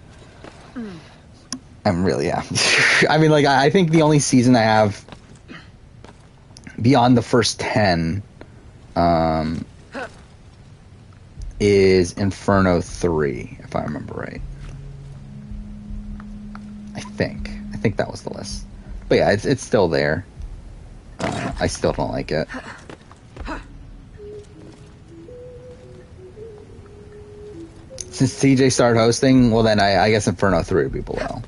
I'm really I mean, like I think the only season I have beyond the first 10 is Inferno 3, if I remember right. I think that was the list. But yeah, it's still there. I still don't like it. Since TJ started hosting, well then I guess Inferno 3 would be below.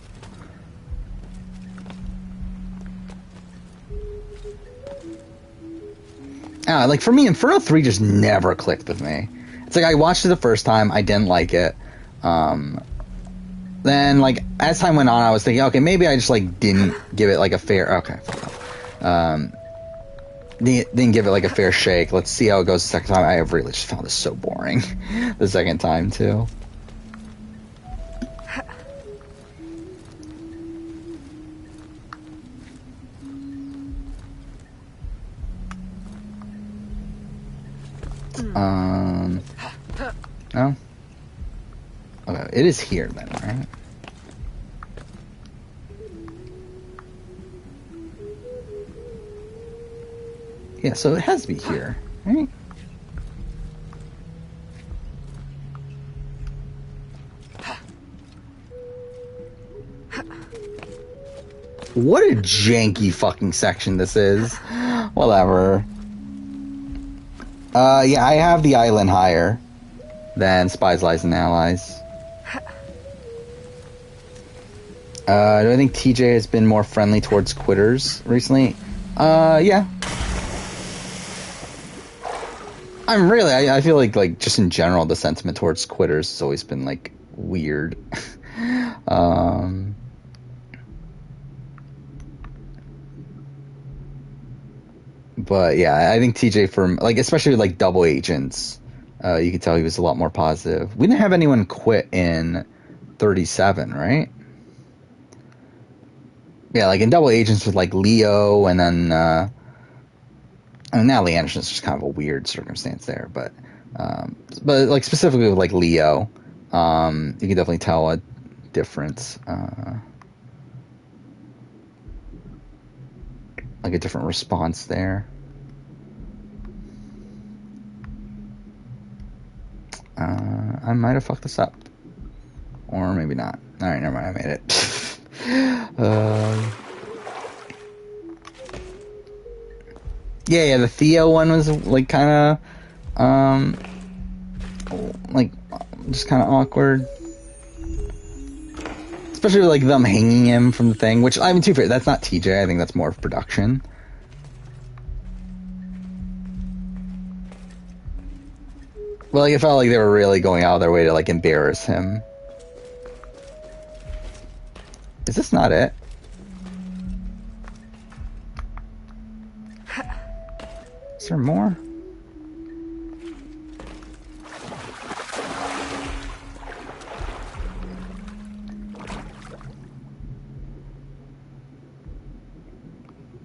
Like for me, Inferno 3 just never clicked with me. It's like I watched it the first time, I didn't like it. Then like as time went on, I was thinking, okay, maybe I just like didn't give it like a fair didn't give it like a fair shake. Let's see how it goes the second time. I really just found this so boring the second time too. No? Okay, it is here then, right? Yeah, so it has to be here, right? What a janky fucking section this is. Whatever. Yeah, I have the island higher than Spies, Lies, and Allies. Do I think TJ has been more friendly towards quitters recently? Yeah. I feel like just in general, the sentiment towards quitters has always been, like, weird. But yeah, I think TJ from like especially with, like double agents, you could tell he was a lot more positive. We didn't have anyone quit in 37, right? Yeah, like in double agents with like Leo, and then I mean Natalie Anderson's just kind of a weird circumstance there, but like specifically with like Leo, you can definitely tell a difference. Like a different response there. I might have fucked this up. Or maybe not. Alright, never mind, I made it. Yeah, the Theo one was like kinda like just kinda awkward. Especially with, like them hanging him from the thing, which I mean, to be fair, that's not TJ. I think that's more of production. Well, like, it felt like they were really going out of their way to like embarrass him. Is this not it? Is there more?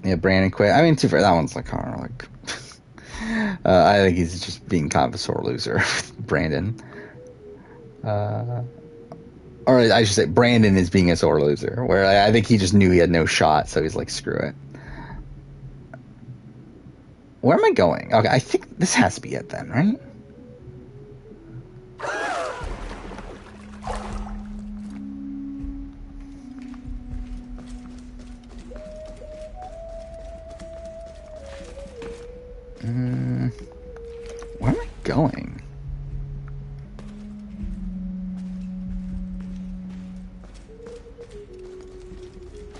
Yeah, Brandon quit. I mean, too fair, that one's like kind of like. I think he's just being kind of a sore loser, Brandon. Or or I should say, Brandon is being a sore loser. Where I think he just knew he had no shot, so he's like, screw it. Where am I going? Okay, I think this has to be it then, right? Where am I going?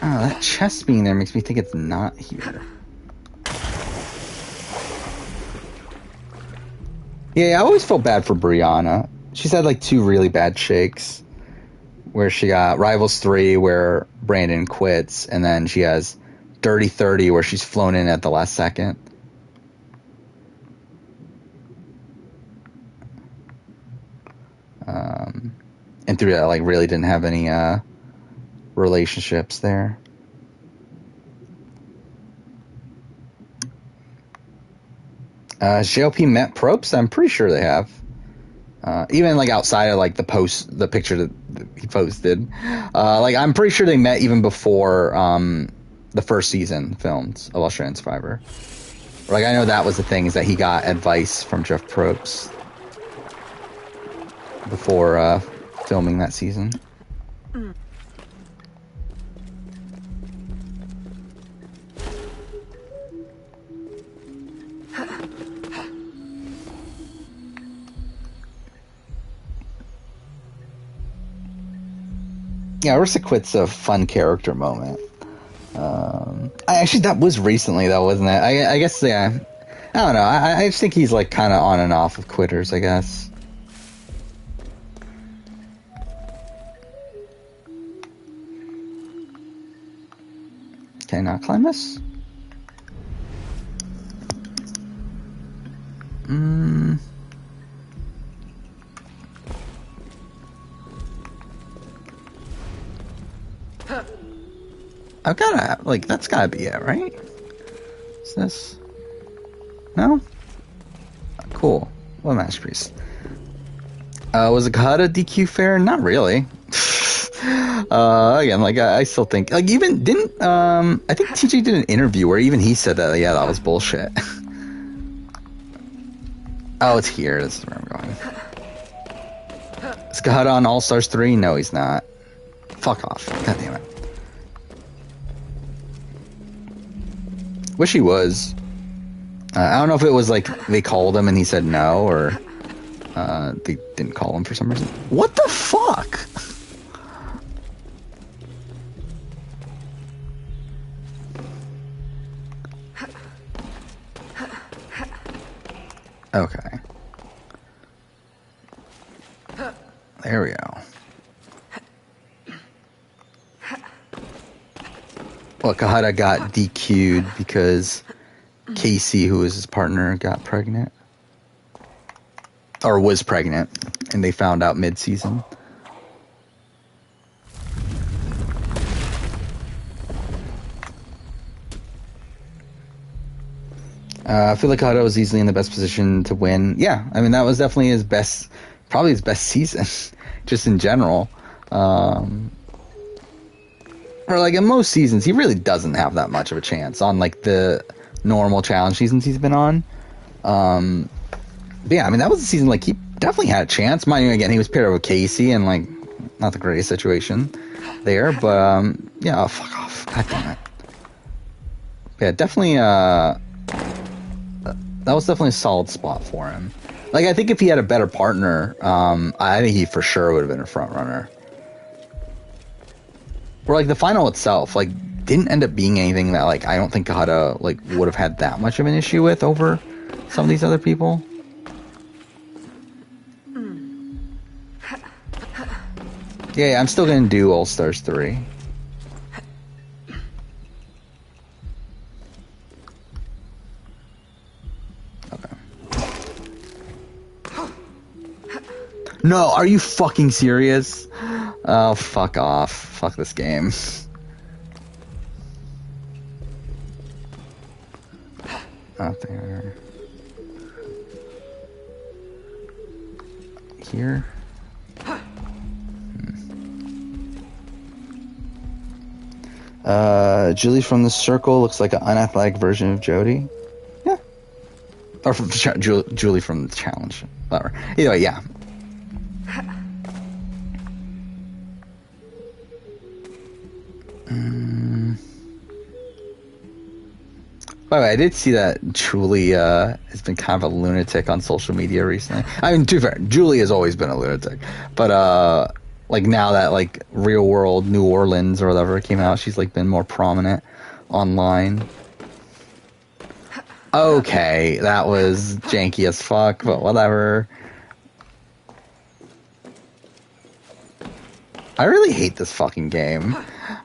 Oh, that chest being there makes me think it's not here. Yeah, I always felt bad for Brianna. She's had like 2 really bad shakes. Where she got Rivals 3 where Brandon quits, and then she has Dirty 30 where she's flown in at the last second. And through that, like, really didn't have any relationships there. JLP met Probst? I'm pretty sure they have. Even like outside of like the picture that he posted. Like, I'm pretty sure they met even before the first season filmed of Australian Survivor. Like, I know that was the thing, is that he got advice from Jeff Probst before filming that season. Yeah, Ursa Quit's a fun character moment. Actually, that was recently, though, wasn't it? I guess, yeah. I don't know. I just think he's, like, kind of on and off of quitters, I guess. Can I not climb this? I've gotta, like, that's gotta be it, right? Is this? No? Cool. What masterpiece? Was a Kahada DQ fair? Not really. Again, like, I still think, like, even didn't, I think TJ did an interview where even he said that, yeah, that was bullshit. Oh, it's here. This is where I'm going. Is Kahada on All Stars 3? No, he's not. Fuck off. God damn it. Wish he was. I don't know if it was like they called him and he said no, or they didn't call him for some reason. What the fuck? Okay. There we go. Well, Kahada got DQ'd because Casey, who was his partner, got pregnant. Or was pregnant. And they found out mid-season. I feel like Kahada was easily in the best position to win. Yeah, I mean, that was definitely his best, probably his best season, just in general. Or like in most seasons, he really doesn't have that much of a chance on like the normal challenge seasons he's been on. But yeah, I mean, that was a season like he definitely had a chance. Mind you, again, he was paired up with Casey and like not the greatest situation there, but yeah, oh, fuck off. God damn it. Yeah, definitely that was definitely a solid spot for him. Like, I think if he had a better partner, I think he for sure would have been a front runner. Or like the final itself, like, didn't end up being anything that like I don't think Kahada like would have had that much of an issue with over some of these other people. Yeah, I'm still gonna do All Stars 3. Okay. No, are you fucking serious? Oh, fuck off. Fuck this game. Out there. Here. Julie from the Circle looks like an unathletic version of Jodie. Yeah. Or from Julie from the Challenge. Whatever. Either way, yeah. By the way, I did see that Julie has been kind of a lunatic on social media recently. I mean, to be fair, Julie has always been a lunatic. But, like, now that, like, Real World New Orleans or whatever came out, she's, like, been more prominent online. Okay, that was janky as fuck, but whatever. I really hate this fucking game.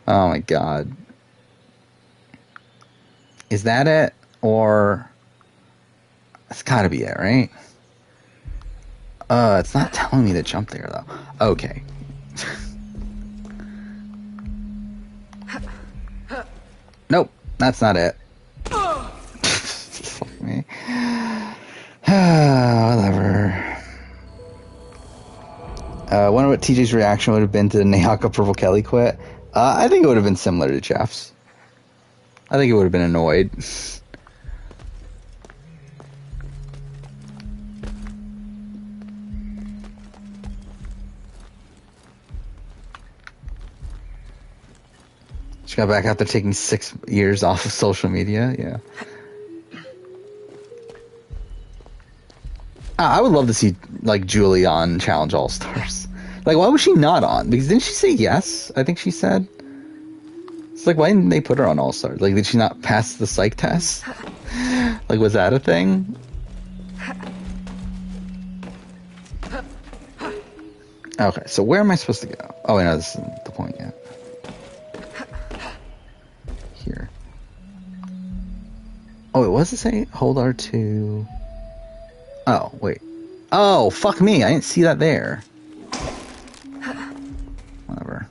Oh my god. Is that it? Or... It's gotta be it, right? It's not telling me to jump there, though. Okay. Nope, that's not it. Fuck me. Whatever. I wonder what TJ's reaction would have been to Nayaka Purple Kelly quit. I think it would have been similar to Jeff's. I think it would have been annoyed. She got back after taking 6 years off of social media. Yeah. I would love to see, like, Julie on Challenge All-Stars. Like, why was she not on? Because didn't she say yes? I think she said. It's like, why didn't they put her on All-Stars? Like, did she not pass the psych test? Like, was that a thing? Okay, so where am I supposed to go? Oh, no, this isn't the point yet. Here. Oh, it was to say hold R2. Oh, wait. Oh, fuck me. I didn't see that there. Whatever.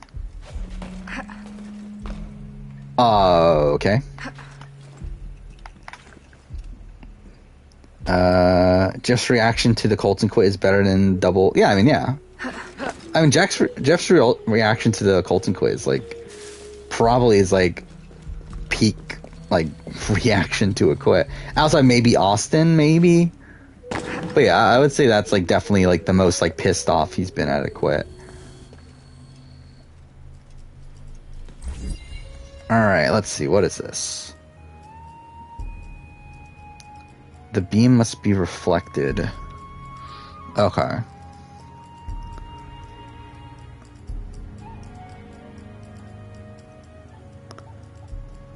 Okay. Jeff's reaction to the Colton quit is better than double... Yeah, I mean, yeah. I mean, Jeff's reaction to the Colton quit is, like, probably is, like, peak, like, reaction to a quit. Outside maybe Austin, maybe? But yeah, I would say that's, like, definitely, like, the most, like, pissed off he's been at a quit. Alright, let's see. What is this? The beam must be reflected. Okay.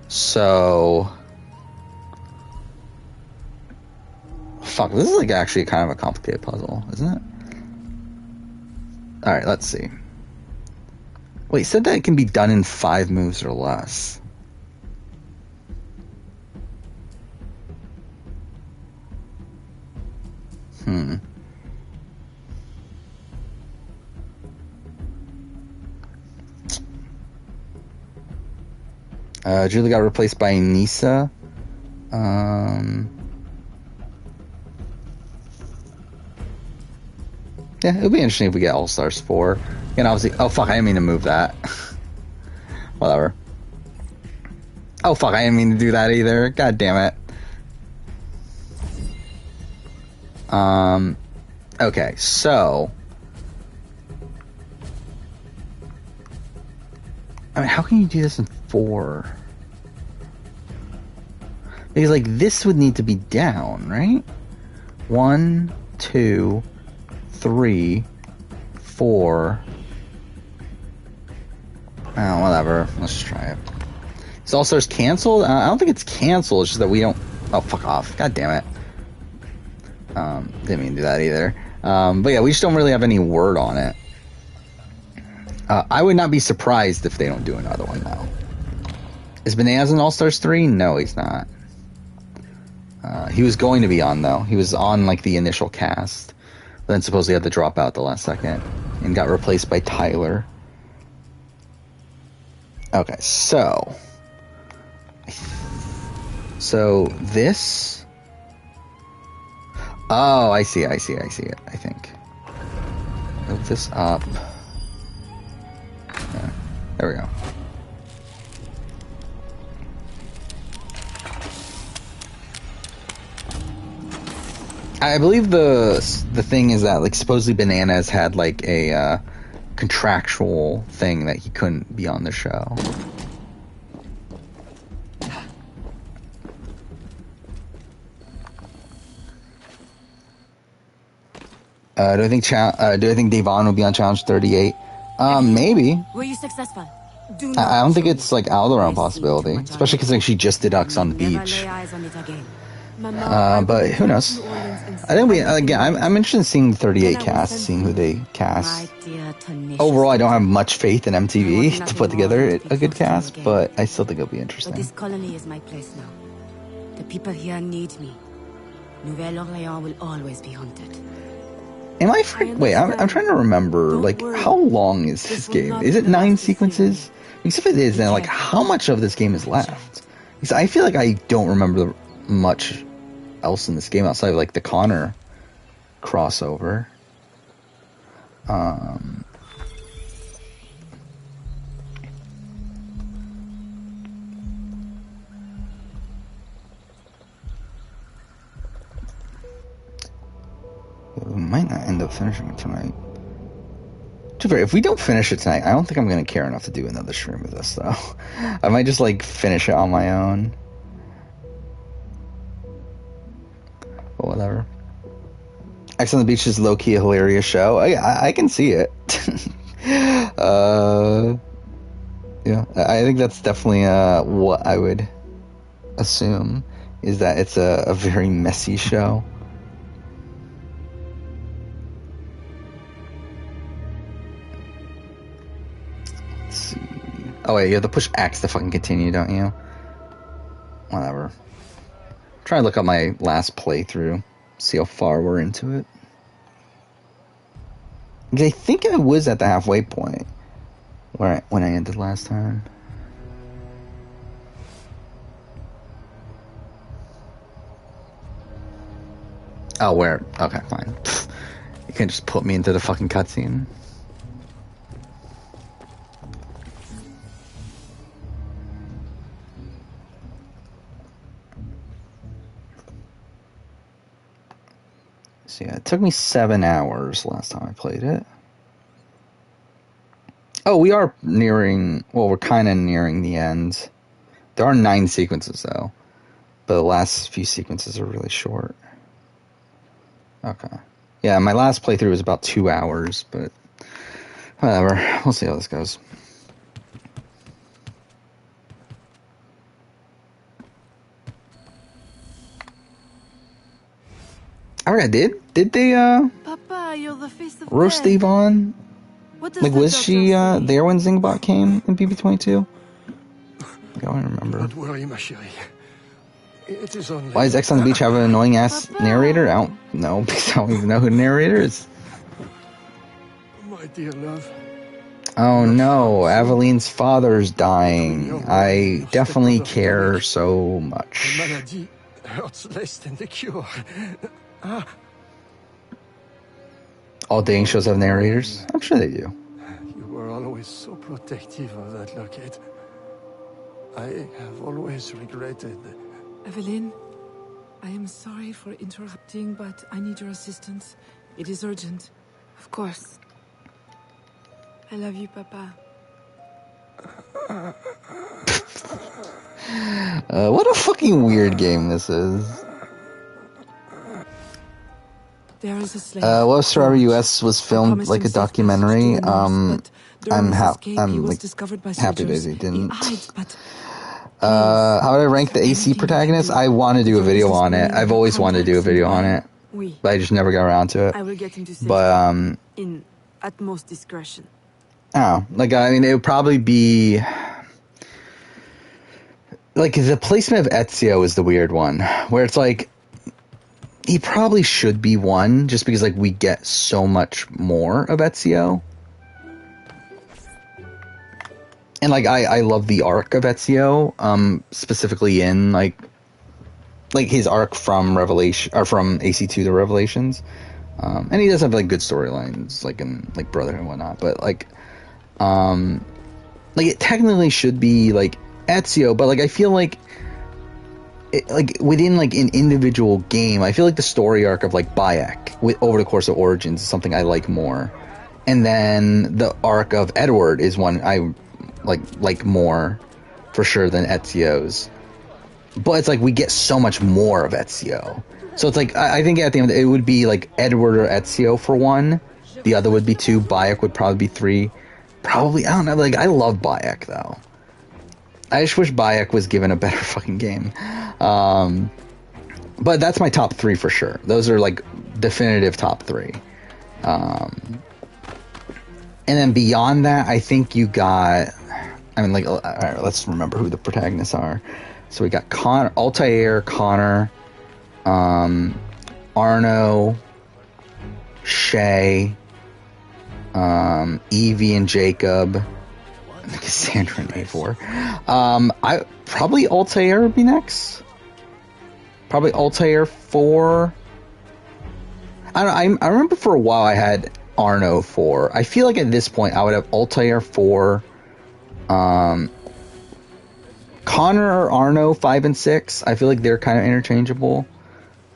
So... Fuck, this is like actually kind of a complicated puzzle, isn't it? Alright, let's see. Wait, it said that it can be done in 5 moves or less. Julie got replaced by Nisa. Yeah, it'll be interesting if we get All-Stars 4. And obviously... Oh, fuck, I didn't mean to move that. Whatever. Oh, fuck, I didn't mean to do that either. God damn it. Okay, so... I mean, how can you do this in 4? Because, like, this would need to be down, right? 1, 2... 3, 4. Oh, whatever. Let's just try it. Is All-Stars canceled? I don't think it's canceled. It's just that we don't... Oh, fuck off. God damn it. Didn't mean to do that either. But yeah, we just don't really have any word on it. I would not be surprised if they don't do another one now. Is Bananas in All-Stars 3? No, he's not. He was going to be on, though. He was on, like, the initial cast. Then supposedly had to drop out the last second and got replaced by Tyler. Okay, so this. Oh, I see it. I think. Move this up. Yeah, there we go. I believe the thing is that like supposedly Bananas had like a contractual thing that he couldn't be on the show. Do I think Devon will be on Challenge 38? Maybe. Were you successful? Do I don't think show it's like out of the realm possibility, especially because like she just deducts on the Never beach. lay eyes on it again. But who knows? I think I'm interested in seeing the 38 cast, seeing who they cast. Overall, I don't have much faith in MTV to put together a good cast, but I still think it'll be interesting. But this colony is my place now. The people here need me. Nouvelle Orleans will always be haunted. Am I wait, I'm trying to remember, like, how long is this game? Is it 9 sequences? Because if it is, then, like, how much of this game is left? Because I feel like I don't remember much else in this game outside of, like, the Connor crossover. We might not end up finishing it tonight. To be fair, if we don't finish it tonight, I don't think I'm going to care enough to do another stream of this, though. I might just, like, finish it on my own. But whatever. X on the Beach is low-key a hilarious show. I can see it. Yeah, I think that's definitely what I would assume, is that it's a very messy show. Let's see. Oh wait, you have to push X to fucking continue, don't you? Whatever. Try to look up my last playthrough, see how far we're into it. Because I think I was at the halfway point when I ended last time. Oh, where? Okay, fine. You can't just put me into the fucking cutscene. So yeah, it took me 7 hours last time I played it. Oh, we are nearing... Well, we're kind of nearing the end. There are 9 sequences, though. But the last few sequences are really short. Okay. Yeah, my last playthrough was about 2 hours, but... Whatever. We'll see how this goes. Alright, did they, Papa, you're the face of roast death. Yvonne? What does Like, the was doctor she, say? there when Zingbot came in BB22? I don't remember. Don't worry, ma chérie. It is only... Why does X on the Beach have an annoying-ass narrator? I don't know, because I don't even know who the narrator is. My dear love. Oh no, Aveline's father's dying. I definitely care so much. Maladie hurts less than the cure. All dating shows have narrators? I'm sure they do. You were always so protective of that locket. I have always regretted. Evelyn, I am sorry for interrupting, but I need your assistance. It is urgent. Of course. I love you, Papa. What a fucking weird game this is. There is a slave. Love Survivor US was filmed like a documentary. I'm happy Daisy didn't. How would I rank the AC protagonist? I want to do a video on it. I've always wanted to do a video on it, but I just never got around to it. I will get him to say But in utmost discretion. oh, like I mean, it would probably be like the placement of Ezio is the weird one, where it's like he probably should be one, just because like we get so much more of Ezio. And like I love the arc of Ezio, specifically in like his arc from Revelation or from AC2 to Revelations, and he does have like good storylines, like in like Brotherhood and whatnot. But like it technically should be like Ezio, but like I feel like like within like an individual game, I feel like the story arc of like Bayek over the course of Origins is something I like more, and then the arc of Edward is one I like more for sure than Ezio's. But it's like we get so much more of Ezio, so it's like I think at the end it would be like Edward or Ezio for 1, the other would be 2, Bayek would probably be 3, probably I don't know. Like I love Bayek though. I just wish Bayek was given a better fucking game. But that's my top 3 for sure. Those are like definitive top 3. And then beyond that, I think you got, I mean, like, all right, let's remember who the protagonists are. So we got Altair, Connor, Arno, Shay, Evie and Jacob, Cassandra and Eivor. I probably Altair would be next. Probably Altair 4. I remember for a while I had Arno 4. I feel like at this point I would have Altair 4, Connor or Arno 5 and 6. I feel like they're kind of interchangeable.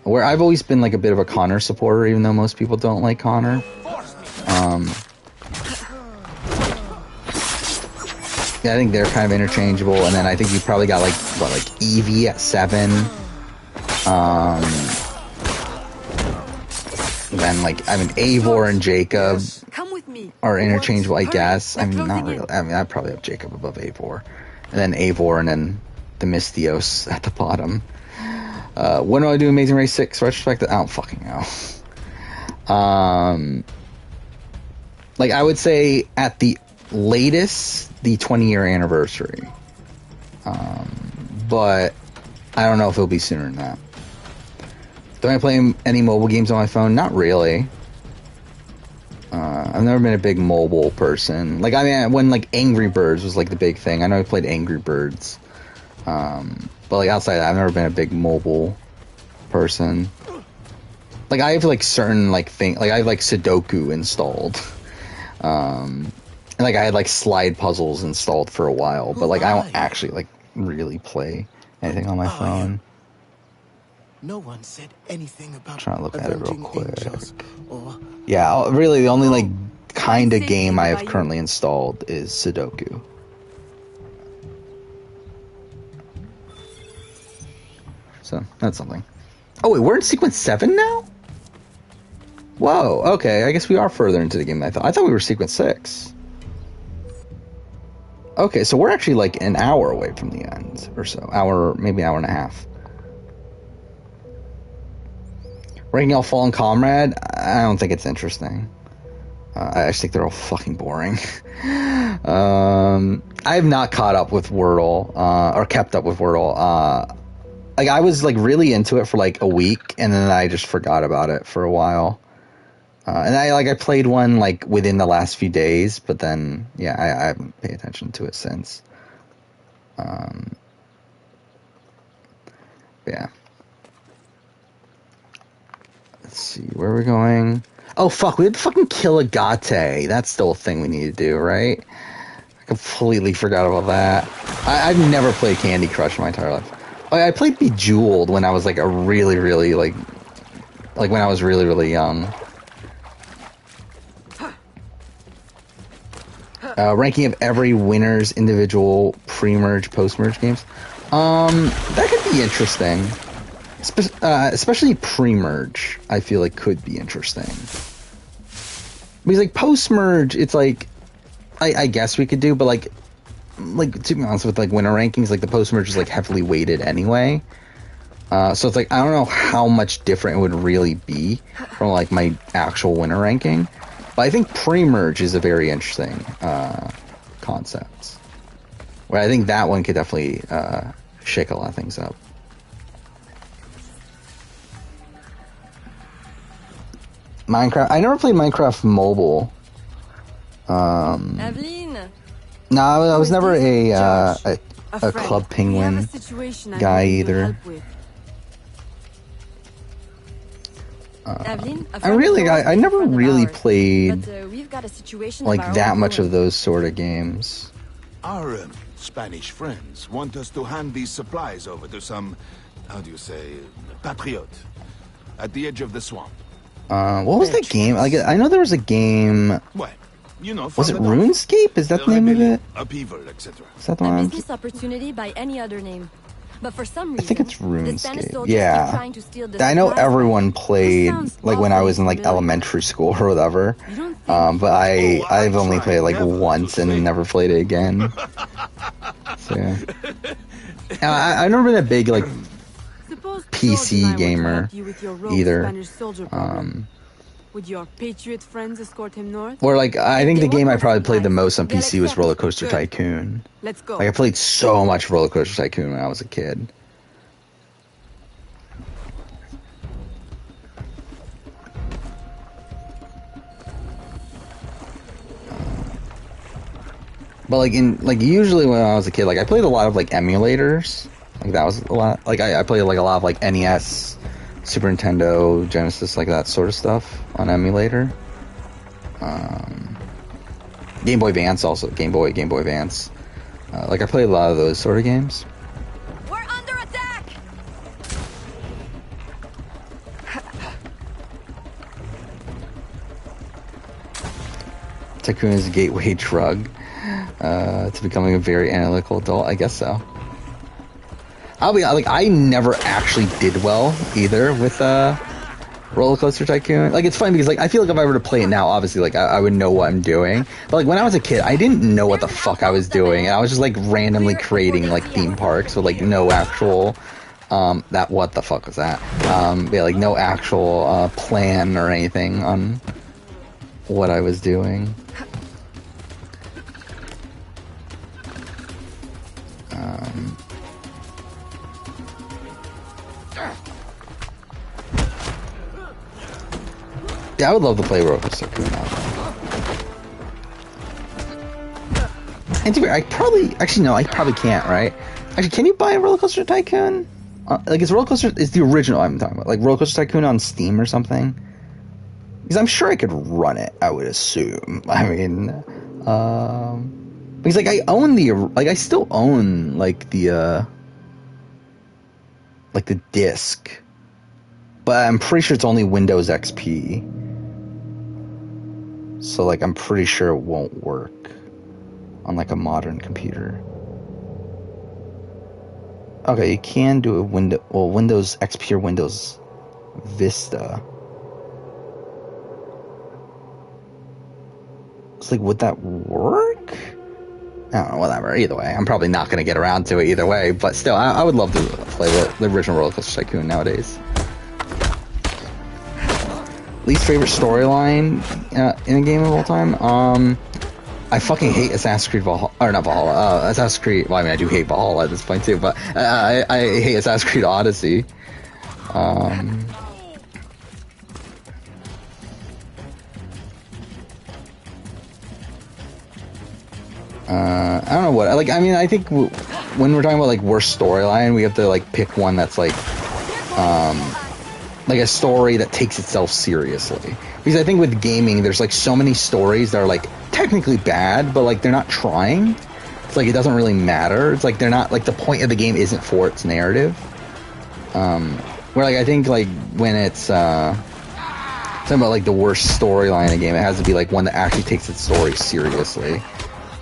Where I've always been like a bit of a Connor supporter, even though most people don't like Connor. Yeah, I think they're kind of interchangeable, and then I think you probably got like Evie at 7. Then like Eivor and Jacob are interchangeable, I guess. I mean, not really. I mean, I'd probably have Jacob above Eivor, and then Eivor, and then the Mystios at the bottom. When do I do Amazing Race 6 retrospective? I don't fucking know. Like I would say at the latest, the 20-year anniversary. But I don't know if it'll be sooner than that. Do I play any mobile games on my phone? Not really. I've never been a big mobile person. Like, I mean, when like Angry Birds was like the big thing, I know I played Angry Birds. But like outside of that, I've never been a big mobile person. Like I have like certain like thing, like I have like Sudoku installed. And like I had like slide puzzles installed for a while, but like I don't actually like really play anything on my phone. No one said anything about Trying to look at it real quick. Or... Yeah, really the only like kind of game I have currently installed is Sudoku. So that's something. Oh wait, we're in sequence 7 now? Whoa, okay, I guess we are further into the game than I thought. I thought we were sequence 6. Okay, so we're actually like an hour away from the end or so. Maybe an hour and a half. Ranking all Fallen Comrade? I don't think it's interesting. I just think they're all fucking boring. I have not caught up with Wordle, or kept up with Wordle. Like I was like really into it for like a week, and then I just forgot about it for a while. And I played one like within the last few days, but then yeah, I haven't paid attention to it since. Yeah. Let's see, where are we going? Oh fuck, we had to fucking kill a Gate. That's still a thing we need to do, right? I completely forgot about that. I've never played Candy Crush in my entire life. I played Bejeweled when I was like a really, really like when I was really, really young. Ranking of every winner's individual pre-merge, post-merge games. That could be interesting. Especially pre-merge, I feel like could be interesting. Because like post-merge, it's like, I guess we could do, but like to be honest with like winner rankings, like the post-merge is like heavily weighted anyway. So it's like, I don't know how much different it would really be from like my actual winner ranking. But I think pre-merge is a very interesting concept. Where I think that one could definitely shake a lot of things up. Minecraft. I never played Minecraft mobile. Evelyn. No, I was never a Club Penguin guy either. I never really played like that much of those sort of games. Our Spanish friends want us to hand these supplies over to some how do you say, patriot, at the edge of the swamp. What was that game? Like, I know there was a game. Well, you know, Was it from the north, RuneScape? Is that the name of rebellion, it? upheaval, etc. Is that the A one? business opportunity by any other name. But for some I reason, think it's the Spanish RuneScape. soldiers keep Yeah. trying to steal the I know supplies. everyone played sounds like when I was in like awfully familiar. elementary school or whatever. You don't think But I've only tried played like never to once and say- never played it again. So yeah. I never been a big like Suppose PC George and I were to gamer help you with your rogue either. Spanish soldier problem. Would your patriot friends escort him north? or like I think the They game I want probably more played the supplies. most on They'll PC was accept. Roller Coaster Good. Tycoon. Let's go. Like I played so much Roller Coaster Tycoon when I was a kid. But like usually when I was a kid, like I played a lot of like emulators. Like that was a lot. Like I played like a lot of like NES, Super Nintendo, Genesis, like that sort of stuff on emulator. Game Boy Advance also. Game Boy Advance. Like I played a lot of those sort of games. We're under attack! Tycoon is a gateway drug to becoming a very analytical adult. I guess so. I'll be like, I never actually did well either with Roller Coaster Tycoon. Like it's funny because like I feel like if I were to play it now, obviously like I would know what I'm doing. But like when I was a kid, I didn't know what the fuck I was doing, and I was just like randomly creating like theme parks with like no actual that what the fuck was that? Yeah, like no actual plan or anything on what I was doing. Yeah, I would love to play Roller Coaster Tycoon now. And to be, I probably actually no, I probably can't. Right? Actually, can you buy a Roller Coaster Tycoon? Like, is the original I'm talking about? Like Roller Coaster Tycoon on Steam or something? Because I'm sure I could run it. I would assume. I mean, because like I still own like the disc, but I'm pretty sure it's only Windows XP. So like I'm pretty sure it won't work on like a modern computer. Okay, you can do a Windows XP or Windows Vista. It's like, would that work? I don't know, whatever. Either way, I'm probably not going to get around to it either way, but still, I would love to play the original Roller Coaster Tycoon nowadays. Least favorite storyline in a game of all time? I fucking hate Assassin's Creed Valhalla, or not Valhalla, Assassin's Creed, well, I mean, I do hate Valhalla at this point too, but I hate Assassin's Creed Odyssey. I don't know what, like, I mean, I think when we're talking about, like, worst storyline, we have to, like, pick one that's, like a story that takes itself seriously. Because I think with gaming, there's, like, so many stories that are, like, technically bad, but, like, they're not trying. It's like, it doesn't really matter. It's like, they're not, like, the point of the game isn't for its narrative. Where, like, I think, like, when it's, talking about, like, the worst storyline in a game, it has to be, like, one that actually takes its story seriously.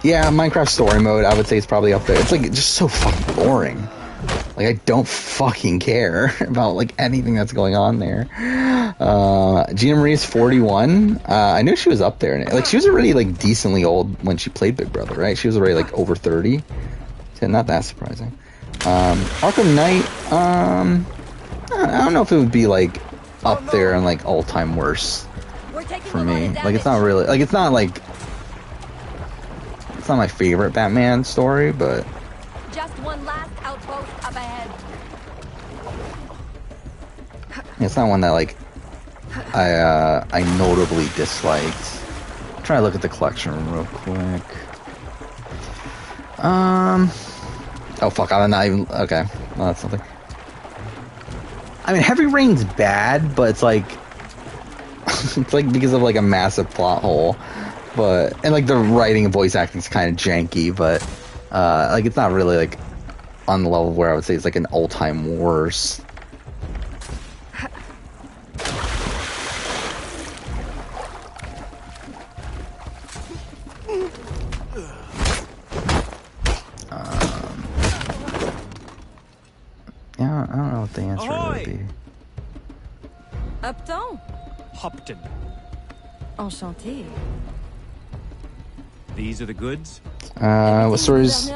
Yeah, Minecraft story mode, I would say, is probably up there. It's, like, just so fucking boring. Like, I don't fucking care about, like, anything that's going on there. Gina Marie's 41. I knew she was up there. Like, she was already, like, decently old when she played Big Brother, right? She was already, like, over 30. So not that surprising. Arkham Knight, I don't know if it would be, like, up there and, like, all-time worst for me. Like, it's not really... Like, it's not, like... It's not my favorite Batman story, but... Just one last outpost up ahead. It's not one that, like, I notably disliked. I'm trying to look at the collection real quick. Oh, fuck, I'm not even... Okay, well, that's something. I mean, Heavy Rain's bad, but it's, like... it's, like, because of, like, a massive plot hole. But... And, like, the writing and voice acting's kind of janky, but... like, it's not really, like... on the level where I would say it's like an all-time worst. Yeah, I don't know what the answer would be. Upton. Hopton. Enchanté. These are the goods? What stories?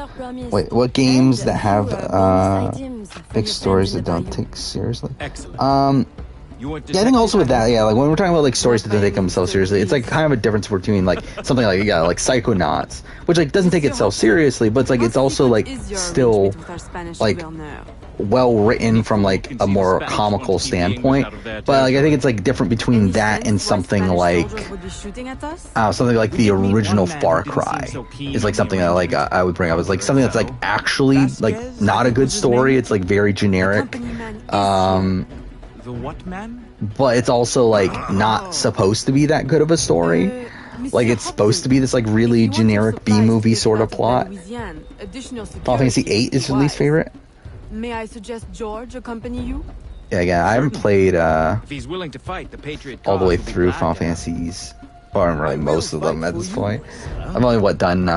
Wait, what games that have big stories that don't take seriously? Excellent. Yeah, I think also with that, yeah, like when we're talking about like stories that don't take themselves seriously, it's like kind of a difference between like something like like Psychonauts, which like doesn't take itself seriously, but it's like it's also like still like well written from like a more comical standpoint. But like I think it's like different between that and something like something like the original Far Cry is like something that like I would bring up as like something that's like actually like not a good story. It's like very generic. The what man? But it's also like not supposed to be that good of a story. Like it's supposed to be this like really generic B-movie sort of plot. Final Fantasy VIII is your least favorite? May I suggest George accompany you? Yeah, again, I haven't played If he's willing to fight, the Patriot all the way cause will be through glad Final to- Fantasies, or really most of them at this point. I've only done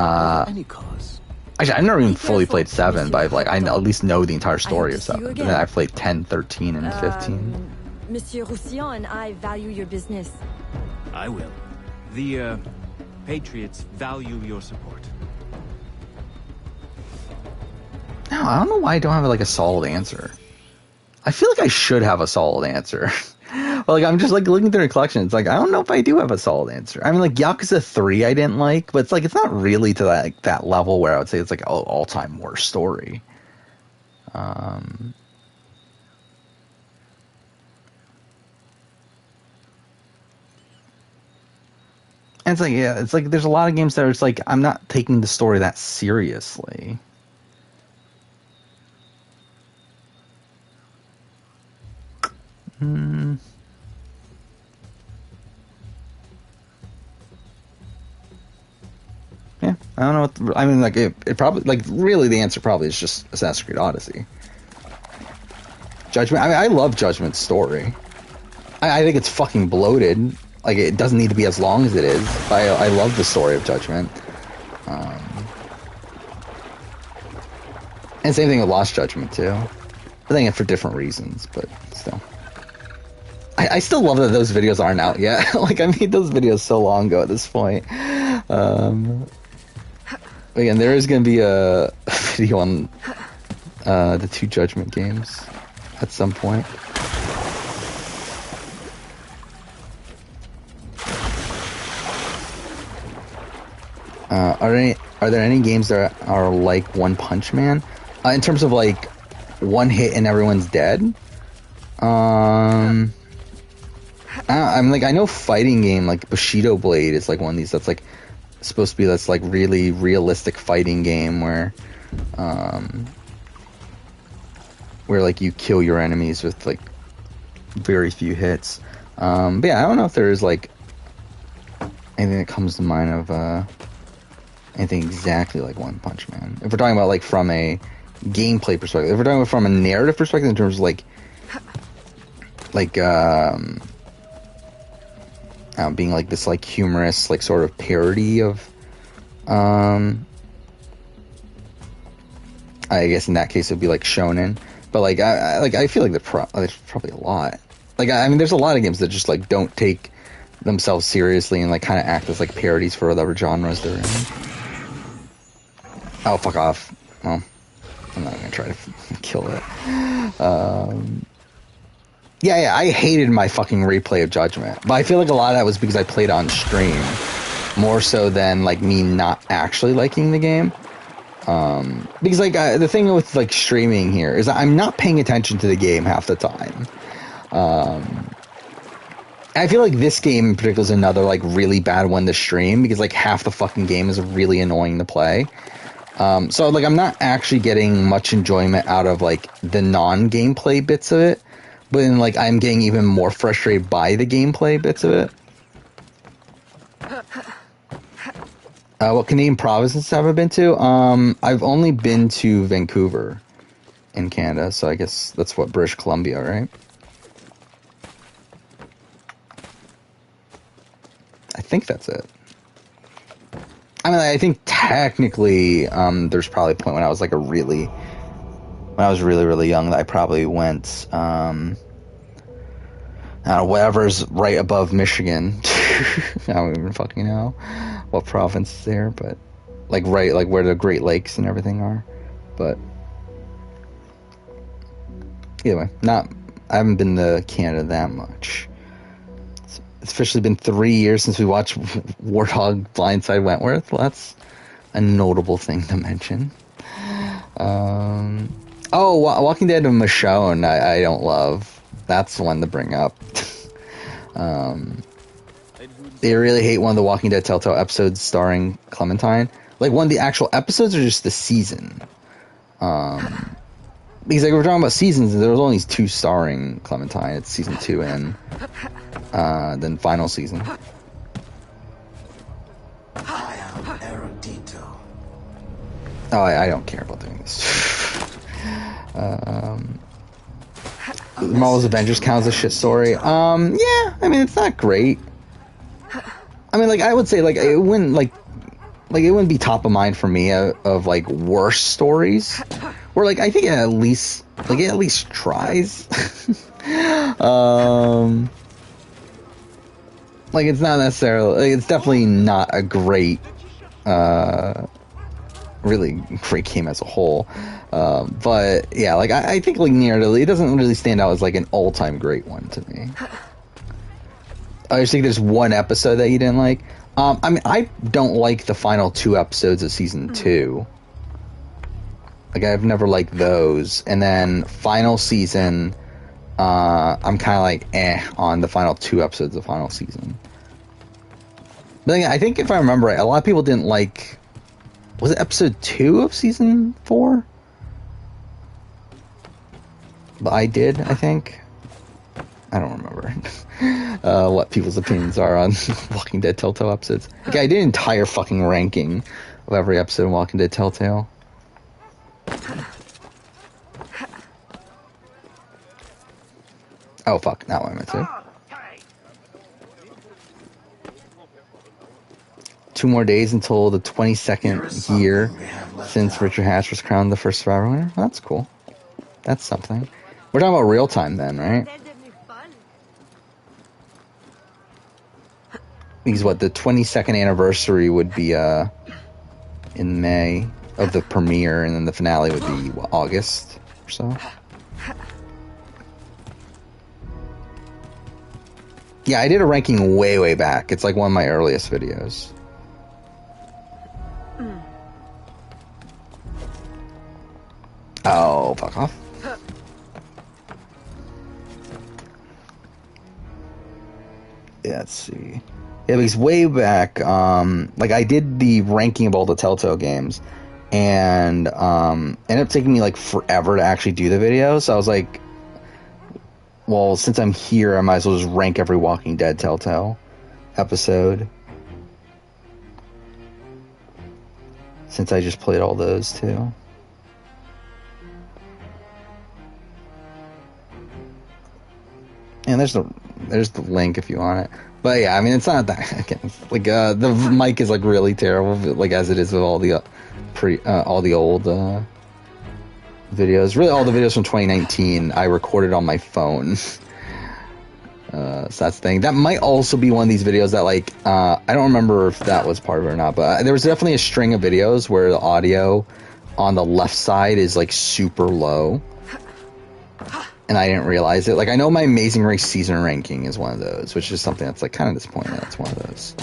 Any cause. actually I've never even fully played 7, but I've like I at least know the entire story of 7. And then I've played 10, 13, and 15. Monsieur Roussillon and I value your business. I will. The Patriots value your support. No, I don't know why I don't have like a solid answer. I feel like I should have a solid answer. But like I'm just like looking through the collection. It's like I don't know if I do have a solid answer. I mean, like Yakuza 3 I didn't like, but it's like it's not really to that like, that level where I would say it's like all-time worst story. And it's like yeah, it's like there's a lot of games that are just like I'm not taking the story that seriously. Yeah, I don't know what I mean. Like it probably like really the answer probably is just Assassin's Creed Odyssey. Judgment. I mean, I love Judgment's story. I think it's fucking bloated. Like it doesn't need to be as long as it is. But I love the story of Judgment. And same thing with Lost Judgment too. I think it's for different reasons, but still. I still love that those videos aren't out yet. Like I made those videos so long ago at this point. Again, there is going to be a video on the 2 Judgment games at some point. Are there any games that are like One Punch Man? In terms of like one hit and everyone's dead? I'm like I know fighting game like Bushido Blade is like one of these that's like supposed to be that's like really realistic fighting game where like you kill your enemies with like very few hits. But yeah, I don't know if there is like anything that comes to mind of anything exactly like One Punch Man. If we're talking about like from a gameplay perspective, if we're talking about from a narrative perspective in terms of like being like this like humorous like sort of parody of I guess in that case it would be like shonen, but like I feel like there's probably a lot. Like I mean there's a lot of games that just like don't take themselves seriously and like kind of act as like parodies for whatever genres they're in. Oh, fuck off. Well, I'm not gonna try to kill it. Yeah, I hated my fucking replay of Judgment. But I feel like a lot of that was because I played on stream. More so than, like, me not actually liking the game. Because, like, the thing with, like, streaming here is I'm not paying attention to the game half the time. I feel like this game in particular is another, like, really bad one to stream. Because, like, half the fucking game is really annoying to play. So, like, I'm not actually getting much enjoyment out of, like, the non-gameplay bits of it. But then, like, I'm getting even more frustrated by the gameplay bits of it. What Canadian provinces have I been to? I've only been to Vancouver. in Canada, so I guess that's what, British Columbia, right? I think that's it. I mean, I think technically, there's probably a point when I was like when I was really, really young, that I probably went, I don't know, whatever's right above Michigan. I don't even fucking know what province is there, but like right, like where the Great Lakes and everything are. But either way, I haven't been to Canada that much. It's officially been 3 years since we watched Warthog Blindside Wentworth. Well, that's a notable thing to mention. Walking Dead of Michonne, I don't love. That's the one to bring up. They really hate one of the Walking Dead Telltale episodes starring Clementine. Like, one of the actual episodes or just the season? Because like we're talking about seasons, there was only 2 starring Clementine. It's season 2 and then final season. I am Erudito. Oh, I don't care about doing this. Marvel's Avengers counts as a shit story. Yeah, I mean, it's not great. I mean, like, I would say, like, it wouldn't be top of mind for me of like worse stories. Where, like, I think it at least tries. Like, it's not necessarily, like, it's definitely not a great, really great game as a whole. But yeah, like, I think, like, narratively, it doesn't really stand out as like an all-time great one to me. I just think there's one episode that you didn't like. I mean, I don't like the final 2 episodes of season 2. Like, I've never liked those. And then final season, I'm kind of like on the final 2 episodes of final season. But then, I think if I remember right, a lot of people didn't like, was it episode 2 of season 4? But I did, I think. I don't remember what people's opinions are on Walking Dead Telltale episodes. Like, I did an entire fucking ranking of every episode of Walking Dead Telltale. Oh, fuck. Not what I meant to. 2 more days until the 22nd year since Richard Hatch was crowned the first Survivor winner. Well, that's cool. That's something. We're talking about real time then, right? Because what, the 22nd anniversary would be in May of the premiere, and then the finale would be what, August or so. Yeah, I did a ranking way back. It's like one of my earliest videos. Oh, fuck off. Yeah, let's see. Yeah, because way back, like, I did the ranking of all the Telltale games, and ended up taking me like forever to actually do the video. So I was like, well, since I'm here, I might as well just rank every Walking Dead Telltale episode, since I just played all those too. And there's the link if you want it. But yeah, I mean, it's not that, again, like, the mic is like really terrible, like as it is with all the old videos. Really, all the videos from 2019 I recorded on my phone. So that's the thing. That might also be one of these videos that, like, I don't remember if that was part of it or not, but there was definitely a string of videos where the audio on the left side is like super low. And I didn't realize it. Like, I know my Amazing Race season ranking is one of those, which is something that's like kind of disappointing. That's one of those.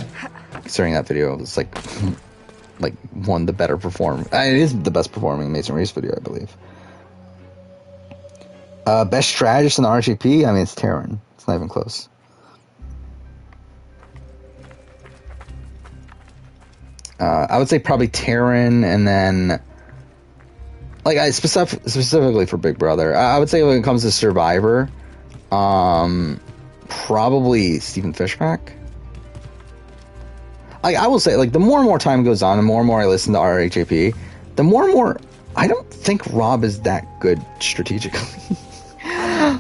Considering that video was like one of the better performing. It is the best performing Amazing Race video, I believe. Best strategist in the RGP? I mean, it's Terran. It's not even close. I would say probably Terran, and then, like, specifically for Big Brother, I would say when it comes to Survivor, probably Stephen Fishback. Like, I will say, like, the more and more time goes on, the more and more I listen to RHAP, the more and more, I don't think Rob is that good strategically.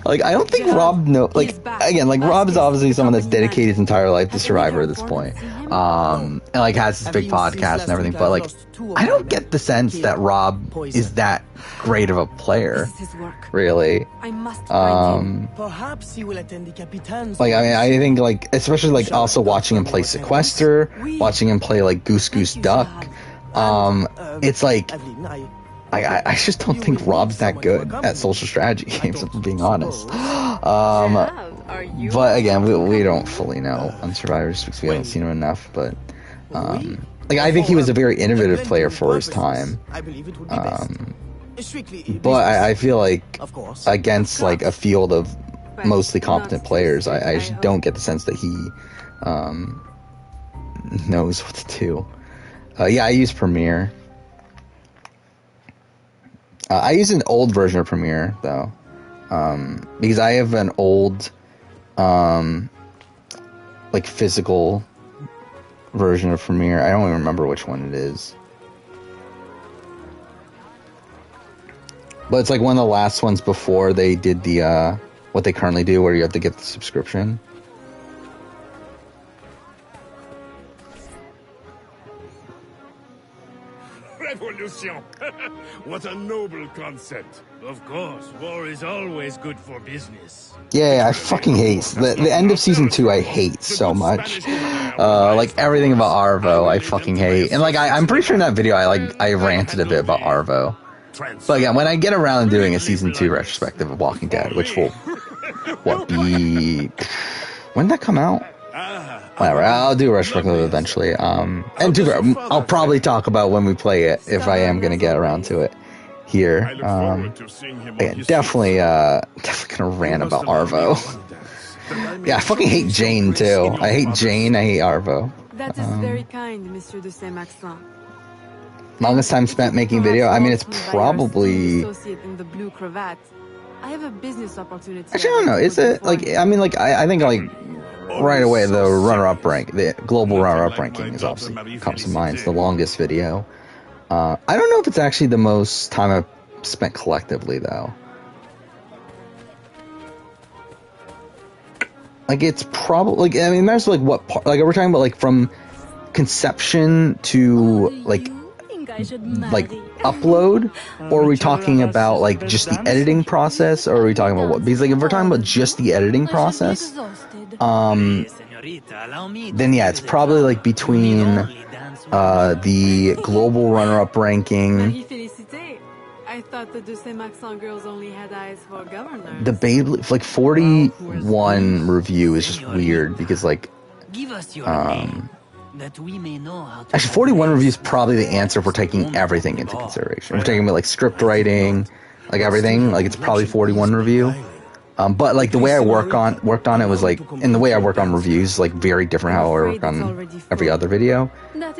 Like, I don't think Rob Rob is obviously someone that's dedicated his entire life to Survivor at this point. And like has his big podcast and everything, but like I don't get the sense that Rob is that great of a player, really. Perhaps he will attend the Capitan's. Like, I mean, I think like, especially like also watching him play Sequester, watching him play like Goose Goose Duck, it's like I just don't think Rob's that good at social strategy games, if I'm being honest. But again, we don't fully know on Survivor because we haven't seen him enough. But like, I think he was a very innovative player for his time. But I feel like against like a field of mostly competent players, I just don't get the sense that he knows what to do. Yeah, I use Premiere. I use an old version of Premiere though, because I have an old, like physical version of Premiere. I don't even remember which one it is, but it's like one of the last ones before they did the what they currently do, where you have to get the subscription. Revolution! What a noble concept. Of course, war is always good for business. Yeah, I fucking hate the end of season 2. I hate so much. Like everything about Arvo, I fucking hate. And like I'm pretty sure in that video I ranted a bit about Arvo. But again, when I get around to doing a season 2 retrospective of Walking Dead, which will be when did that come out? Whatever, I'll do a retrospective eventually. And I'll probably talk about when we play it if I am gonna get around to it here. Again, definitely gonna rant about Arvo. Yeah, I fucking hate Jane too. I hate Jane. I hate Arvo. That is very kind, Monsieur de Saint-Maxent. Longest time spent making video. I mean, it's probably. Associate in the blue cravat. I have a business opportunity. Actually, I don't know. Is it like? I mean, like I think like. Right away, the runner-up rank, the global runner-up ranking is obviously comes to mind. It's the longest video. I don't know if it's actually the most time I've spent collectively, though. Like, it's probably, like, I mean, there's like what part, like, are we talking about like from conception to like upload, or are we talking about like just the editing process, or are we talking about what? Because like if we're talking about just the editing process, then yeah, it's probably like between the global runner-up ranking. I thought the de Saint-Maxent girls only had eyes for governors. The Babe, like 41 review is just weird because like that we may know how to actually 41 reviews is probably the answer if we're taking everything into consideration. If we're taking like script writing, like everything, like it's probably 41 review. But like the way I worked on it was like, and the way I work on reviews is like very different how I work on every other video.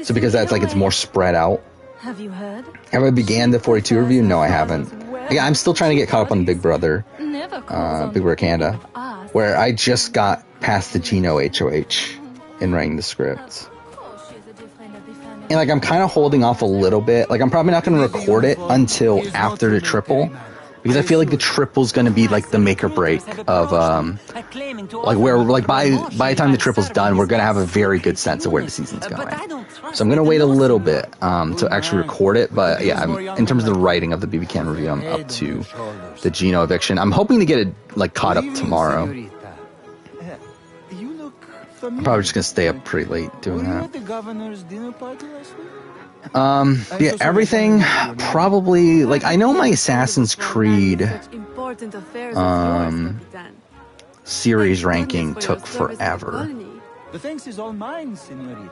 So because that's like it's more spread out. Have you heard? Have I began the 42 review? No, I haven't. Yeah, I'm still trying to get caught up on Big Brother, Big Brother Canada, where I just got past the Gino HOH in writing the script. And like I'm kind of holding off a little bit. Like I'm probably not going to record it until after the triple, because I feel like the triple's going to be like the make or break of like where like by the time the triple's done, we're going to have a very good sense of where the season's going. So I'm going to wait a little bit to actually record it. But yeah, in terms of the writing of the BBCAN review, I'm up to the Gino eviction. I'm hoping to get it like caught up tomorrow. I'm probably just gonna stay up pretty late doing that. Yeah, everything probably like I know my Assassin's Creed series ranking took forever. The thanks is all mine, señorita.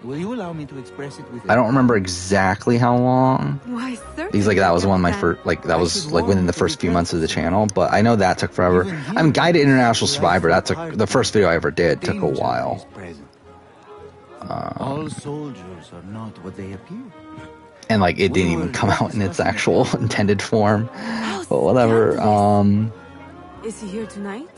Will you allow me to express it with? I don't remember exactly how long. Why, because like that was one of my first, like that was like within the first few months of the channel. But I know that took forever. I'm Guide to International Survivor. That took the first video I ever did took a while. All soldiers are not what they appear. And like it didn't even come out in its actual intended form. But whatever. Is he here tonight?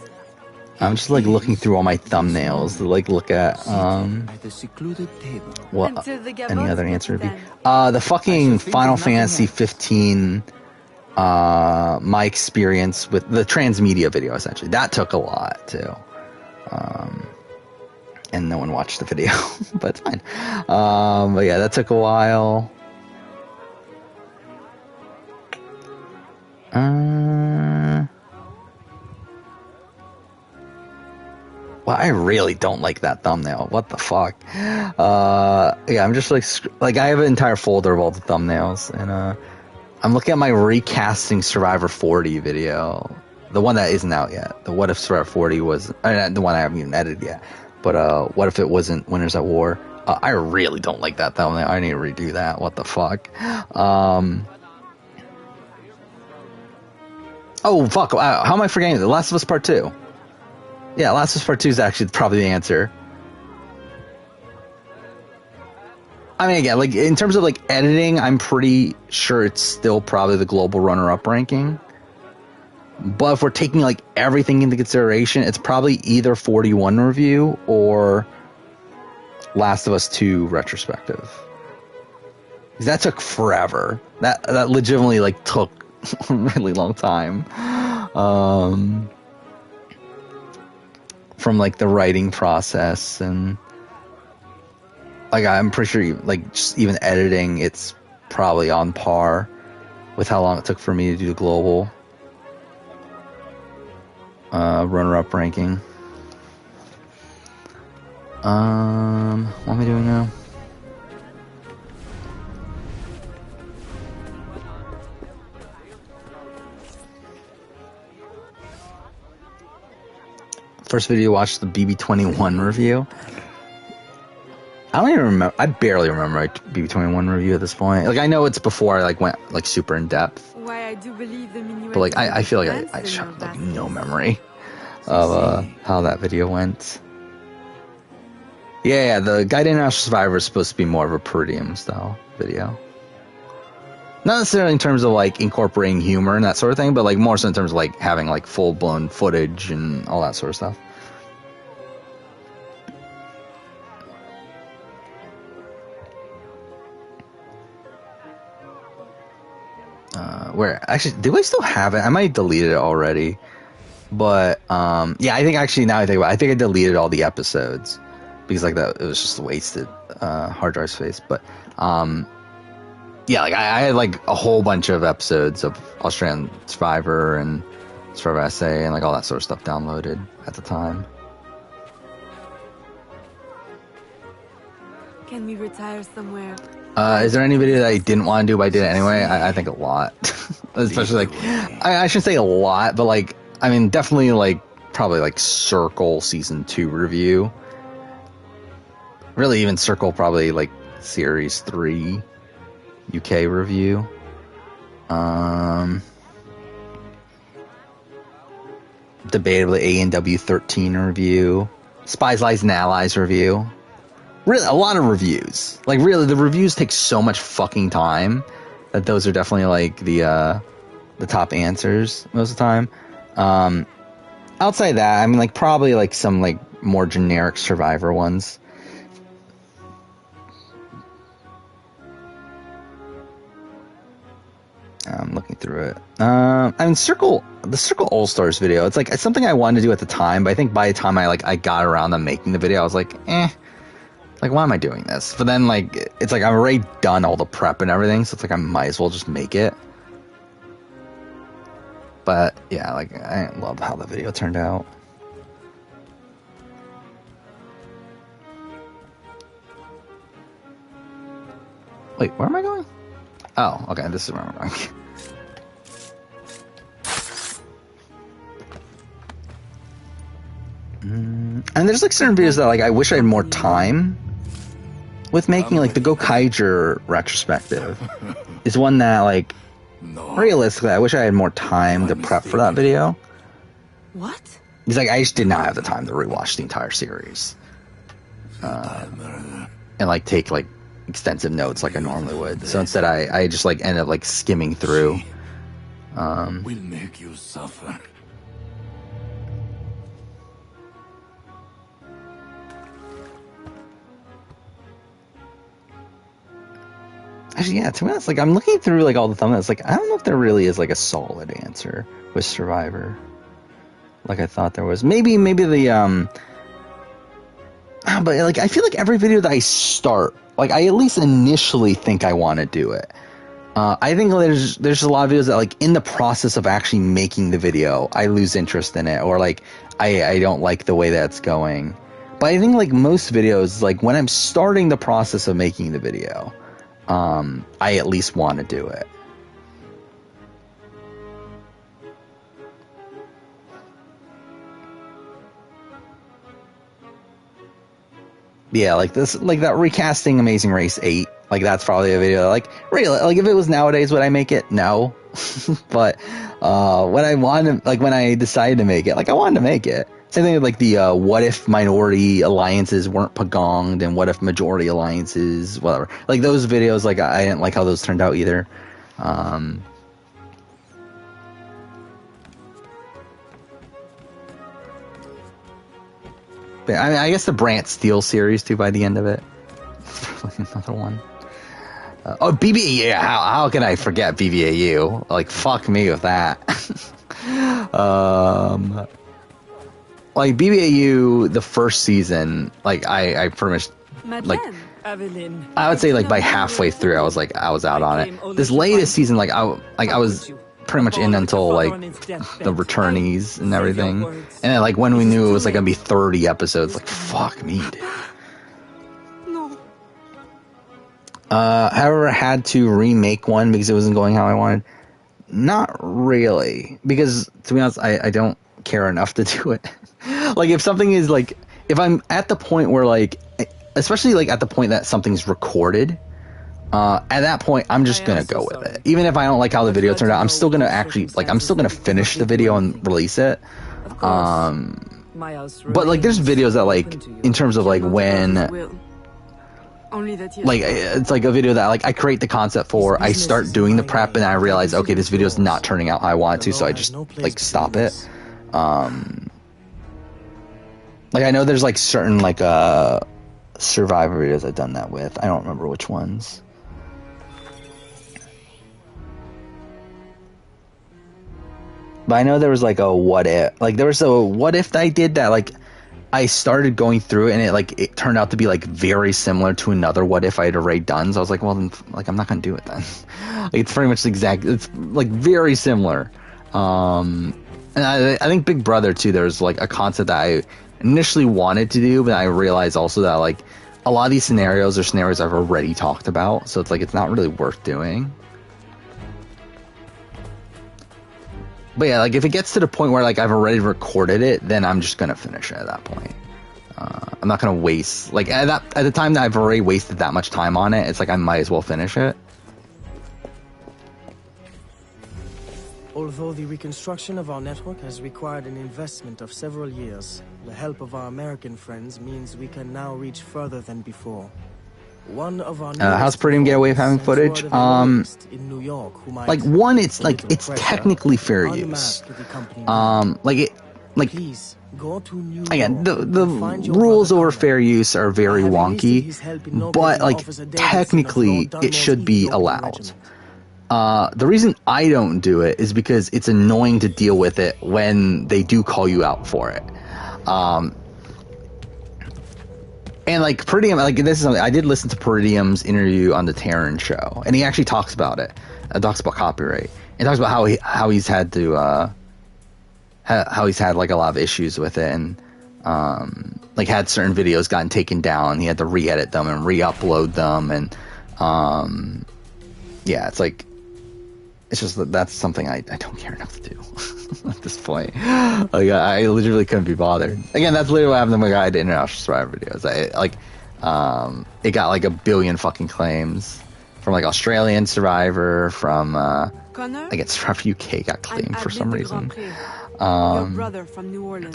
I'm just like looking through all my thumbnails to like look at At the secluded table. what Until the any Gabos other get answer would be. done. The fucking think Final of nothing Fantasy else. 15 my experience with the transmedia video, essentially that took a lot too, and no one watched the video. But it's fine. But yeah, that took a while. Well, I really don't like that thumbnail. What the fuck? Yeah, I'm just like I have an entire folder of all the thumbnails, and I'm looking at my recasting Survivor 40 video, the one that isn't out yet. The what if Survivor 40 was the one I haven't even edited yet. But what if it wasn't Winners at War? I really don't like that thumbnail. I need to redo that. What the fuck? Oh fuck! How am I forgetting The Last of Us Part 2? Yeah, Last of Us Part 2 is actually probably the answer. I mean, again, like in terms of like editing, I'm pretty sure it's still probably the global runner-up ranking. But if we're taking like everything into consideration, it's probably either 41 review or Last of Us 2 retrospective. 'Cause that took forever. That legitimately like took a really long time. From like the writing process, and like I'm pretty sure like just even editing, it's probably on par with how long it took for me to do the global runner-up ranking. What am I doing now? First video watched the BB21 review. I don't even remember. I barely remember my BB21 review at this point. Like I know it's before I like went like super in depth. Why I do believe the minuet. But like I feel like I danced in have your like basket. no memory of how that video went. Yeah, the Guide to International Survivor is supposed to be more of a Peridium style video. Not necessarily in terms of like incorporating humor and that sort of thing, but like more so in terms of like having like full blown footage and all that sort of stuff. Where actually do I still have it? I might delete it already, but yeah, I think actually now I think about it, I think I deleted all the episodes because like that it was just a wasted hard drive space. But yeah, like I had like a whole bunch of episodes of Australian Survivor and Survivor SA and like all that sort of stuff downloaded at the time. Can we retire somewhere? Is there any video that I didn't want to do but I did it anyway? I think a lot. Especially like I shouldn't say a lot, but like I mean definitely like probably like Circle season 2 review. Really even Circle probably like series 3 UK review. Debatably A&W 13 review. Spies, Lies and Allies review. Really, a lot of reviews. Like, really, the reviews take so much fucking time that those are definitely, like, the top answers most of the time. Outside that, I mean, like, probably, like, some, like, more generic Survivor ones. I'm looking through it. I mean, the Circle All-Stars video, it's, like, it's something I wanted to do at the time, but I think by the time I got around to making the video, I was like, like, why am I doing this? But then, like, it's like I've already done all the prep and everything, so it's like I might as well just make it. But, yeah, like, I love how the video turned out. Wait, where am I going? Oh, okay, this is where I'm going. And there's, like, certain videos that, like, I wish I had more time with making. Like, the Gokaiger retrospective is one that, like, realistically, I wish I had more time to prep for that video. What? Because, like, I just did not have the time to rewatch the entire series. And, like, take, like, extensive notes like I normally would. So instead, I just, like, ended up, like, skimming through. Will make you suffer. Actually, yeah, to be honest, like, I'm looking through, like, all the thumbnails, like, I don't know if there really is, like, a solid answer with Survivor. Like I thought there was. Maybe the, but, like, I feel like every video that I start, like, I at least initially think I want to do it. I think there's a lot of videos that, like, in the process of actually making the video, I lose interest in it, or, like, I don't like the way that's going. But I think, like, most videos, like, when I'm starting the process of making the video, I at least want to do it. Yeah, like this, like that recasting Amazing Race 8, like that's probably a video, like, really, like if it was nowadays, would I make it? No. But, when I decided to make it, like I wanted to make it. Same thing with like the, what if minority alliances weren't pagonged and what if majority alliances, whatever. Like those videos, like I didn't like how those turned out either. But I mean, I guess the Brant Steele series too. By the end of it, another one. BBAU. Yeah, how can I forget BBAU? Like, fuck me with that. Like BBAU, the first season, like I pretty much, like, I would say like by halfway through, I was out on it. This latest season, like I was pretty much in until like the returnees and everything, and then like when we knew it was like gonna be 30 episodes, like fuck me, dude. However, I had to remake one because it wasn't going how I wanted. Not really, because to be honest, I don't care enough to do it. Like if something is like, if I'm at the point where like, especially like at the point that something's recorded, at that point, I'm just gonna go with it. Even if I don't like how the video turned out, I'm still gonna actually, like, I'm still gonna finish the video and release it. But like, there's videos that like, in terms of like when, like, it's like a video that like I create the concept for, I start doing the prep, and I realize, okay, this video's not turning out how I want it to, so I just like stop it. Like I know there's like certain like Survivor videos I've done that with. I don't remember which ones. But I know there was like a what if, like there was a what if I did that, like I started going through it and it turned out to be like very similar to another what if I had already done. So I was like, well then, like I'm not gonna do it then. Like, it's pretty much it's like very similar. And I think Big Brother too, there's like a concept that I initially wanted to do, but I realized also that like a lot of these scenarios are scenarios I've already talked about, so it's like it's not really worth doing. But yeah, like if it gets to the point where like I've already recorded it, then I'm just gonna finish it at that point. I'm not gonna waste, like at the time that I've already wasted that much time on it, it's like I might as well finish it. Although the reconstruction of our network has required an investment of several years, the help of our American friends means we can now reach further than before. One of our how's Puridium get away with having footage? In New York, like one, it's like it's technically fair use. Again, the rules over fair use are very wonky, but like technically it should be allowed. The reason I don't do it is because it's annoying to deal with it when they do call you out for it. And like Puridium, like this is something I did listen to Puridium's interview on the Terran show, and he actually talks about it. Talks about copyright. And talks about how he's had to how he's had like a lot of issues with it, and like had certain videos gotten taken down. He had to re-edit them and re-upload them, and yeah, it's like it's just that's something I don't care enough to do at this point. Like I literally couldn't be bothered. Again, that's literally what happened to my guide to International Survivor videos. It got like 1 billion fucking claims from like Australian Survivor, from I guess Survivor UK got claimed for some reason. And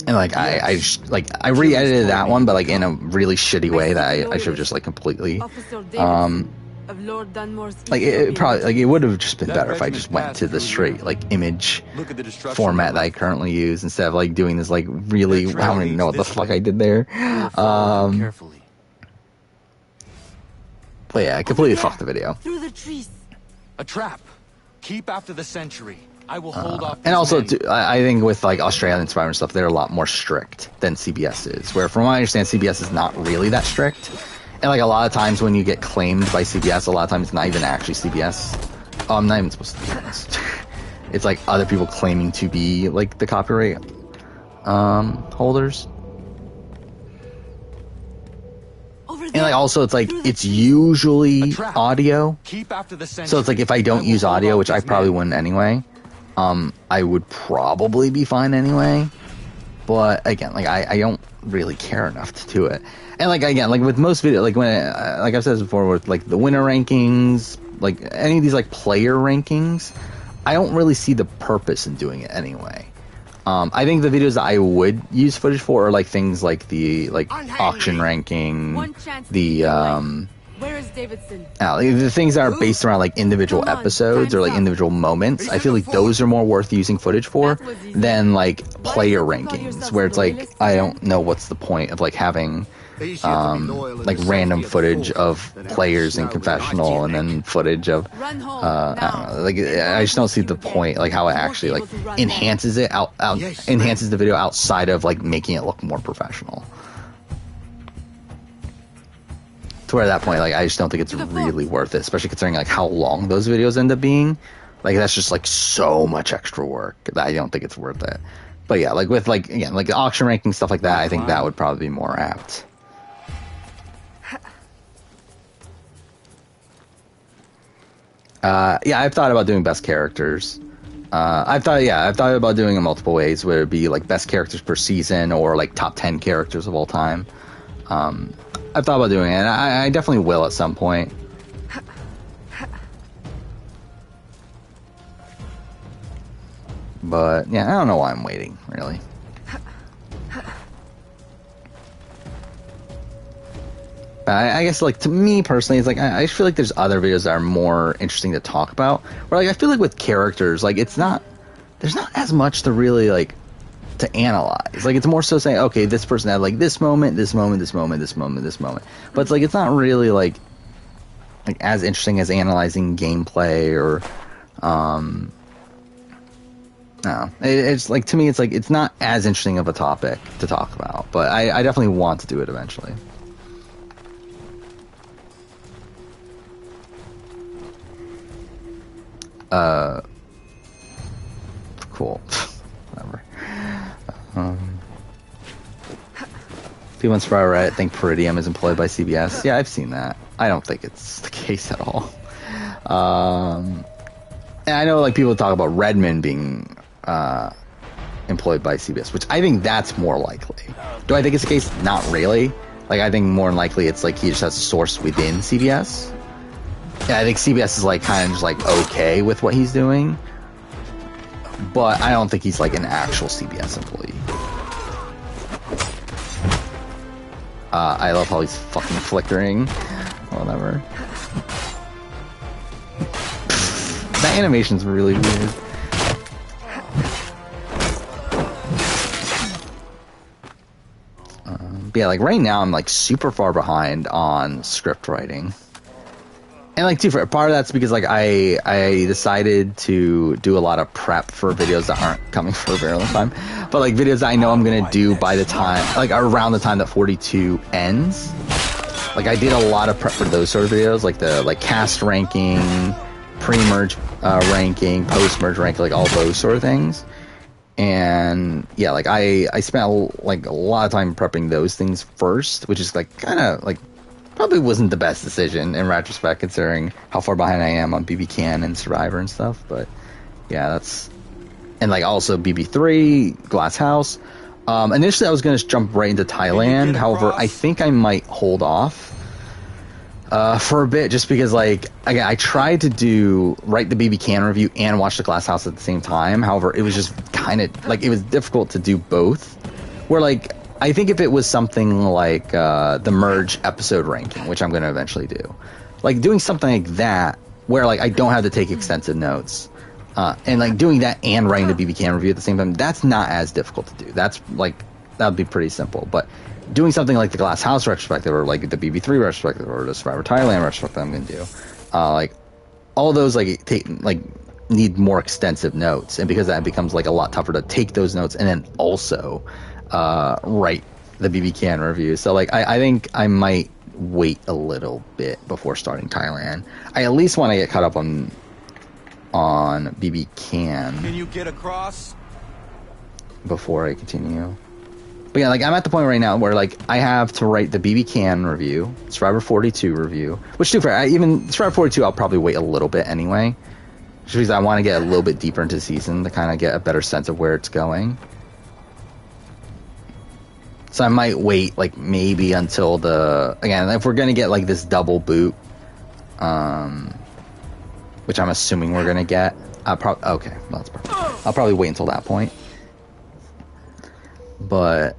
like I just like I re-edited that one, but like in a really shitty way that I should have just like completely like it probably, like it would have just been better if I just went to the straight like image format that I currently use, instead of like doing this like really, I don't even know what the fuck I did there. But yeah, I completely fucked the video. Through the trees. A trap. Keep after the sentry. I will hold off. And also, I think with like Australian Survivor and stuff, they're a lot more strict than CBS is. Where, from what I understand, CBS is not really that strict. And like a lot of times when you get claimed by CBS, a lot of times it's not even actually CBS. Oh, I'm not even supposed to do this. It's like other people claiming to be like the copyright holders. And like also it's like it's usually audio. So it's like if I don't use audio, which I probably wouldn't anyway, I would probably be fine anyway. But again, like I don't really care enough to do it. And like again, like with most video, like when like I've said this before, with like the winner rankings, like any of these like player rankings, I don't really see the purpose in doing it anyway. I think the videos that I would use footage for are like things like the auction ranking, the Where is Davidson? the things that are based around like individual episodes or like individual moments. I feel like those are more worth using footage for than like player rankings, where it's like I don't know what's the point of like having like random footage of players in confessional and then footage of I don't know, like I just don't see the point, like how it actually like enhances it enhances the video outside of like making it look more professional. To where at that point, like I just don't think it's really worth it, especially considering like how long those videos end up being. Like that's just like so much extra work that I don't think it's worth it. But yeah, like with like again like auction ranking stuff like that, I think that would probably be more apt. Yeah, I've thought about doing best characters. I've thought about doing it in multiple ways, whether it be like best characters per season or like top 10 characters of all time. I've thought about doing it, and I definitely will at some point. But yeah, I don't know why I'm waiting, really. I guess, like, to me personally, it's like I feel like there's other videos that are more interesting to talk about. Where, like, I feel like with characters, like, there's not as much to really, like, to analyze. Like, it's more so saying, okay, this person had, like, this moment, this moment, this moment, this moment, this moment. But it's like, it's not really, like as interesting as analyzing gameplay or, no. It's, like, to me, it's, like, it's not as interesting of a topic to talk about. But I definitely want to do it eventually. Cool. Whatever. People on Survivor Reddit think Peridium is employed by CBS. Yeah, I've seen that. I don't think it's the case at all. And I know, like, people talk about Redmond being employed by CBS, which I think that's more likely. Do I think it's the case? Not really. Like, I think more than likely it's like he just has a source within CBS. Yeah, I think CBS is like kind of just like okay with what he's doing, but I don't think he's like an actual CBS employee. I love how he's fucking flickering. Whatever. That animation's really weird. But yeah, like right now I'm like super far behind on script writing. And like too, part of that's because like I decided to do a lot of prep for videos that aren't coming for a very long time, but like videos that I know I'm gonna do by the time, like around the time that 42 ends. Like I did a lot of prep for those sort of videos, like the cast ranking, pre-merge ranking, post-merge ranking, like all those sort of things. And yeah, like I spent like a lot of time prepping those things first, which is like kind of like probably wasn't the best decision in retrospect, considering how far behind I am on BBCAN and Survivor and stuff. But yeah, that's, and like also BB3, Glass House. Initially I was going to jump right into Thailand. However, I think I might hold off for a bit, just because like again, I tried to write the BBCAN review and watch the Glass House at the same time. However, it was just kind of like, it was difficult to do both. Where like, I think if it was something like the merge episode ranking, which I'm going to eventually do, like doing something like that where like I don't have to take extensive notes, and like doing that and writing the BBCAN review at the same time, that's not as difficult to do. That's like, that would be pretty simple. But doing something like the Glass House retrospective, or like the BB3 retrospective, or the Survivor Thailand retrospective I'm going to do, like all those need more extensive notes, and because that becomes like a lot tougher to take those notes and then also write the BBCAN review. So like I think I might wait a little bit before starting Thailand. I at least want to get caught up on BBCAN. Can you get across? Before I continue. But yeah, like I'm at the point right now where like I have to write the BBCAN review, Survivor 42 review, which to be fair, even Survivor 42 I'll probably wait a little bit anyway. Just because I want to get a little bit deeper into the season to kind of get a better sense of where it's going. So I might wait like maybe until again, if we're gonna get like this double boot, which I'm assuming we're gonna get, okay, well, that's perfect. I'll probably wait until that point. But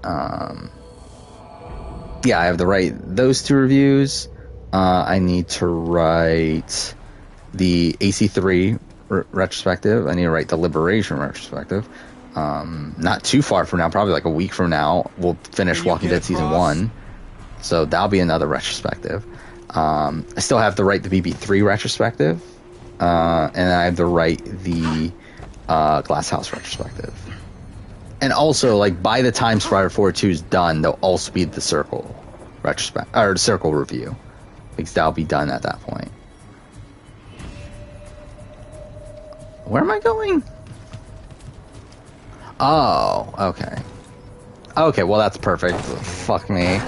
yeah, I have to write those 2 reviews. I need to write the AC3 retrospective. I need to write the Liberation retrospective. Not too far from now, probably like a week from now, we'll finish Walking Dead Season 1. So that'll be another retrospective. I still have to write the BB3 retrospective. And I have to write the Glass House retrospective. And also, like, by the time Survivor 42 is done, there'll also be the Circle Circle review. Because that'll be done at that point. Where am I going? Oh, okay. Okay, well, that's perfect. Fuck me.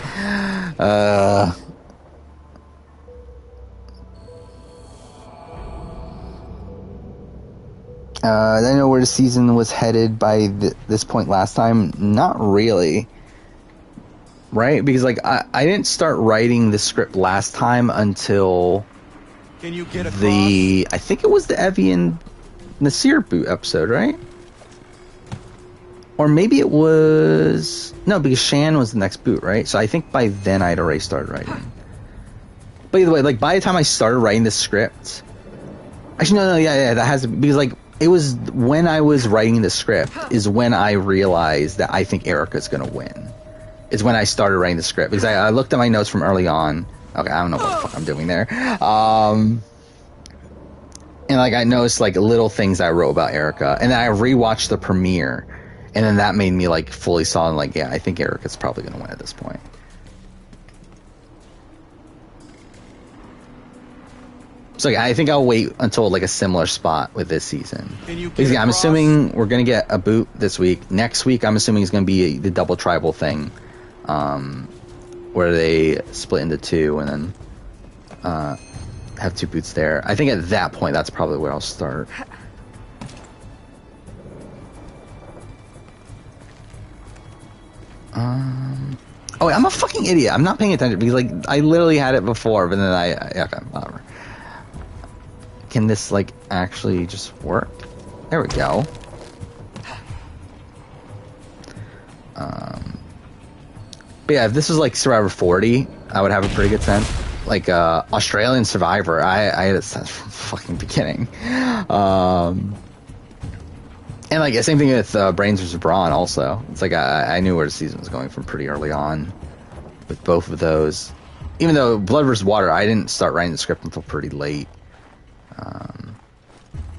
I know where the season was headed by this point last time. Not really. Right? Because, like, I didn't start writing the script last time until Can you get across? I think it was the Evie and Nasir boot episode, right? Or maybe it was... No, because Shan was the next boot, right? So I think by then I'd already started writing. But either way, like, by the time I started writing the script... Actually, no, yeah, that has to be... Because, like, it was when I was writing the script is when I realized that I think Erica's going to win. It's when I started writing the script. Because I looked at my notes from early on. Okay, I don't know what the fuck I'm doing there. And, like, I noticed, like, little things I wrote about Erica. And then I rewatched the premiere. And then that made me, like, fully solid, like, yeah, I think Erica's probably going to win at this point. So, like, I think I'll wait until, like, a similar spot with this season. Because, yeah, I'm assuming we're going to get a boot this week. Next week, I'm assuming it's going to be the double tribal thing. Where they split into 2 and then have 2 boots there. I think at that point, that's probably where I'll start. Oh, I'm a fucking idiot. I'm not paying attention because, like, I literally had it before, but then okay, whatever. Can this, like, actually just work? There we go. But yeah, if this was like Survivor 40, I would have a pretty good sense. Like Australian Survivor, I had a sense from fucking beginning. And like the same thing with Brains vs. Brawn also. It's like I knew where the season was going from pretty early on with both of those. Even though Blood vs. Water, I didn't start writing the script until pretty late.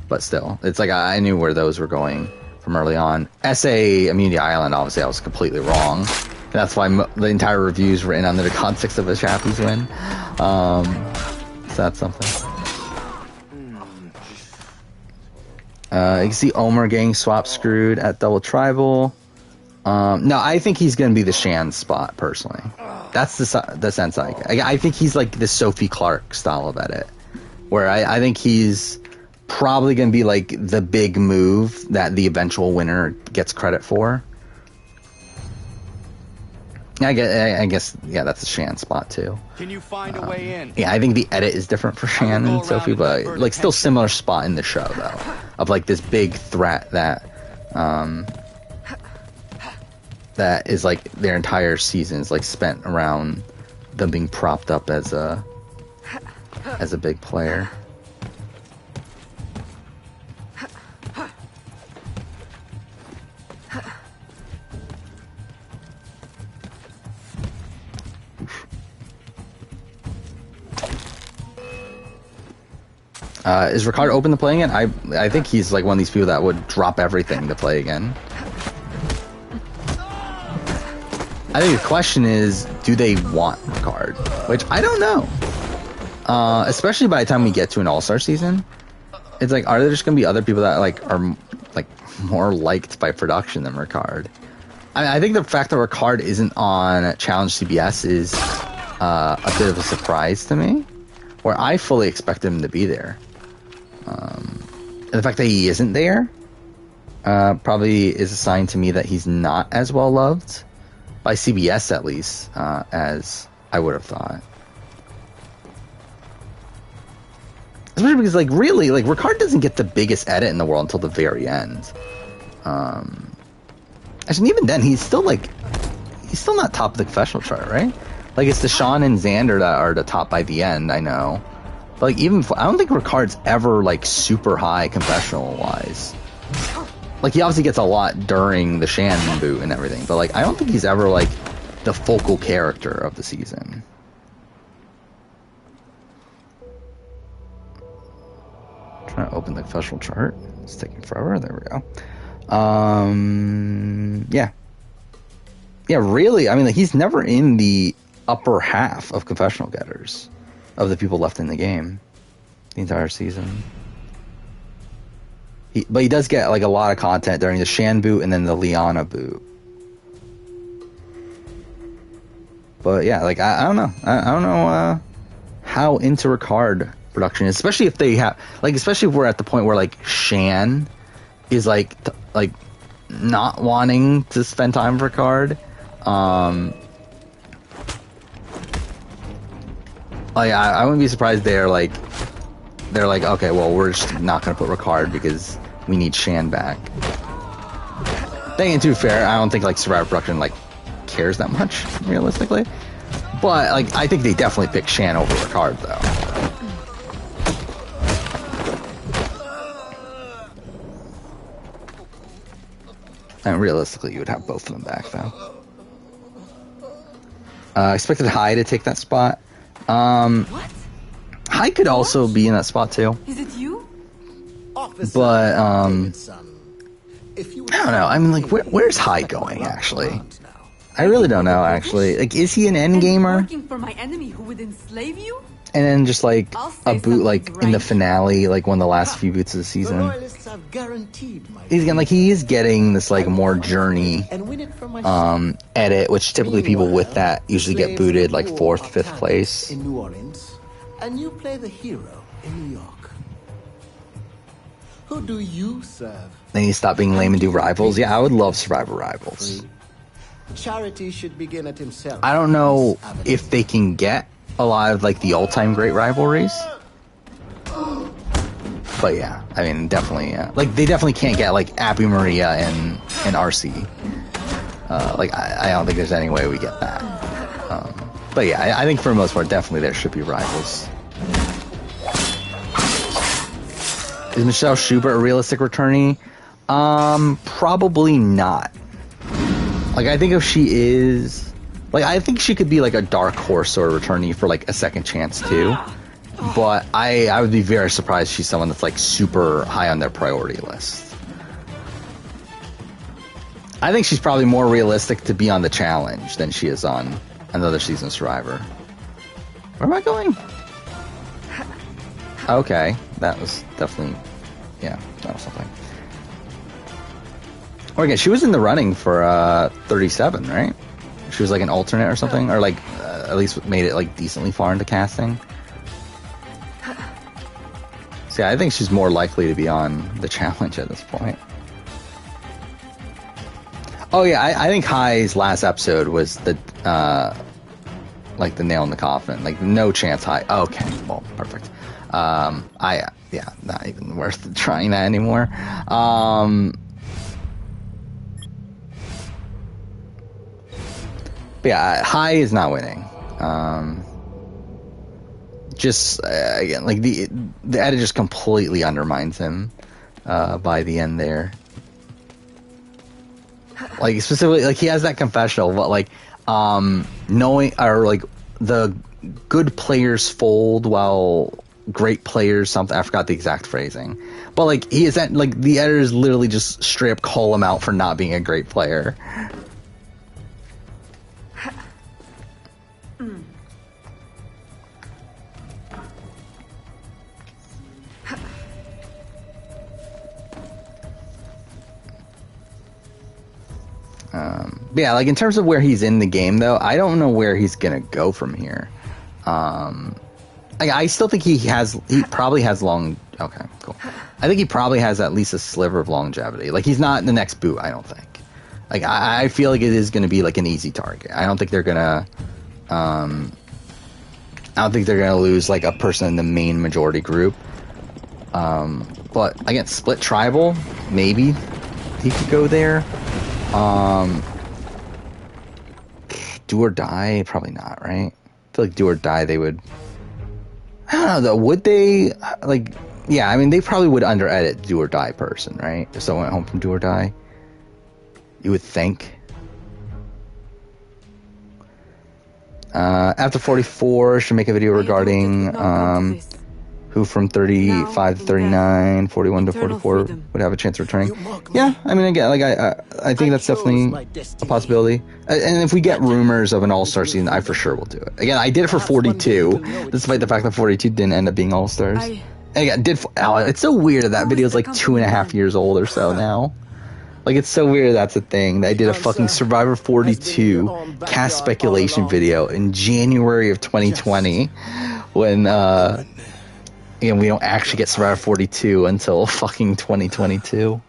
But still, it's like I knew where those were going from early on. SA Immunity Island, obviously, I was completely wrong. And that's why the entire review is written under the context of a Chappie's win. So that's something. You can see Omer getting swap screwed at Double Tribal. No, I think he's going to be the Shan spot, personally. That's the sense I get. I think he's like the Sophie Clark style of edit. Where I think he's probably going to be like the big move that the eventual winner gets credit for. I guess, yeah, that's a Shan spot too. Can you find a way in? Yeah, I think the edit is different for Shan and Sophie, but like still similar spot in the show though, of like this big threat that that is like their entire season is like spent around them being propped up as a big player. Is Ricard open to playing it? I think he's like one of these people that would drop everything to play again. I think the question is, do they want Ricard? Which I don't know. Especially by the time we get to an All-Star season, it's like, are there just going to be other people that like are like more liked by production than Ricard? I think the fact that Ricard isn't on Challenge CBS is a bit of a surprise to me, where I fully expect him to be there. And the fact that he isn't there probably is a sign to me that he's not as well loved by CBS, at least, as I would have thought. Especially because, like, really, like, Ricard doesn't get the biggest edit in the world until the very end. Actually, even then, he's still not top of the confessional chart, right? Like, it's Deshaun and Xander that are the top by the end, I know. But, like, even, I don't think Ricard's ever, like, super high confessional-wise. Like, he obviously gets a lot during the Shan boot and everything, but, like, I don't think he's ever, like, the focal character of the season. Trying to open the confessional chart. It's taking forever. There we go. Yeah. Yeah, really, I mean, like, he's never in the upper half of confessional getters of the people left in the game the entire season. But he does get, like, a lot of content during the Shan boot and then the Liana boot. But, yeah, like, I don't know. I don't know how into Ricard production is, especially if they have, like, especially if we're at the point where, like, Shan is, like, not wanting to spend time with Ricard. Like, I wouldn't be surprised they're like, okay, well, we're just not going to put Ricard because we need Shan back. Then, to be fair, I don't think, like, Survivor Production, like, cares that much, realistically. But, like, I think they definitely pick Shan over Ricard, though. And realistically, you would have both of them back, though. Expected Hai to take that spot. What? Hai could also be in that spot, too. Is it you? But, I don't know. I mean, like, where's Hai going, actually? I really don't know, actually. Like, is he an endgamer? Working for my enemy who would enslave you? And then just, like, a boot, like, in the finale, like, one of the last few boots of the season. He is getting this, like, more journey, edit, which typically people with that usually get booted, like, 4th, 5th place. In New Orleans, and you play the hero in New York. Who do you serve? Then you stop being lame and do Rivals. Yeah, I would love Survivor Rivals. Charity should begin at himself. I don't know if they can get a lot of, like, the all-time great rivalries. But yeah, I mean, definitely, yeah. Like, they definitely can't get, like, Abby Maria and RC. Like, I don't think there's any way we get that. But yeah, I think for the most part, definitely there should be rivals. Is Michelle Schubert a realistic returnee? Probably not. Like, I think if she is... Like, I think she could be, like, a dark horse sort of returnee for, like, a second chance, too. But I would be very surprised she's someone that's, like, super high on their priority list. I think she's probably more realistic to be on the challenge than she is on another season of Survivor. Where am I going? Okay, that was definitely... Yeah, that was something. Or again, she was in the running for 37, right? She was like an alternate or something, or like at least made it like decently far into casting. So yeah, I think she's more likely to be on the challenge at this point. Oh yeah, I think Hai's last episode was the like the nail in the coffin. Like, no chance Hai. Okay, well, perfect. Yeah, not even worth trying that anymore. But yeah, Hai is not winning. Just again, like the edit just completely undermines him by the end there. Like, specifically, like, he has that confessional, but like knowing, or like, the good players fold while great players, something. I forgot the exact phrasing. But, like, he is that, like, the editors literally just straight up call him out for not being a great player. But yeah, like in terms of where he's in the game, though, I don't know where he's gonna go from here. I still think he probably has long. Okay, cool. I think he probably has at least a sliver of longevity. Like he's not the next boot. I don't think. Like I feel like it is gonna be like an easy target. I don't think they're gonna. I don't think they're gonna lose like a person in the main majority group. But again, split tribal, maybe he could go there. Do or die, probably not, right? I feel like do or die, they would. I don't know though. Would they like? Yeah, I mean, they probably would under edit do or die person, right? If someone went home from do or die, you would think. After 44, should make a video regarding who from 35 to 39, 41 to 44 would have a chance of returning. Yeah, I mean, again, like I think that's definitely a possibility. And if we get rumors of an All-Star season, I for sure will do it. Again, I did it for 42, despite the fact that 42 didn't end up being All-Stars. And again, it's so weird that video is like 2.5 years old or so now. Like, it's so weird that's a thing. I did a fucking Survivor 42 cast speculation video in January of 2020 when, again, we don't actually get Survivor 42 until fucking 2022.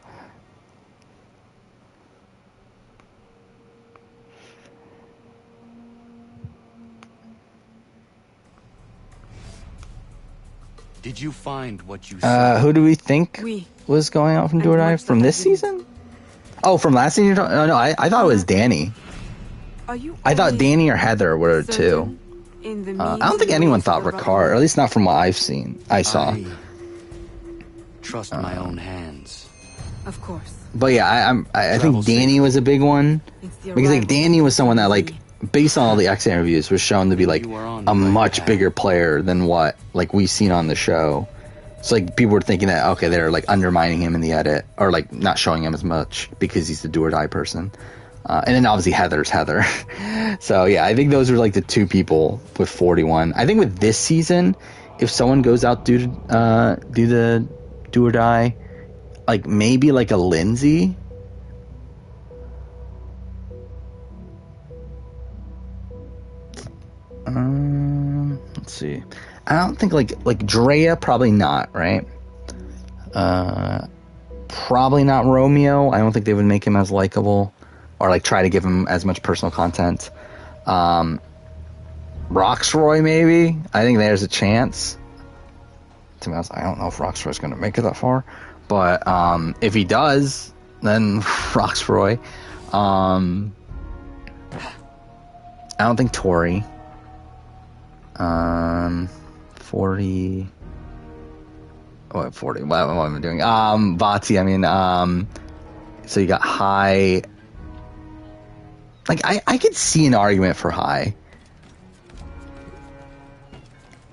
Did you find what you saw? Who do we think was going out from Do or Die from this season? Oh, from last season? Oh, no, I thought it was Danny. I thought Danny or Heather were two. I don't think anyone thought Ricard, or at least not from what I've seen. I saw. Trust my own hands. Of course. But yeah, I think Danny was a big one because like Danny was someone that like based on all the X interviews was shown to be like a much bigger player than what like we've seen on the show. So like people were thinking that okay, they're like undermining him in the edit or like not showing him as much because he's the do or die person. And then obviously Heather's Heather. So yeah, I think those are like the two people with 41. I think with this season, if someone goes out do the do or die, like maybe like a Lindsay. Let's see. I don't think like Drea, probably not, right? Probably not Romeo. I don't think they would make him as likable or like try to give him as much personal content. Roxroy, maybe. I think there's a chance. To be honest, I don't know if Roxroy's going to make it that far, but if he does, then Roxroy. I don't think Tori. 40. What 40? What am I doing? Vati. I mean, so you got High. Like I could see an argument for High,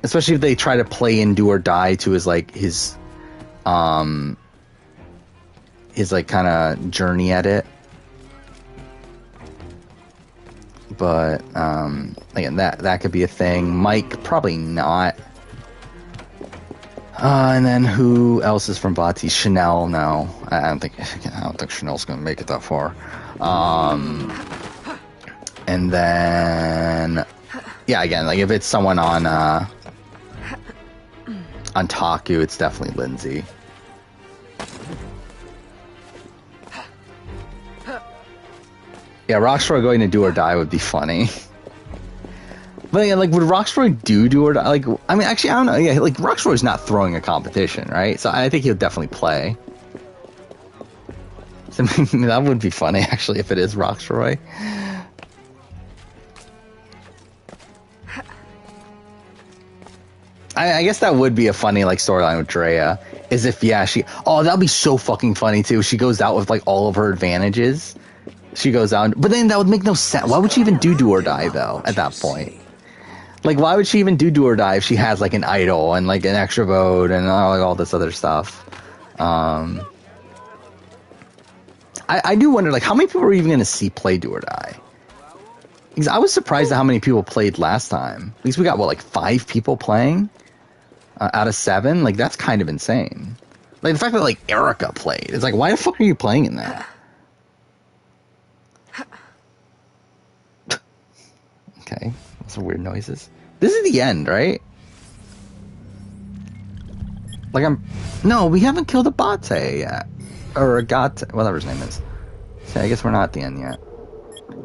especially if they try to play in do or die to his like his like kind of journey at it. But again, that could be a thing. Mike, probably not. And then who else is from Vati? Chanel, no. I don't think Chanel's gonna make it that far. And then yeah, again, like if it's someone on Taku, it's definitely Lindsay. Yeah, Rockstar going to do or die would be funny. But yeah, like, would Rockstar do or die? Like, I mean, actually, I don't know. Yeah, like, Rockstar's not throwing a competition, right? So I think he'll definitely play. So maybe that would be funny, actually, if it is Rockstar. I guess that would be a funny, like, storyline with Drea. Is if, yeah, oh, that'd be so fucking funny, too. She goes out with, like, all of her advantages. She goes out, but then that would make no sense. Why would she even do or die, though, at that point? Like, why would she even do or die if she has like an idol and like an extra vote and all this other stuff? I do wonder, like, how many people are even going to see play do or die? Because I was surprised at how many people played last time. At least we got, what, like 5 people playing out of 7? Like, that's kind of insane. Like, the fact that, like, Erica played. It's like, why the fuck are you playing in that? Okay. Those are weird noises. This is the end, right? Like, no, we haven't killed Abate yet. Or Agate, whatever his name is. So I guess we're not at the end yet.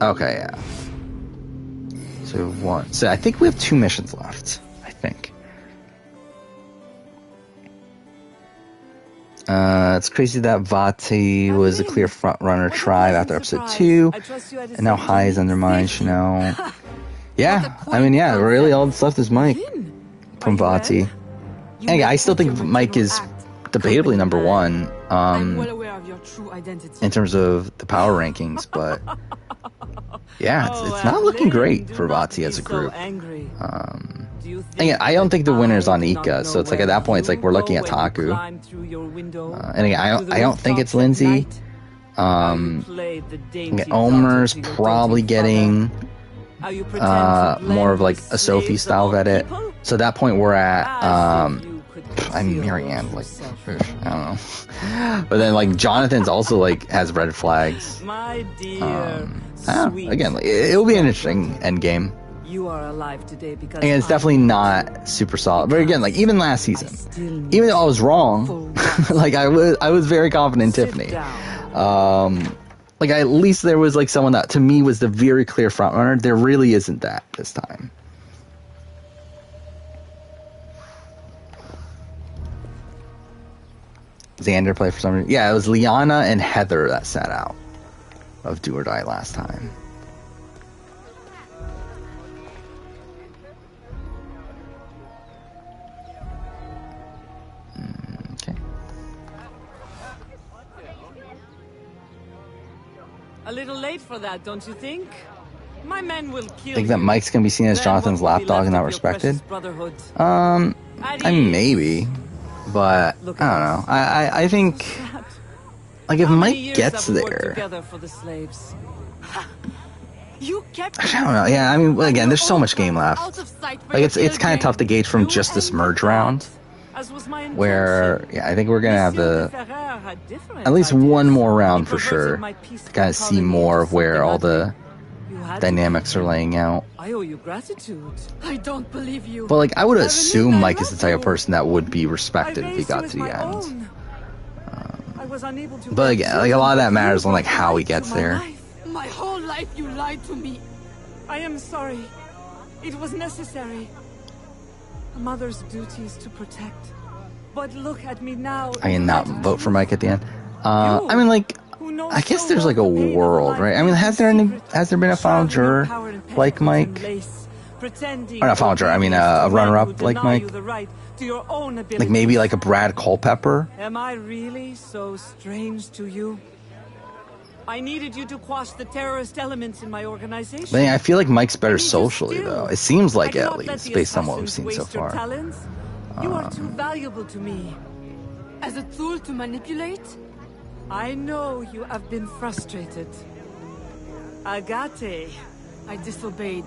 Okay, yeah. So one. So I think we have 2 missions left. I think. It's crazy that Vati was a clear front-runner tribe after episode 2. And now Hai is undermined, you know. Yeah, I mean, yeah, really all that's left is Mike from Vati. And yeah, I still think Mike is debatably number 1 in terms of the power rankings, but yeah, it's not looking great for Vati as a group. Again, I don't think the winner's on Ika, so it's like at that point it's like we're looking at Taku. And again, I don't think it's Lindsay. Omer's probably getting more of like a Sophie style edit. So at that point we're at I'm Marianne, like I don't know. But then like Jonathan's also like has red flags. Again, like, it'll be an interesting end game. You are alive today because again, it's definitely not super solid. But again, like even last season, even though I was wrong, like I was very confident in Tiffany. Like at least there was like someone that to me was the very clear front runner. There really isn't that this time. Xander played for some reason. Yeah, it was Liana and Heather that sat out of Do or Die last time. Okay. A little late for that, don't you think? My men will kill Think that Mike's gonna be seen as Jonathan's lapdog and not respected? I mean, maybe. But, I don't know. I think, like, if Mike gets there... I don't know. Yeah, I mean, again, there's so much game left. Like, it's kind of tough to gauge from just this merge round. Where, yeah, I think we're going to have at least one more round for sure. To kind of see more of where all the dynamics are laying out. I owe you gratitude. I don't believe you. But like I would assume Mike is the type of person that would be respected if he got to the end. But again, like a lot of that matters on like how he gets there. My whole life you lied to me. I am sorry. It was necessary. A mother's duty is to protect. But look at me now. I can not vote for Mike at the end. I mean like I guess there's like a world, right? I mean, has there been a final juror like Mike? Or not final juror, I mean a runner-up like Mike? Like maybe like a Brad Culpepper? Am I really so strange to you? I needed you to quash the terrorist elements in my organization. But yeah, I feel like Mike's better socially, though. It seems like it, at least, based on what we've seen so far. You are too valuable to me. As a tool to manipulate? I know you have been frustrated. Agate. I disobeyed.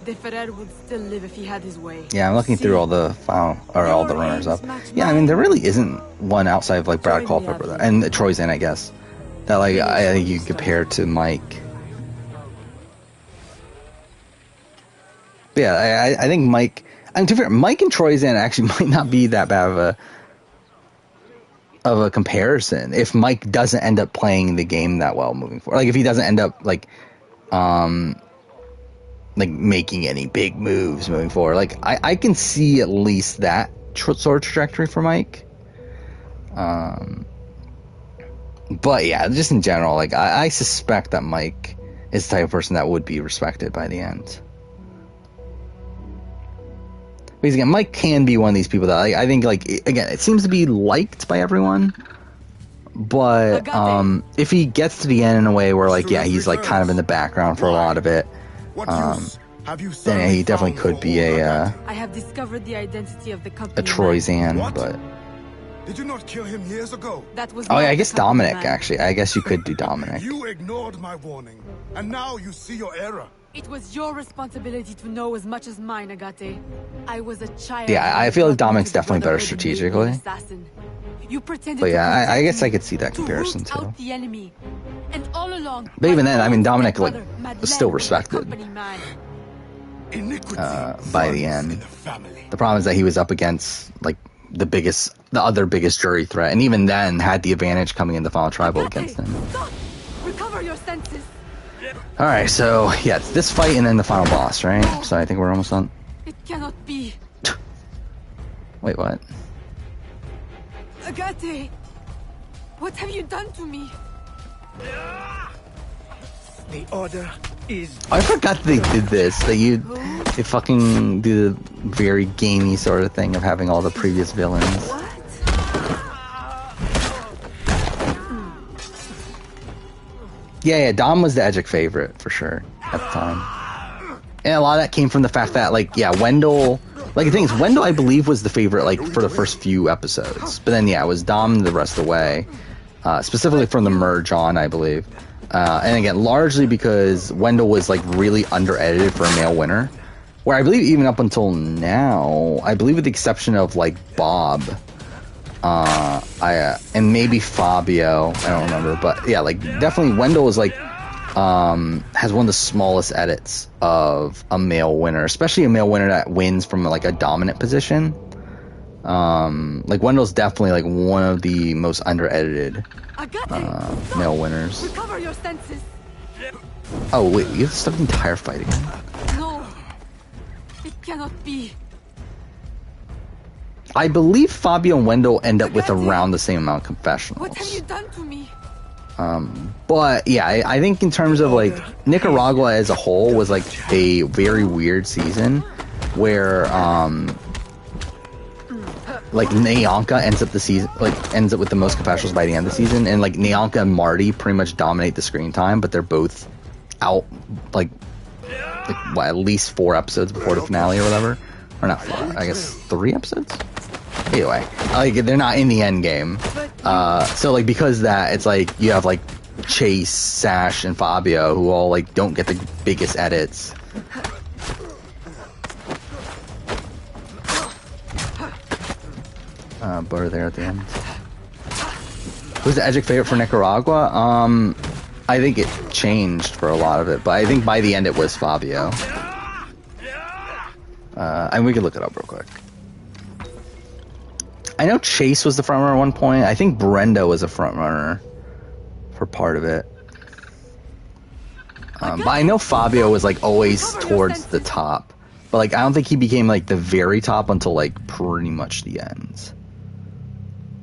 De Ferrer would still live if he had his way. Yeah, I'm looking through all the all the runners up. Yeah, I mean, there really isn't one outside of like Brad Culpepper though, and Troy's in, I guess. That like I think you compare to Mike. But yeah, I think Mike. I mean, to be fair, Mike and Troy's in actually might not be that bad of a comparison if Mike doesn't end up playing the game that well moving forward. Like if he doesn't end up like making any big moves moving forward. Like I can see at least that sort of trajectory for Mike. But yeah, just in general, like I suspect that Mike is the type of person that would be respected by the end. Because again, Mike can be one of these people that I think, like, again, it seems to be liked by everyone. But if he gets to the end in a way where, like, yeah, he's like kind of in the background for a lot of it, Have you then yeah, he definitely could be I have discovered the identity of the company. a Troyzan, but did you not kill him years ago? That was oh yeah, I not guess the company Dominic man. actually. I guess you could do Dominic. You ignored my warning, and now you see your error. It was your responsibility to know as much as mine, Agate. I was a child. Yeah, I feel like Dominic's definitely better strategically. Assassin. You pretended But to yeah, I protect guess I me, could see that to comparison root too. out the enemy. And all along, But even my then, I mean, own Dominic like brother, was Madeleine, still was the respected company man. by the end. The problem is that he was up against like the other biggest jury threat, and even then had the advantage coming in the final tribal against him. Stop! Recover your senses. All right, so yeah, it's this fight and then the final boss, right? So I think we're almost done. It cannot be. Wait, what? Agate, what have you done to me? The order is... I forgot they did this. They fucking do the very gamey sort of thing of having all the previous villains. Yeah, Dom was the Edgic favorite for sure at the time. And a lot of that came from the fact that, like, yeah, Wendell... Like, the thing is, Wendell, I believe, was the favorite, like, for the first few episodes. But then, yeah, it was Dom the rest of the way. Specifically from the merge on, I believe. And again, largely because Wendell was, like, really under-edited for a male winner. Where I believe even up until now, I believe with the exception of, like, Bob... and maybe Fabio, I don't remember, but yeah, like definitely Wendell is like has one of the smallest edits of a male winner, especially a male winner that wins from like a dominant position. Like Wendell's definitely like one of the most under-edited male winners. Recover your senses. Oh wait, you have to start the entire fight again? No, it cannot be. I believe Fabio and Wendell end up with around the same amount of confessionals. What have you done to me? But yeah, I think in terms of like Nicaragua as a whole was like a very weird season where like Nyanka ends up with the most confessionals by the end of the season, and like Nyanka and Marty pretty much dominate the screen time, but they're both out like what, at least 4 episodes before the finale or whatever. Or not 4, I guess 3 episodes? Anyway, like they're not in the end game. So like because of that, it's like you have like Chase, Sash, and Fabio who all like don't get the biggest edits. Butter there at the end. Who's the Edgic favorite for Nicaragua? I think it changed for a lot of it, but I think by the end it was Fabio. And we can look it up real quick. I know Chase was the front runner at one point. I think Brenda was a front runner for part of it. But I know Fabio was like always towards the top. But like I don't think he became like the very top until like pretty much the end.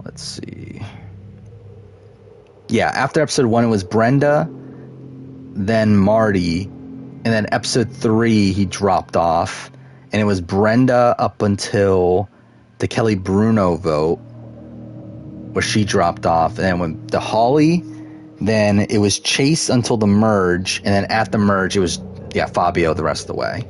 Let's see. Yeah, after episode 1 it was Brenda, then Marty, and then episode 3 he dropped off. And it was Brenda up until the Kelly Bruno vote, where she dropped off. And then when the Holly, then it was Chase until the merge. And then at the merge, it was, yeah, Fabio the rest of the way.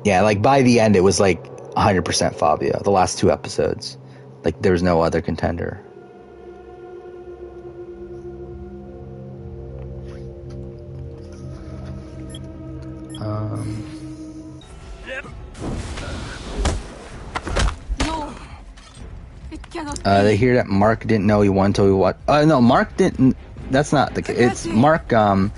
Yeah, like by the end, it was like 100% Fabio, the last 2 episodes. Like there was no other contender. No, it cannot be. They hear that Mark didn't know he won until he what? No, Mark didn't. That's not the case. It's Mark. From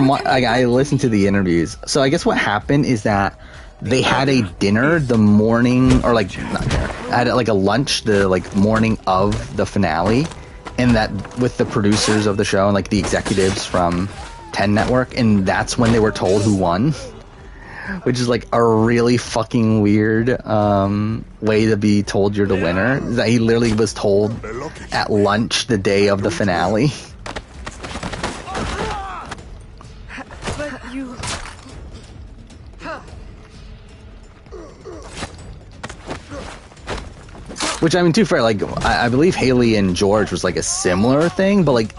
what I listened to the interviews. So I guess what happened is that they had a dinner the morning, or like not dinner, had like a lunch the like morning of the finale, and that with the producers of the show and like the executives from 10 Network, and that's when they were told who won. Which is like a really fucking weird way to be told you're the winner. That he literally was told at lunch the day of the finale. But you... Which, I mean, to be fair, like, I believe Haley and George was like a similar thing, but like,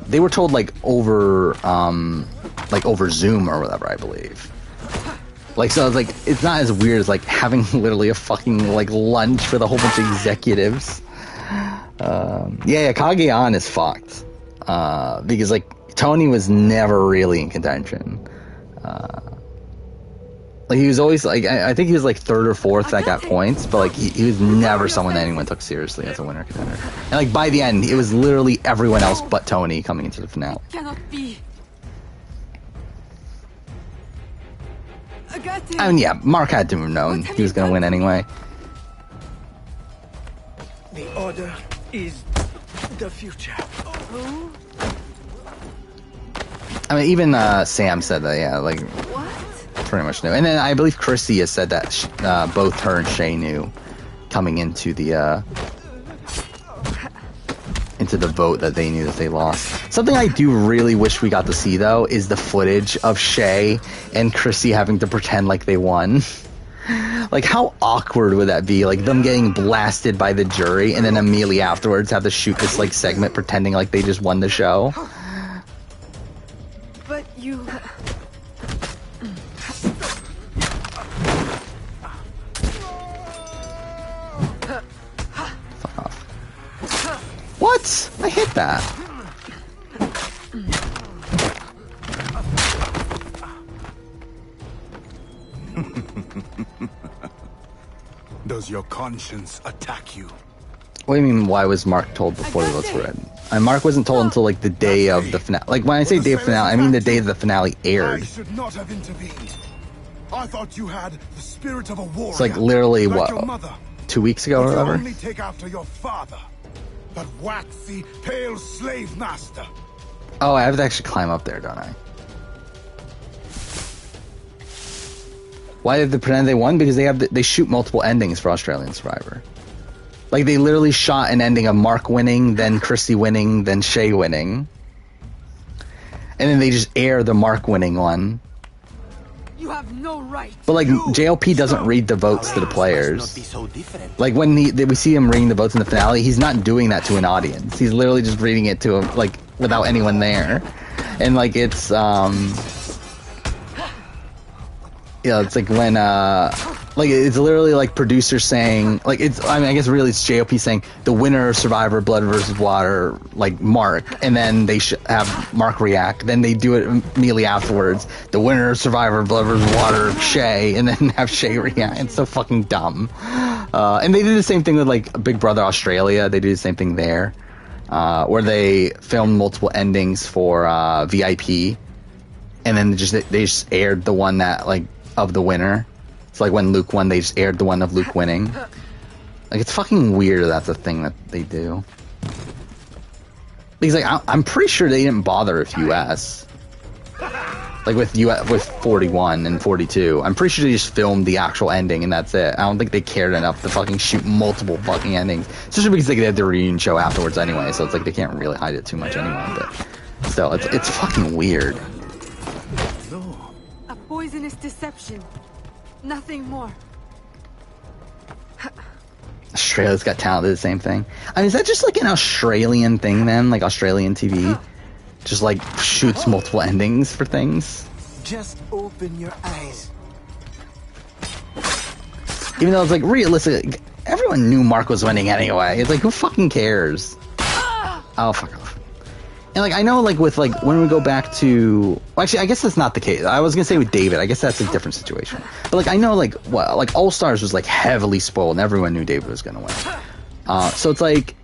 they were told like over Zoom or whatever, I believe. Like, so it's like, it's not as weird as like having literally a fucking like lunch with a whole bunch of executives. Yeah, Kage-an is fucked. Because like Tony was never really in contention. Like he was always like, I think he was like third or fourth that got points, but like he was never someone that anyone took seriously as a winner contender. And like by the end, it was literally everyone else but Tony coming into the finale. Cannot be. I mean, yeah, Mark had to have known he was going to win anyway. The order is the future. I mean, even Sam said that, yeah, like, pretty much knew. And then I believe Chrissy has said that both her and Shay knew coming into the vote that they knew that they lost. Something I do really wish we got to see, though, is the footage of Shay and Chrissy having to pretend like they won. Like, how awkward would that be? Like, them getting blasted by the jury and then immediately afterwards have to shoot this, like, segment pretending like they just won the show. But you... Fuck off. What? I hit that. Does your conscience attack you? What do you mean, why was Mark told before the votes were read? And Mark wasn't told until, like, the day of the finale. Like, when I say day of finale, I mean the day the finale aired. I should not have intervened. I thought you had the spirit of a warrior. It's like literally, like what, your mother. 2 weeks ago or But you whatever? only take after your father, that waxy, pale slave master. Oh, I have to actually climb up there, don't I? Why did they pretend they won? Because they shoot multiple endings for Australian Survivor. Like, they literally shot an ending of Mark winning, then Chrissy winning, then Shay winning. And then they just air the Mark winning one. You have no right. But, like, JLP doesn't read the votes to the players. Like, when we see him reading the votes in the finale, he's not doing that to an audience. He's literally just reading it to, like, without anyone there. And, like, it's, yeah, it's like when, like, it's literally like producers saying, like, it's, I mean, I guess really it's JOP saying the winner of Survivor, Blood versus Water, like, Mark, and then they have Mark react, then they do it immediately afterwards, the winner of Survivor, Blood versus Water, Shay, and then have Shay react. It's so fucking dumb. And they did the same thing with, like, Big Brother Australia. They did the same thing there, where they filmed multiple endings for VIP, and then they just aired the one that, like, of the winner. It's like when Luke won, they just aired the one of Luke winning. Like, it's fucking weird that's a thing that they do. Because, like, I'm pretty sure they didn't bother with US. Like, with 41 and 42. I'm pretty sure they just filmed the actual ending and that's it. I don't think they cared enough to fucking shoot multiple fucking endings. Especially because they had the reunion show afterwards anyway, so it's like they can't really hide it too much anyway. But still, it's fucking weird. A poisonous deception. Nothing more. Australia's Got Talent did the same thing. I mean, is that just like an Australian thing then? Like Australian TV? Just like shoots multiple endings for things? Just open your eyes. Even though it's like realistic, everyone knew Mark was winning anyway. It's like, who fucking cares? Oh, fuck off. And, like, I know, like, with, like, when we go back to... Well, actually, I guess that's not the case. I was gonna say with David. I guess that's a different situation. But, like, I know, like, well, like, All-Stars was, like, heavily spoiled, and everyone knew David was gonna win. So it's, like...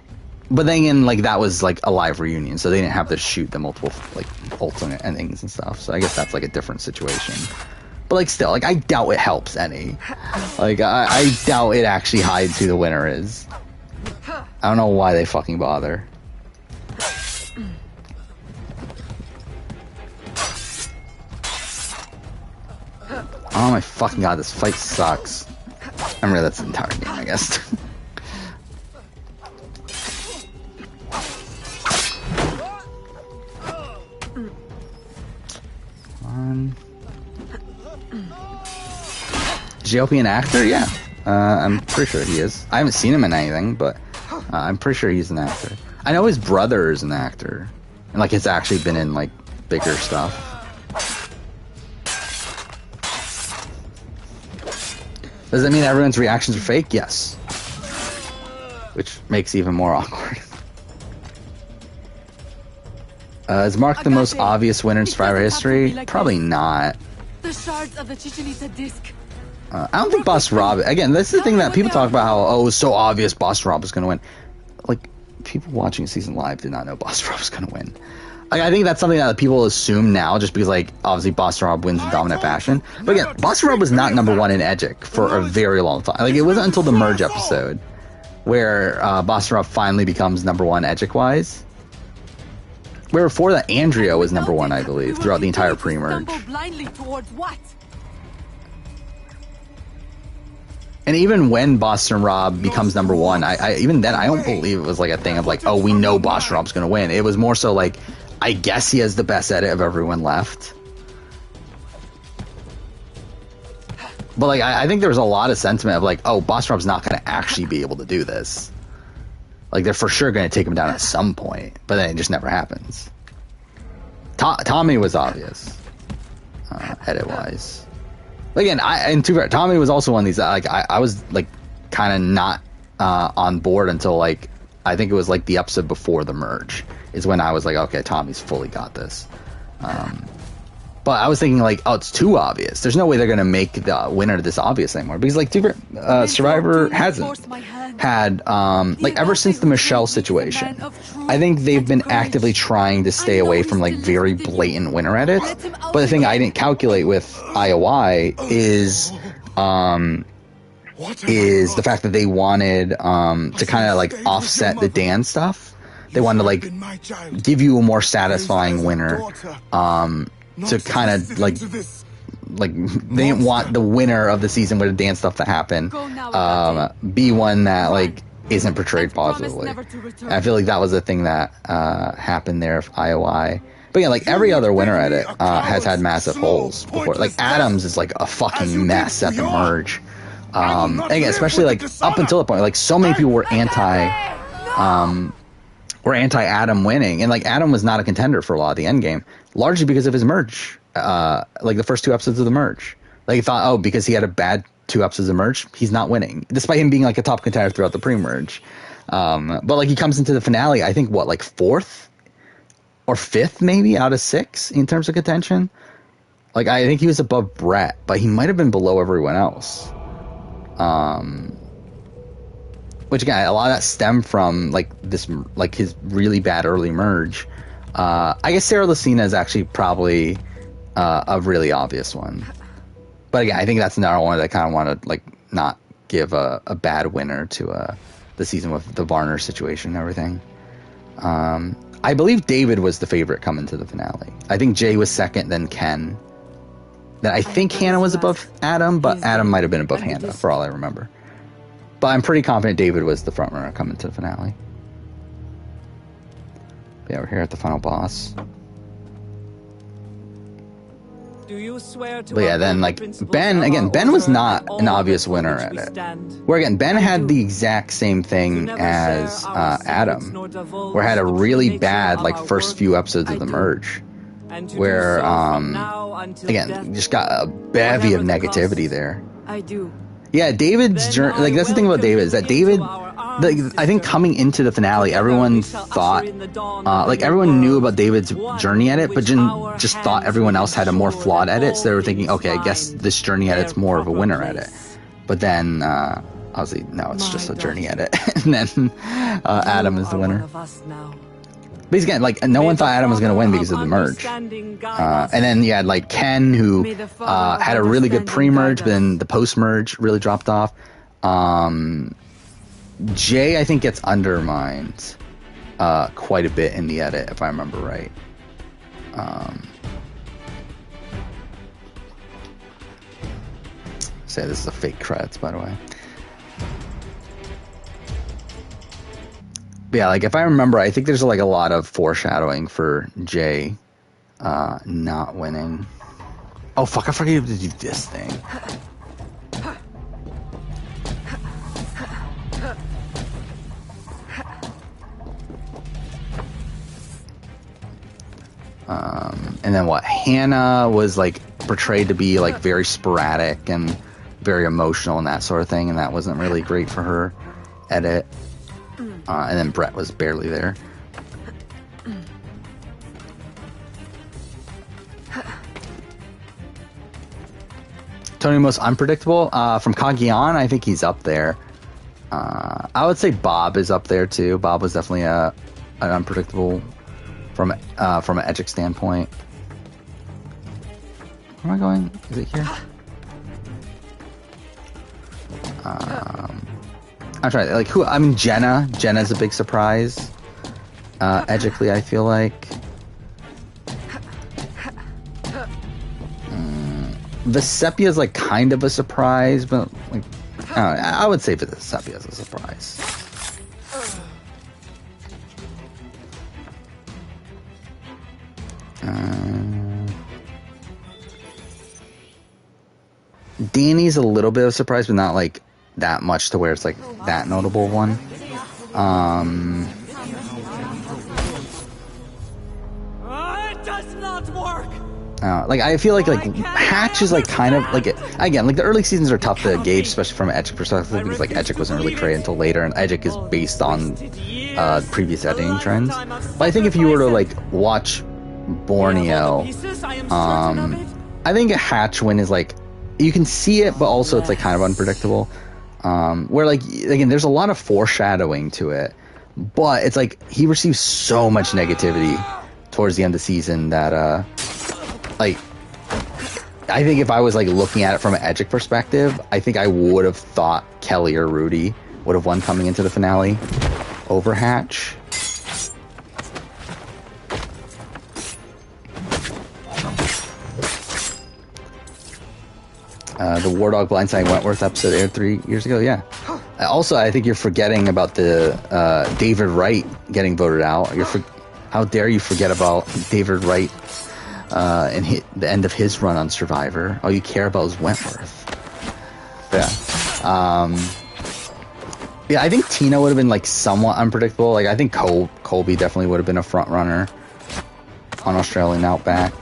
But then again, like, that was, like, a live reunion, so they didn't have to shoot the multiple, like, alternate endings and stuff. So I guess that's, like, a different situation. But, like, still, like, I doubt it helps any. Like, I doubt it actually hides who the winner is. I don't know why they fucking bother. Oh my fucking god, this fight sucks. I mean, that's the entire game, I guess. Come on. Is JLP an actor? Yeah. I'm pretty sure he is. I haven't seen him in anything, but I'm pretty sure he's an actor. I know his brother is an actor. And like it's actually been in like bigger stuff. Does that mean everyone's reactions are fake? Yes. Which makes it even more awkward. Is Mark the most obvious winner in Survivor history? Probably not. The shards of the Chicholita disc. I don't think Boss Rob... Again, this is the thing that people talk about how, oh, it was so obvious Boss Rob was going to win. Like, people watching the season live did not know Boss Rob was going to win. Like, I think that's something that people assume now just because, like, obviously Boss Rob wins in dominant fashion. But again, Boss Rob was not #1 in Edgic for a very long time. Like, it wasn't until the Merge episode where Boss Rob finally becomes #1 Edgic-wise. Where before that, Andrea was #1, I believe, throughout the entire pre-merge. Blindly towards what? And even when Boston Rob becomes #1, I even then I don't believe it was like a thing of like, oh, we know Boston Rob's gonna win. It was more so like, I guess he has the best edit of everyone left. But like, I think there was a lot of sentiment of like, oh, Boston Rob's not gonna actually be able to do this. Like they're for sure gonna take him down at some point, but then it just never happens. Tommy was obvious, edit wise. Again, Tommy was also one of these that, like, I was like kind of not on board until like I think it was like the episode before the merge is when I was like, okay, Tommy's fully got this. But I was thinking like, oh, it's too obvious. There's no way they're gonna make the winner this obvious anymore because like Survivor hasn't had like ever since the Michelle situation. I think they've been actively trying to stay away from like very blatant winner edits. But the thing I didn't calculate with IOI is the fact that they wanted to kind of like offset the Dan stuff. They wanted to like give you a more satisfying winner. To kind of like they didn't want the winner of the season with the dance stuff to happen be one that like isn't portrayed positively. And I feel like that was the thing that happened there with IOI. But yeah, like every other winner edit has had massive holes before. Like Adams is like a fucking mess at the merge. Again, especially like up until the point, like so many people were anti-Adam winning, and like Adam was not a contender for a lot of the end game, largely because of his merge. Like the first 2 episodes of the merge, like he thought, oh, because he had a bad 2 episodes of merge, he's not winning, despite him being like a top contender throughout the pre-merge. But like he comes into the finale, I think what, like 4th or 5th maybe out of 6 in terms of contention. Like I think he was above Brett, but he might have been below everyone else. Which again, a lot of that stemmed from like this, like his really bad early merge. I guess Sarah Lucina is actually probably a really obvious one. But again, I think that's another one that I kind of want to like not give a bad winner to the season with the Varner situation and everything. I believe David was the favorite coming to the finale. I think Jay was second, then Ken. Then I think Hannah was above Adam, but Adam might have been above Hannah for all I remember. But I'm pretty confident David was the front runner coming to the finale. Yeah, we're here at the final boss. Do you swear to but yeah, then like Ben was not an obvious winner at it. Where again, Ben had the exact same thing as Adam, where had a really bad like first few episodes of the merge, where again just got a bevy of negativity there. I do. Yeah, David's journey, like that's the thing about David, is that David, I think coming into the finale, everyone thought, like everyone knew about David's journey edit, but just thought everyone else had a more flawed edit, so they were thinking, okay, I guess this journey edit's more of a winner edit. But then, obviously, no, it's just a journey edit, and then Adam is the winner. But again, like no one thought Adam was going to win because of the merge. And then you had like Ken, who had a really good pre-merge, but then the post-merge really dropped off. Jay, I think, gets undermined quite a bit in the edit, if I remember right. Say this is a fake credits, by the way. But yeah, like if I remember, I think there's like a lot of foreshadowing for Jay not winning. Oh fuck, I forgot to do this thing. And then what? Hannah was like portrayed to be like very sporadic and very emotional and that sort of thing, and that wasn't really great for her edit. And then Brett was barely there. Tony, most unpredictable from Kagiyan, I think he's up there. I would say Bob is up there too. Bob was definitely an unpredictable from an Edgic standpoint. Where am I going? Is it here? I'm trying. Like who? I mean, Jenna. Jenna's a big surprise. Edgically, I feel like. Vesepia is like kind of a surprise, but like I would say Vesepia is a surprise. Danny's a little bit of a surprise, but not like that much to where it's like that notable one. It does not work. Like I feel like Hatch is like kind of like again like the early seasons are tough to gauge, especially from an Edgic perspective, because like Edgic wasn't really created until later, and Edgic is based on previous editing trends. But I think if you were to like watch Borneo, I think a Hatch win is like you can see it, but also it's like kind of unpredictable. Where like again, there's a lot of foreshadowing to it, but it's like he receives so much negativity towards the end of the season that like I think if I was like looking at it from an Edgic perspective, I think I would have thought Kelly or Rudy would have won coming into the finale over Hatch. The War Dog Blindside Wentworth episode aired 3 years ago. Yeah. Also, I think you're forgetting about the David Wright getting voted out. How dare you forget about David Wright and the end of his run on Survivor? All you care about is Wentworth. Yeah. Yeah, I think Tina would have been like somewhat unpredictable. Like I think Colby definitely would have been a front runner on Australian Outback.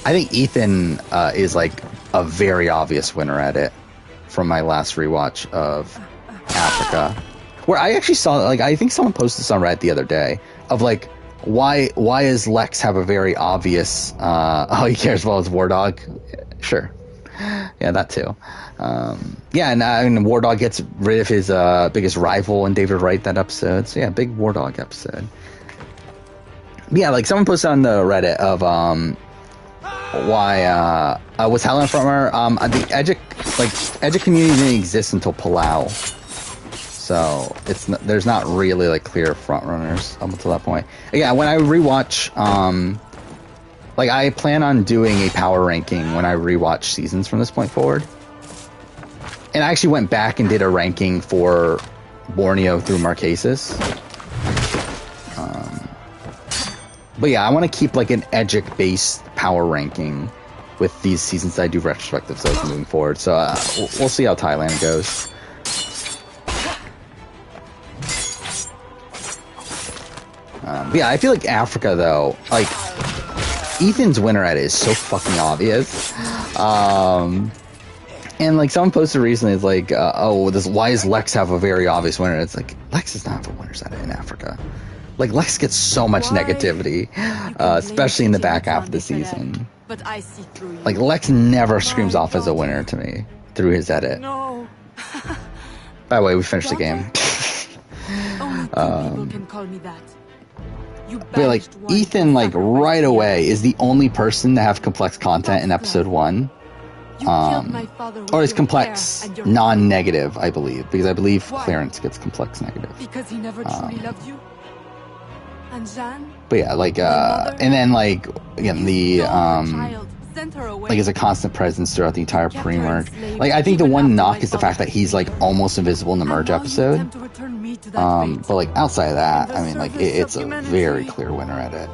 I think Ethan is like a very obvious winner at it from my last rewatch of Africa, where I actually saw like I think someone posted this on Reddit the other day of like why does Lex have a very obvious all he cares about is War Dog? Sure, yeah, that too. Yeah, and War Dog gets rid of his biggest rival in David Wright that episode. So yeah, big War Dog episode. Yeah, like someone posted on the Reddit of why was Helen from her? The Edgic community didn't exist until Palau, so there's not really like clear front runners up until that point. Yeah, when I rewatch, like I plan on doing a power ranking when I rewatch seasons from this point forward, and I actually went back and did a ranking for Borneo through Marquesas. But yeah, I want to keep like an Edgic-based power ranking with these seasons that I do retrospectives of moving forward. So we'll see how Thailand goes. But yeah, I feel like Africa though, like Ethan's winner at it is so fucking obvious. And like someone posted recently, it's like, why does Lex have a very obvious winner? It's like Lex does not have a winner's edit in Africa. Like, Lex gets so much negativity, especially in the back half of the season. But I see through you. Like, Lex never screams off as a winner to me through his edit. No. By the way, we finished the game. Only two people can call me that. But, like, Ethan, like, right away is the only person to have complex content in episode 1. Or is complex non-negative, I believe. Because I believe Clarence gets complex negative. Because he never truly loved you? But yeah, like and then like again the like is a constant presence throughout the entire pre-merge. Like I think the one knock is the fact that he's like almost invisible in the merge episode. But like outside of that, I mean like it's a very clear winner at it.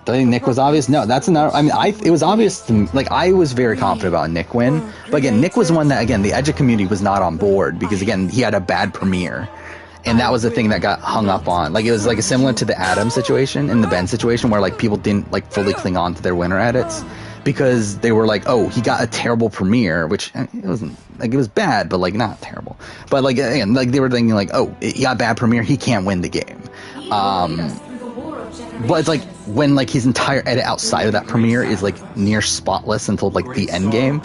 Do I think Nick was obvious? No, that's another. I mean, it was obvious to me, like I was very confident about a Nick win, but again, Nick was one that again the Edgic community was not on board because again he had a bad premiere. And that was the thing that got hung up on. Like, it was like similar to the Adam situation and the Ben situation, where like people didn't like fully cling on to their winner edits because they were like, oh, he got a terrible premiere, which it wasn't like, it was bad, but like not terrible. But like, again, like they were thinking like, oh, he got a bad premiere, he can't win the game. But it's like when like his entire edit outside of that premiere is like near spotless until like the end game,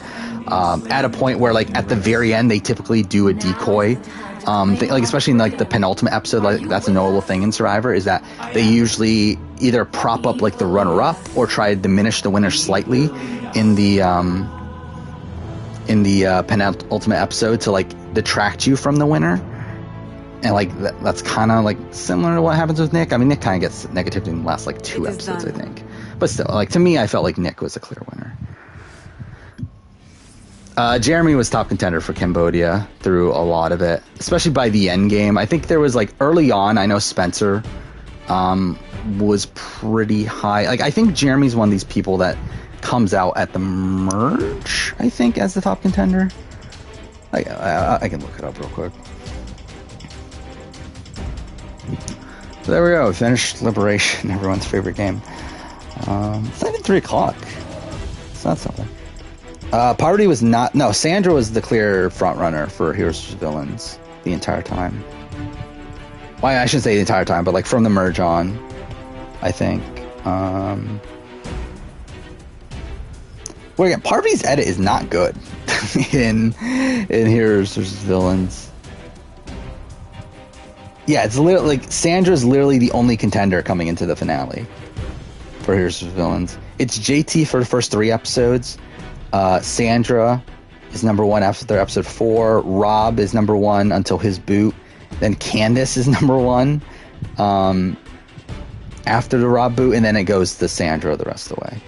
at a point where like at the very end they typically do a decoy. Like especially in like the penultimate episode, like that's a notable thing in Survivor, is that they usually either prop up like the runner-up or try to diminish the winner slightly in the penultimate episode to like detract you from the winner. And like that's kind of like similar to what happens with Nick. I mean, Nick kind of gets negativity in the last like 2 episodes, I think. But still, like to me, I felt like Nick was a clear winner. Jeremy was top contender for Cambodia through a lot of it, especially by the end game. I think there was like early on, I know Spencer was pretty high. Like I think Jeremy's one of these people that comes out at the merge, I think, as the top contender. I can look it up real quick. So there we go. We finished Liberation, everyone's favorite game. It's not even 3 o'clock. So that's something. Poverty was not... No, Sandra was the clear front runner for Heroes vs. Villains the entire time. Well, I shouldn't say the entire time, but like from the merge on, I think. Well, again, Poverty's edit is not good in Heroes vs. Villains. Yeah, it's literally like Sandra's literally the only contender coming into the finale for Heroes vs. Villains. It's JT for the first 3 episodes. Sandra is number 1 after episode 4. Rob is number 1 until his boot. Then Candace is number 1 after the Rob boot, and then it goes to Sandra the rest of the way.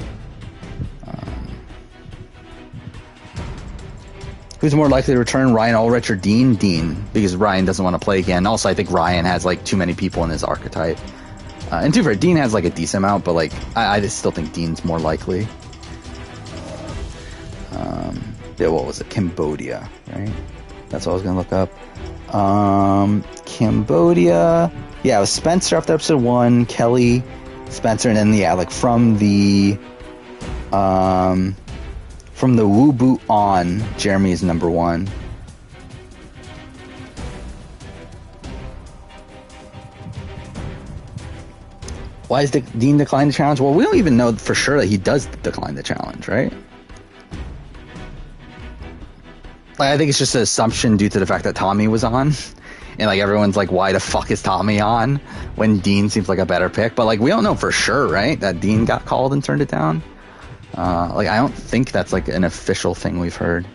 Who's more likely to return, Ryan Ulrich or Dean? Dean, because Ryan doesn't want to play again. Also, I think Ryan has like too many people in his archetype. And to be fair, Dean has like a decent amount, but like I just still think Dean's more likely. Yeah, what was it? Cambodia, right? That's what I was gonna look up. Cambodia. Yeah, it was Spencer after episode 1, Kelly, Spencer, and then like from the Woo Boot on, Jeremy is number 1. Why is Dean decline the challenge? Well, we don't even know for sure that he does decline the challenge, right? Like, I think it's just an assumption due to the fact that Tommy was on. And like everyone's like, why the fuck is Tommy on when Dean seems like a better pick? But like we don't know for sure, right? That Dean got called and turned it down. Like I don't think that's like an official thing we've heard.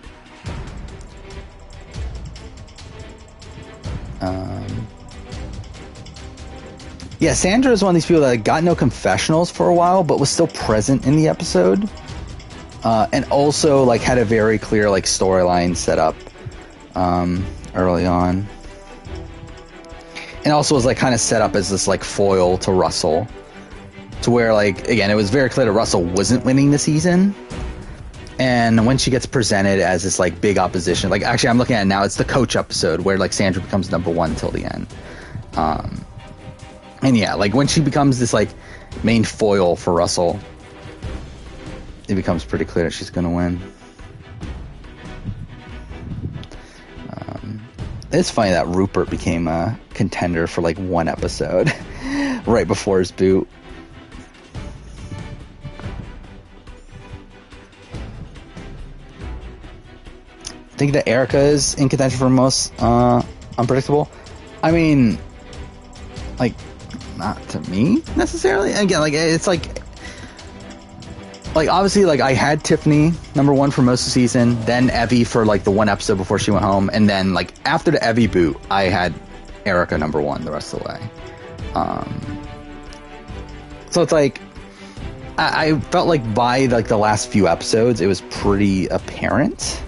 Yeah, Sandra is one of these people that got no confessionals for a while, but was still present in the episode, and also like had a very clear like storyline set up early on, and also was like kind of set up as this like foil to Russell, to where like again it was very clear that Russell wasn't winning the season, and when she gets presented as this like big opposition, like actually I'm looking at it now, it's the coach episode where like Sandra becomes number 1 till the end. And yeah, like when she becomes this like main foil for Russell, it becomes pretty clear that she's going to win. It's funny that Rupert became a contender for like 1 episode right before his boot. I think that Erica is in contention for most unpredictable. I mean, like, not to me necessarily. Again, like it's like obviously like I had Tiffany number 1 for most of the season, then Evie for like the 1 episode before she went home, and then like after the Evie boot I had Erica number 1 the rest of the way. So it's like I felt like by like the last few episodes it was pretty apparent.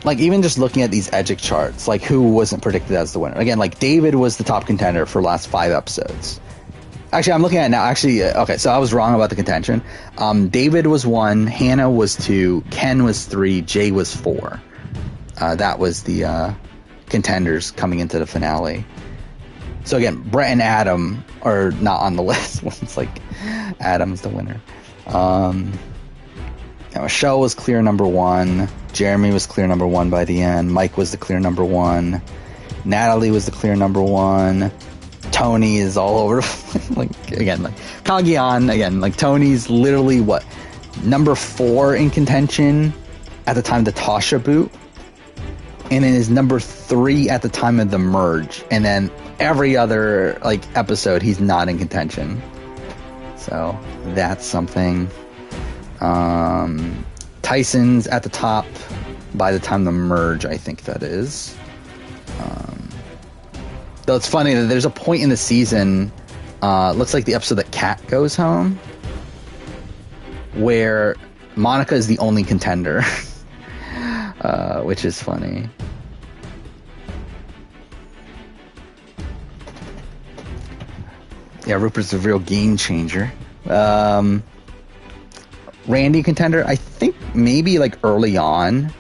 Like even just looking at these Edgic charts, like who wasn't predicted as the winner. Again, like David was the top contender for the last 5 episodes. Actually, I'm looking at it now. Actually, okay, so I was wrong about the contention. David was 1, Hannah was 2, Ken was 3, Jay was 4. That was the contenders coming into the finale. So again, Brett and Adam are not on the list. It's like Adam's the winner. Michelle was clear number 1. Jeremy was clear number 1 by the end. Mike was the clear number 1. Natalie was the clear number 1. Tony is all over. Like again, like Kagian again. Like Tony's literally what, number 4 in contention at the time of the Tasha boot, and it is number 3 at the time of the merge. And then every other like episode, he's not in contention. So that's something. Tyson's at the top by the time the merge, I think that is. Though it's funny that there's a point in the season, looks like the episode that Kat goes home, where Monica is the only contender, which is funny. Yeah, Rupert's a real game changer. Randy contender, I think maybe like early on,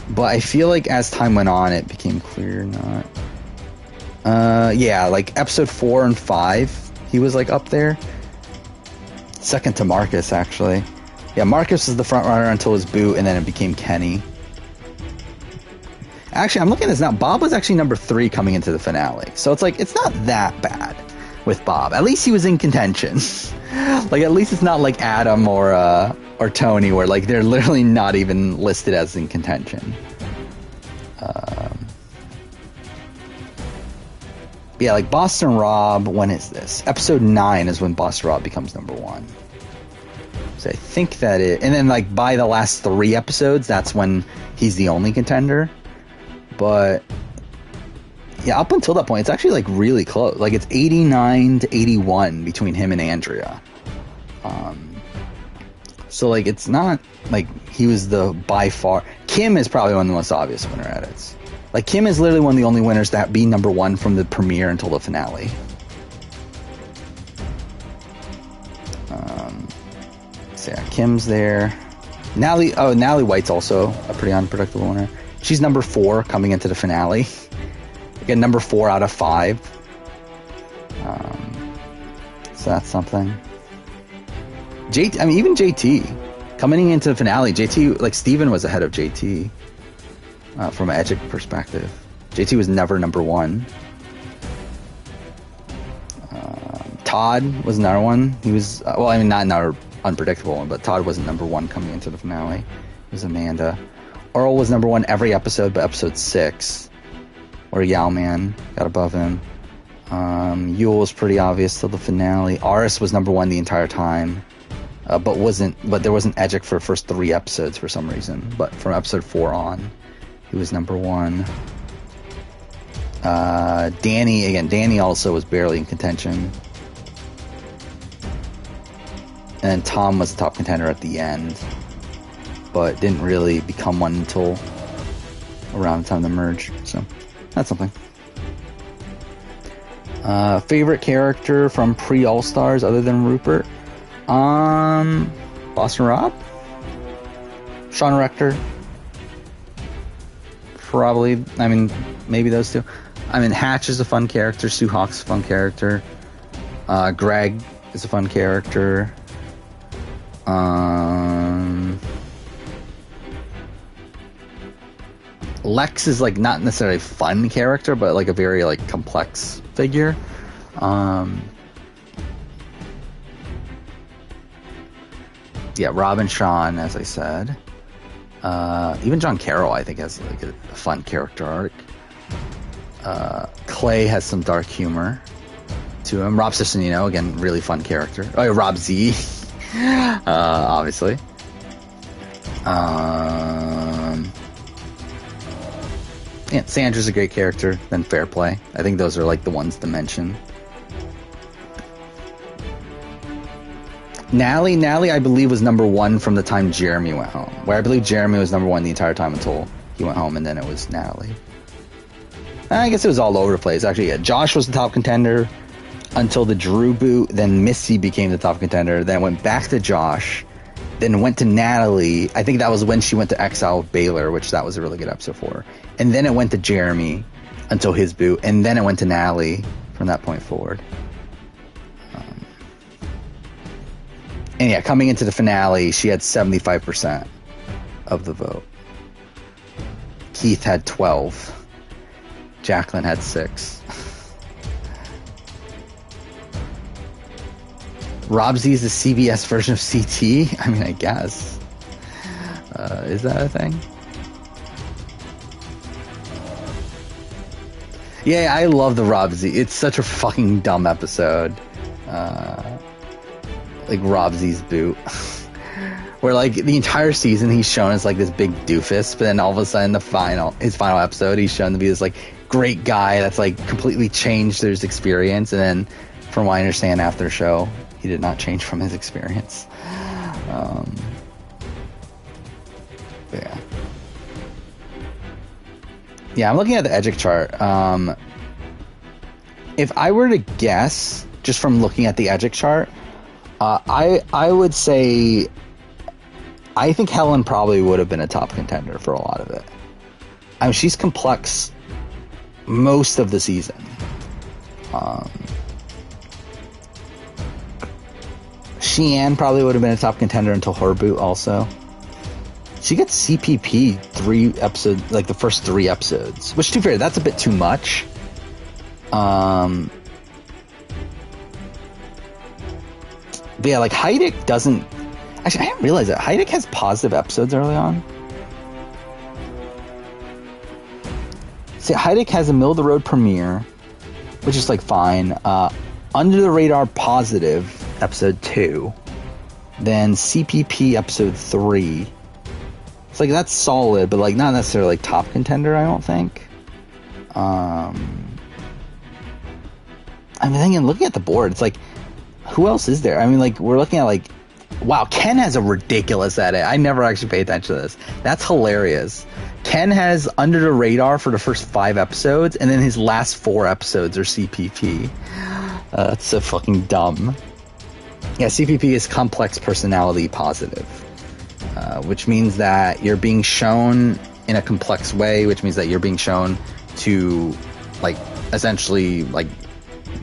but I feel like as time went on, it became clear not. Yeah, like episode 4 and 5, he was like up there. Second to Marcus, actually. Yeah, Marcus was the front runner until his boot, and then it became Kenny. Actually, I'm looking at this now. Bob was actually number 3 coming into the finale, so it's like it's not that bad with Bob. At least he was in contention. Like at least it's not like Adam or Tony, where like they're literally not even listed as in contention. Yeah, like Boston Rob, when is this? Episode 9 is when Boston Rob becomes number 1. So I think that it... And then, like, by the last 3 episodes, that's when he's the only contender. But, yeah, up until that point, it's actually, like, really close. Like, it's 89 to 81 between him and Andrea. So, like, it's not, like, he was the, by far... Kim is probably one of the most obvious winner edits. Like, Kim is literally one of the only winners to be number 1 from the premiere until the finale. So yeah, Kim's there. Natalie White's also a pretty unpredictable winner. She's number 4 coming into the finale. Again, number 4 out of 5. So that's something. Even JT coming into the finale. JT, like Steven was ahead of JT. From an Edgic perspective. JT was never number 1. Todd was another one. He was, not another unpredictable one, but Todd wasn't number 1 coming into the finale. It was Amanda. Earl was number 1 every episode but episode 6, where Yao-Man got above him. Yule was pretty obvious till the finale. Aris was number 1 the entire time, but there wasn't Edgic for the first 3 episodes for some reason. But from episode 4 on, he was number 1. Danny also was barely in contention. And Tom was the top contender at the end, but didn't really become one until around the time of the merge. So that's something. Favorite character from pre-All-Stars other than Rupert? Boston Rob? Sean Rector? Probably, maybe those two. Hatch is a fun character. Sue Hawk's a fun character. Greg is a fun character. Lex is like not necessarily a fun character, but like a very like complex figure. Yeah, Rob and Sean, as I said. Even John Carroll, I think, has like a fun character arc. Clay has some dark humor to him. Rob Ciccinino, again, really fun character. Oh, yeah, Rob Z, obviously. Yeah, Sandra's a great character. Then Fair Play. I think those are like the ones to mention. Nally, I believe, was number 1 from the time Jeremy went home. Where I believe Jeremy was number 1 the entire time until he went home, and then it was Natalie. I guess it was all over the place. Actually, yeah, Josh was the top contender until the Drew boot. Then Missy became the top contender. Then it went back to Josh. then went to Natalie. I think that was when she went to Exile with Baylor, which that was a really good episode for her. And then it went to Jeremy until his boot, and then it went to Natalie from that point forward. And yeah, coming into the finale, she had 75% of the vote. Keith had 12. Jacqueline had 6. Robsy is the CBS version of CT? I mean, I guess. Is that a thing? Yeah, I love the Robsy. It's such a fucking dumb episode. Like Robsy's boot. Where like the entire season he's shown as like this big doofus, but then all of a sudden his final episode he's shown to be this like great guy that's like completely changed his experience, and then from what I understand after the show, he did not change from his experience. But yeah. Yeah, I'm looking at the Edgic chart. If I were to guess, just from looking at the Edgic chart, I would say I think Helen probably would have been a top contender for a lot of it. I mean, she's complex most of the season. Sheehan probably would have been a top contender until her boot also. She gets CPP 3 episodes, like the first 3 episodes, which to be fair, that's a bit too much. But yeah, like Heidick doesn't. Actually, I didn't realize that Heidick has positive episodes early on. See, Heidick has a middle of the road premiere, which is like fine. Under the radar positive episode 2, then CPP episode 3. It's like that's solid, but like not necessarily like top contender. I don't think. I'm thinking, looking at the board, it's like, who else is there? I mean, like, we're looking at, like, wow, Ken has a ridiculous edit. I never actually paid attention to this. That's hilarious. Ken has Under the Radar for the first 5 episodes, and then his last 4 episodes are CPP. That's so fucking dumb. Yeah, CPP is complex personality positive, which means that you're being shown in a complex way, which means that you're being shown to, like, essentially, like,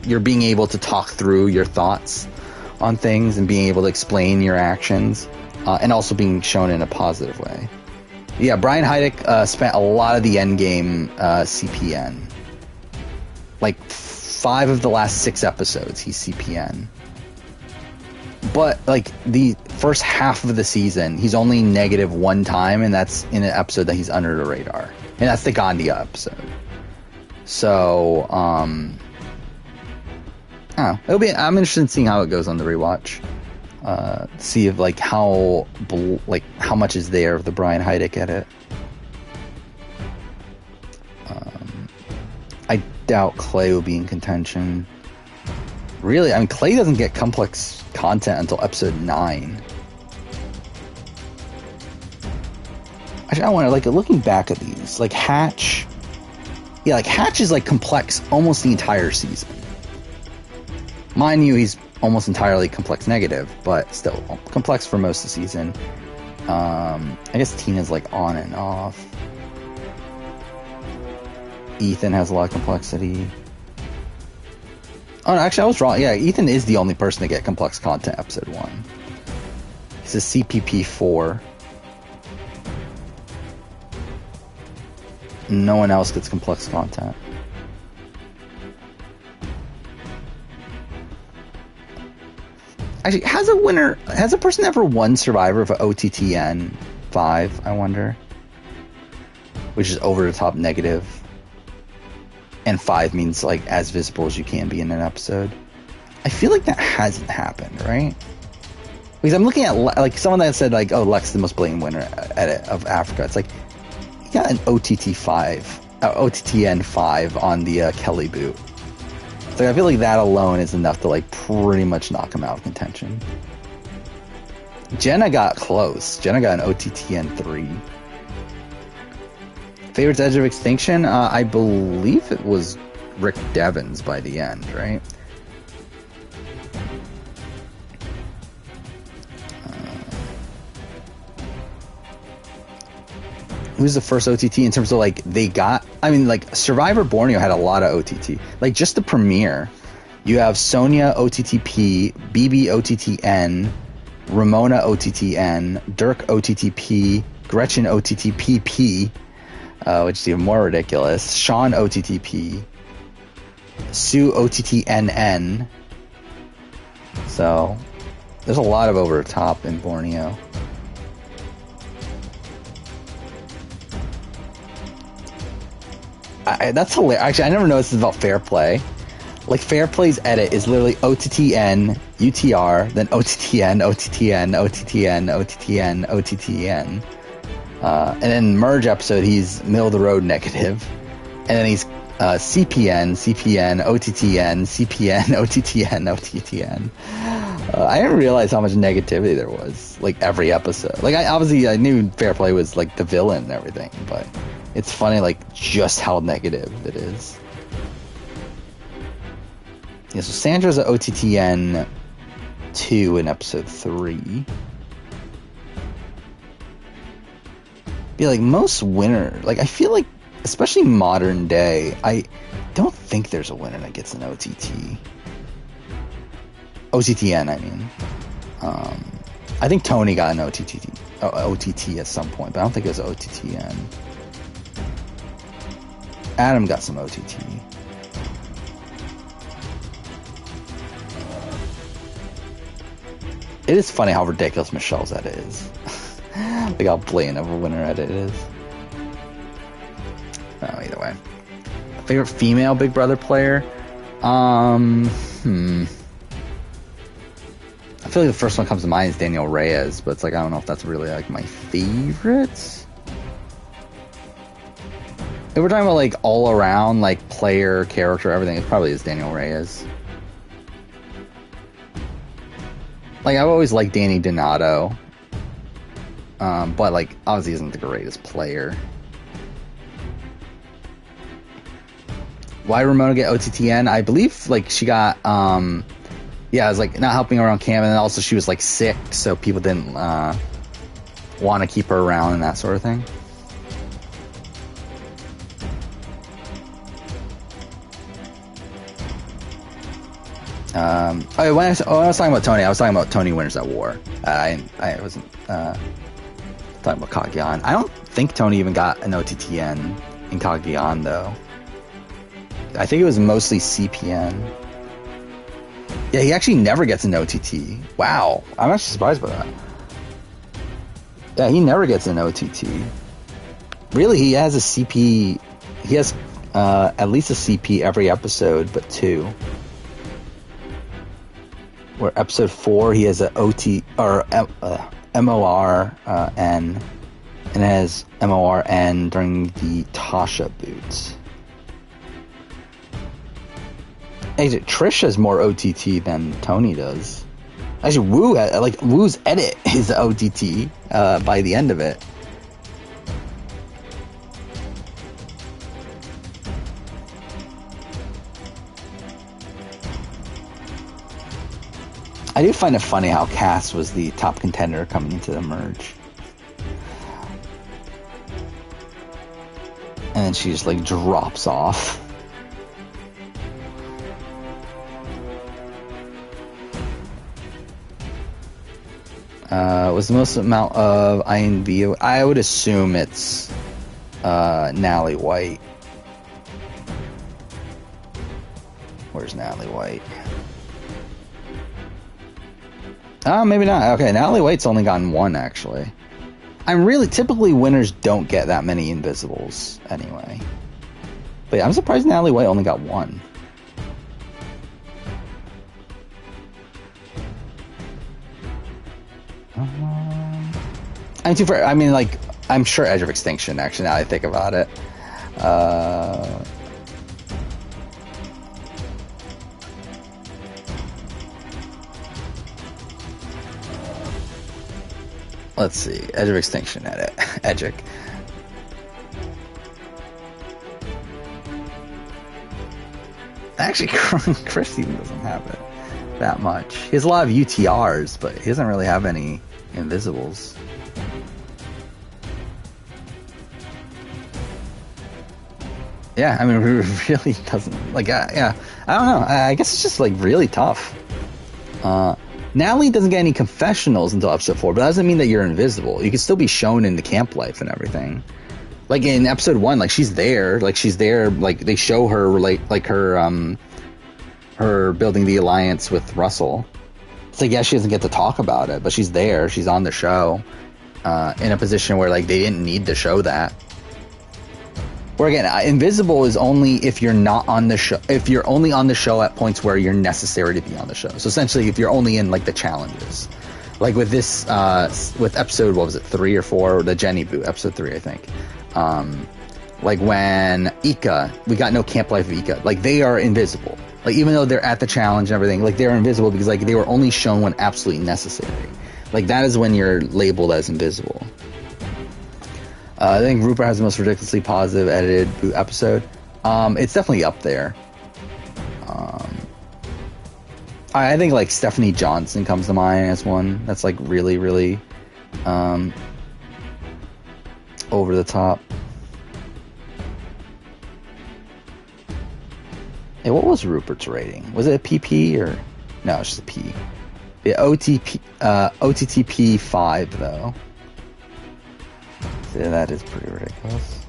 you're being able to talk through your thoughts on things and being able to explain your actions, and also being shown in a positive way. Yeah, Brian Heidick spent a lot of the endgame CPN. Like 5 of the last 6 episodes, he's CPN. But like the first half of the season, he's only negative 1 time, and that's in an episode that he's under the radar, and that's the Gandia episode. So, I'm interested in seeing how it goes on the rewatch. See if like how much is there of the Brian Heidick edit. I doubt Clay will be in contention. Really, I mean, Clay doesn't get complex content until episode 9. Actually, I wonder, like, looking back at these, like Hatch. Yeah, like Hatch is like complex almost the entire season. Mind you, he's almost entirely complex negative, but still complex for most of the season. I guess Tina's like on and off. Ethan has a lot of complexity. Oh, no, actually, I was wrong. Yeah, Ethan is the only person to get complex content episode 1. He's a CPP 4. No one else gets complex content. Actually, has a person ever won Survivor of OTTN 5, I wonder? Which is over the top negative. And 5 means like as visible as you can be in an episode. I feel like that hasn't happened, right? Because I'm looking at like someone that said like, oh, Lex is the most blatant winner of Africa. It's like, he got an OTTN 5 on the Kelly boot. So I feel like that alone is enough to like pretty much knock him out of contention. Jenna got close. Jenna got an OTTN 3. Favorites Edge of Extinction? I believe it was Rick Devens by the end, right? who's the first OTT in terms of like they got. I mean, like Survivor Borneo had a lot of OTT. Like just the premiere, you have Sonia OTTP, BB OTTN, Ramona OTTN, Dirk OTTP, Gretchen OTTPP, which is even more ridiculous. Sean OTTP, Sue OTTNN. So there's a lot of over the top in Borneo. That's hilarious. Actually, I never noticed this about Fair Play. Like, Fair Play's edit is literally OTTN, UTR, then OTTN, OTTN, OTTN, OTTN, OTTN. And then Merge episode, he's middle of the road negative. And then he's CPN, CPN, OTTN, CPN, OTTN, OTTN. I didn't realize how much negativity there was, like, every episode. Like, I knew Fair Play was, like, the villain and everything, but it's funny, like, just how negative it is. Yeah, so Sandra's at OTTN 2 in episode 3. Yeah, like, most winner, like, I feel like, especially modern day, I don't think there's a winner that gets an OTT. OTTN, I mean. I think Tony got an OTT at some point, but I don't think it was OTTN. Adam got some OTT. It is funny how ridiculous Michelle's edit is. Like how blatant of a winner edit it is. No, either way. Favorite female Big Brother player? I feel like the first one comes to mind is Daniel Reyes, but it's like I don't know if that's really like my favorite. If we're talking about like all around like player, character, everything, it probably is Daniel Reyes. Like I've always liked Danny Donato, but like obviously isn't the greatest player. Why did Ramona get OTTN? I believe like she got yeah, it was like not helping around Cam, and then also she was like sick, so people didn't want to keep her around and that sort of thing. When I was talking about Tony, I was talking about Tony Winners at War. I wasn't talking about Kagyan. I don't think Tony even got an OTTN in Kagyan though. I think it was mostly CPN. Yeah, he actually never gets an OTT. Wow, I'm actually surprised by that. Yeah, he never gets an OTT. Really, he has a CP. He has at least a CP every episode, but 2. Where episode 4 he has a OT or MORN, and it has MORN during the Tasha boots. Actually, Trish has more OTT than Tony does. Actually, Woo's edit is OTT by the end of it. I do find it funny how Cass was the top contender coming into the merge. And then she just like drops off. Was the most amount of INV? I would assume it's Natalie White. Where's Natalie White? Maybe not. Okay, Natalie White's only gotten 1 actually. Typically winners don't get that many invisibles anyway. But yeah, I'm surprised Natalie White only got 1. I'm sure Edge of Extinction, actually, now that I think about it. Let's see. Edge of Extinction at it. Edgic. Actually, Chris even doesn't have it that much. He has a lot of UTRs, but he doesn't really have any invisibles. Yeah, I mean, it really doesn't, like, yeah, I don't know. I guess it's just, like, really tough. Natalie doesn't get any confessionals until episode 4, but that doesn't mean that you're invisible. You can still be shown in the camp life and everything. Like, in episode 1, like, she's there, like, they show her, like her building the alliance with Russell. It's like, yeah, she doesn't get to talk about it, but she's there, she's on the show, in a position where, like, they didn't need to show that. Where again, invisible is only if you're not on the show. If you're only on the show at points where you're necessary to be on the show. So essentially, if you're only in like the challenges, like with this, with episode, what was it, 3 or 4, the Jenny boot, episode 3, I think. Like when Ika, we got no camp life of Ika. Like they are invisible. Like even though they're at the challenge and everything, like they're invisible because like they were only shown when absolutely necessary. Like that is when you're labeled as invisible. I think Rupert has the most ridiculously positive edited boot episode. It's definitely up there. I think like Stephanie Johnson comes to mind as one that's like really, really over the top. Hey, what was Rupert's rating? Was it a PP or no? It's just a P. The OTTP 5 though. Yeah, that is pretty ridiculous.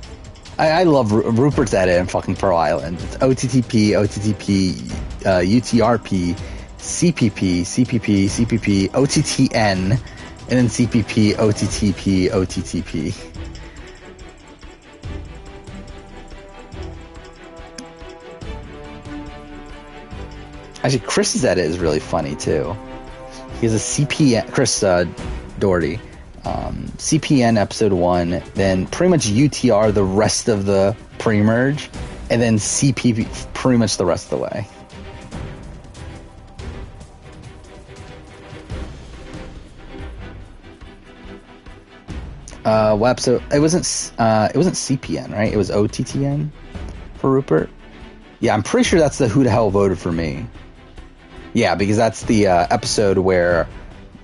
I love Rupert's edit in fucking Pearl Island. It's OTTP, UTRP, CPP, CPP, CPP, OTTN, and then CPP, OTTP, OTTP. Actually, Chris's edit is really funny too. He has a CPN, Chris Doherty. CPN episode 1, then pretty much UTR the rest of the pre-merge, and then CPP pretty much the rest of the way. What episode? It wasn't CPN, right? It was OTTN for Rupert. Yeah, I'm pretty sure that's the Who the Hell Voted for Me. Yeah, because that's the episode where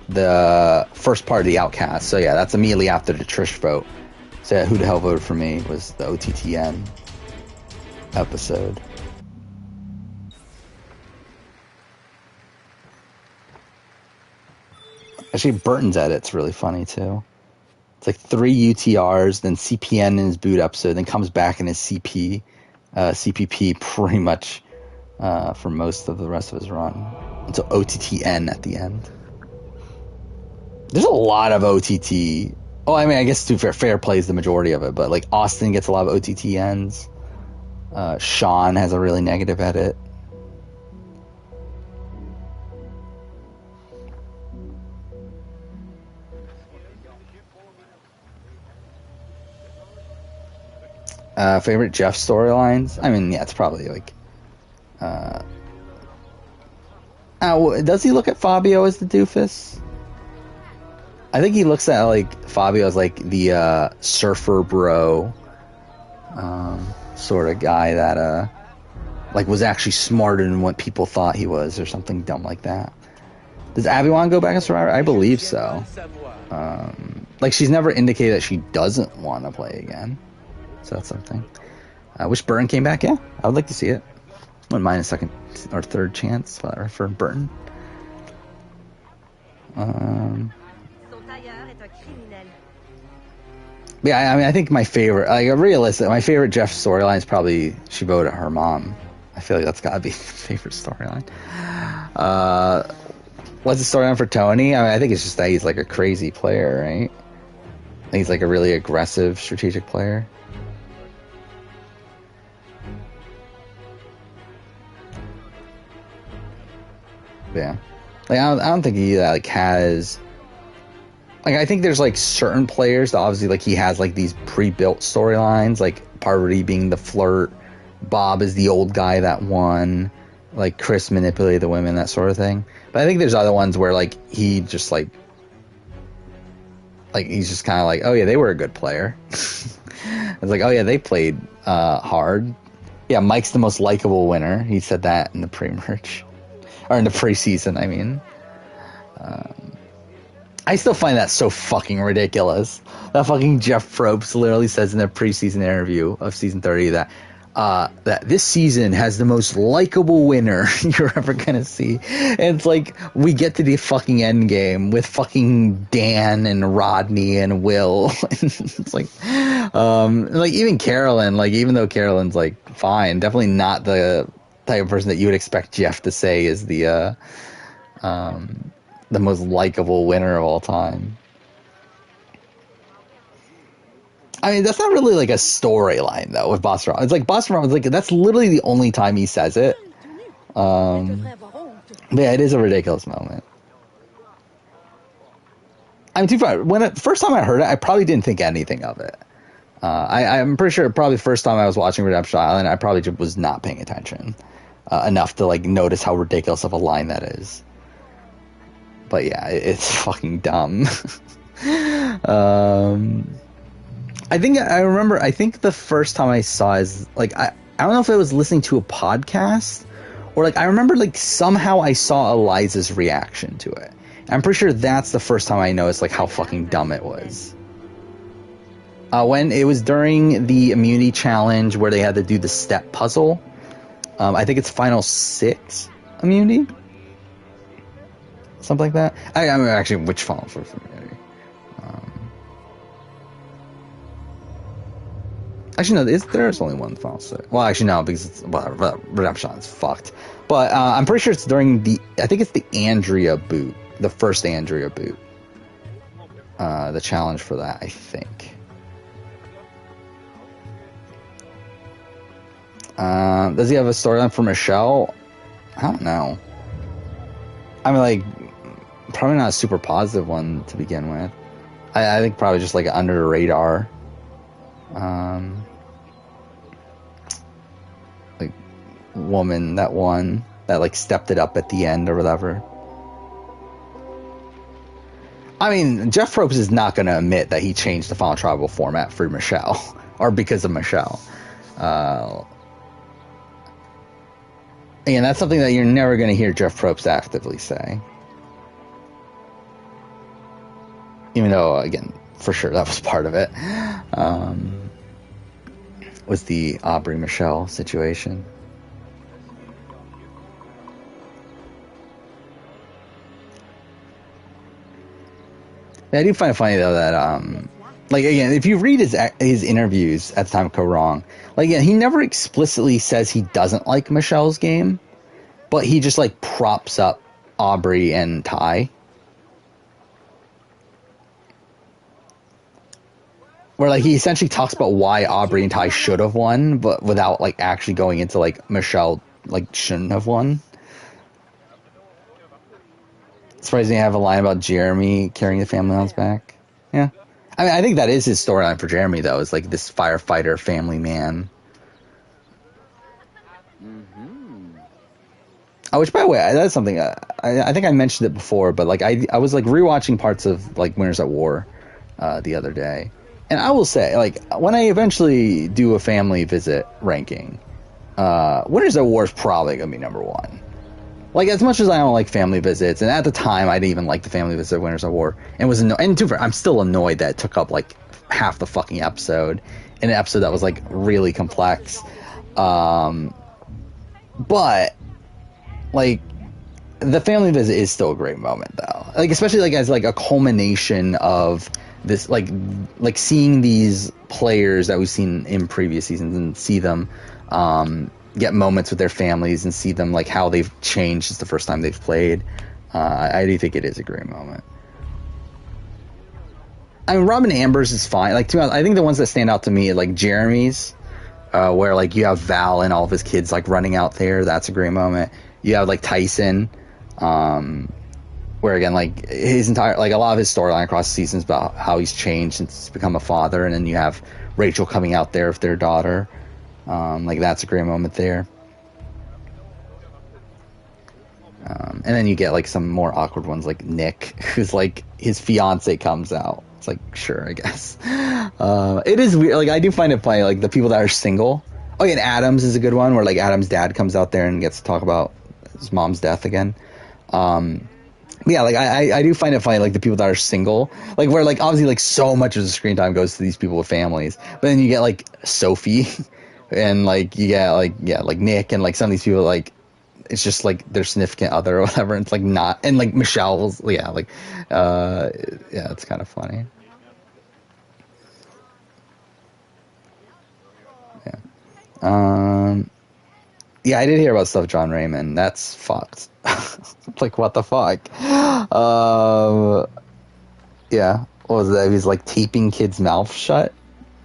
the first part of the Outcast. So yeah, that's immediately after the Trish vote. So yeah, Who the Hell Voted for Me was the OTTN episode. Actually, Burton's edit's really funny too. It's like 3 UTRs, then CPN in his boot episode, then comes back in his CPP pretty much for most of the rest of his run until OTTN at the end. There's a lot of OTT. Oh, I mean, I guess to fair play is the majority of it, but like Austin gets a lot of OTTNs. Sean has a really negative edit. Favorite Jeff storylines? I mean, yeah, it's probably like. Does he look at Fabio as the doofus? I think he looks at like Fabio as like the surfer bro sort of guy that like was actually smarter than what people thought he was, or something dumb like that. Does Abby want to go back as Survivor? I believe so. Like she's never indicated that she doesn't want to play again, so that's something. I wish Burton came back. Yeah, I would like to see it. Wouldn't mind a second or third chance for Burton. Yeah, I mean, I think my favorite, like my favorite Jeff storyline is probably she voted her mom. I feel like that's got to be my favorite storyline. What's the storyline for Tony? I mean, I think it's just that he's like a crazy player, right? I think he's like a really aggressive, strategic player. Yeah, like I don't think he like has. Like, I think there's, like, certain players that obviously, like, he has, like, these pre-built storylines, like, Parvati being the flirt, Bob is the old guy that won, like, Chris manipulated the women, that sort of thing. But I think there's other ones where, like, he just, like he's just kind of like, oh, yeah, they were a good player. It's like, oh, yeah, they played hard. Yeah, Mike's the most likable winner. He said that in the pre-merge. Or in the pre-season, I mean. I still find that so fucking ridiculous. That fucking Jeff Probst literally says in their preseason interview of season 30 that that this season has the most likable winner you're ever gonna see. And it's like, we get to the fucking end game with fucking Dan and Rodney and Will. It's like even Carolyn, like, even though Carolyn's like fine, definitely not the type of person that you would expect Jeff to say is the most likable winner of all time. I mean, that's not really like a storyline though with Boss Ron. It's like Boss Ron, like, that's literally the only time he says it. But yeah, it is a ridiculous moment. I mean, too far. First time I heard it, I probably didn't think anything of it. I'm pretty sure probably the first time I was watching Redemption Island, I probably just was not paying attention enough to like notice how ridiculous of a line that is. But yeah, it's fucking dumb. I think the first time I saw is like, I don't know if I was listening to a podcast or like, I remember like somehow I saw Eliza's reaction to it. I'm pretty sure that's the first time I noticed like how fucking dumb it was. When it was during the immunity challenge where they had to do the step puzzle. I think it's Final 6 immunity. Something like that. I mean, actually, which Final 6 immunity? Actually, no, there's only one Final 6. Well, actually, no, because Redemption is fucked. But I'm pretty sure it's during I think it's the Andrea boot. The first Andrea boot. The challenge for that, I think. Does he have a storyline for Michelle? I don't know. I mean, like, probably not a super positive one to begin with. I think probably just like under the radar. Like, woman that won, that like stepped it up at the end or whatever. I mean, Jeff Probst is not going to admit that he changed the Final Tribal format for Michelle or because of Michelle. And that's something that you're never going to hear Jeff Probst actively say. Even though, again, for sure that was part of it. Was the Aubrey Michelle situation. I do find it funny though that like, again, if you read his interviews at the time of Go Wrong, like, again, he never explicitly says he doesn't like Michelle's game, but he just like props up Aubrey and Ty. Where like he essentially talks about why Aubrey and Ty should have won, but without like actually going into like Michelle like shouldn't have won. Surprising to have a line about Jeremy carrying the family on his back. Yeah. I mean, I think that is his storyline for Jeremy, though, is like this firefighter family man. Oh, which, by the way, that's something, I think I mentioned it before, but like I was like rewatching parts of like Winners at War the other day. And I will say, like, when I eventually do a family visit ranking, Winners at War is probably going to be number one. Like, as much as I don't like family visits, and at the time I didn't even like the family visit of Winners at War, and I'm still annoyed that it took up like half the fucking episode, in an episode that was like really complex. But like, the family visit is still a great moment though. Like, especially like as like a culmination of this, like seeing these players that we've seen in previous seasons and see them get moments with their families and see them like how they've changed since the first time they've played. I do think it is a great moment. I mean, Robin Amber's is fine. Like, to be honest, I think the ones that stand out to me are like Jeremy's, where like you have Val and all of his kids like running out there. That's a great moment. You have like Tyson, where again, like his entire, like a lot of his storyline across the seasons about how he's changed since he's become a father, and then you have Rachel coming out there with their daughter. Like, that's a great moment there. And then you get like some more awkward ones, like Nick, who's like his fiance comes out. It's like, sure, I guess. It is weird. Like, I do find it funny, like the people that are single. Oh yeah, and Adams is a good one, where like Adam's dad comes out there and gets to talk about his mom's death again. Yeah, like I do find it funny, like the people that are single, like where like obviously like so much of the screen time goes to these people with families, but then you get like Sophie, and like you get like Nick and like some of these people like it's just like their significant other or whatever. And it's like not, and like Michelle's it's kind of funny. Yeah, I did hear about stuff with John Raymond. That's fucked. Like, what the fuck? Yeah, what was that? He was like taping kids' mouths shut.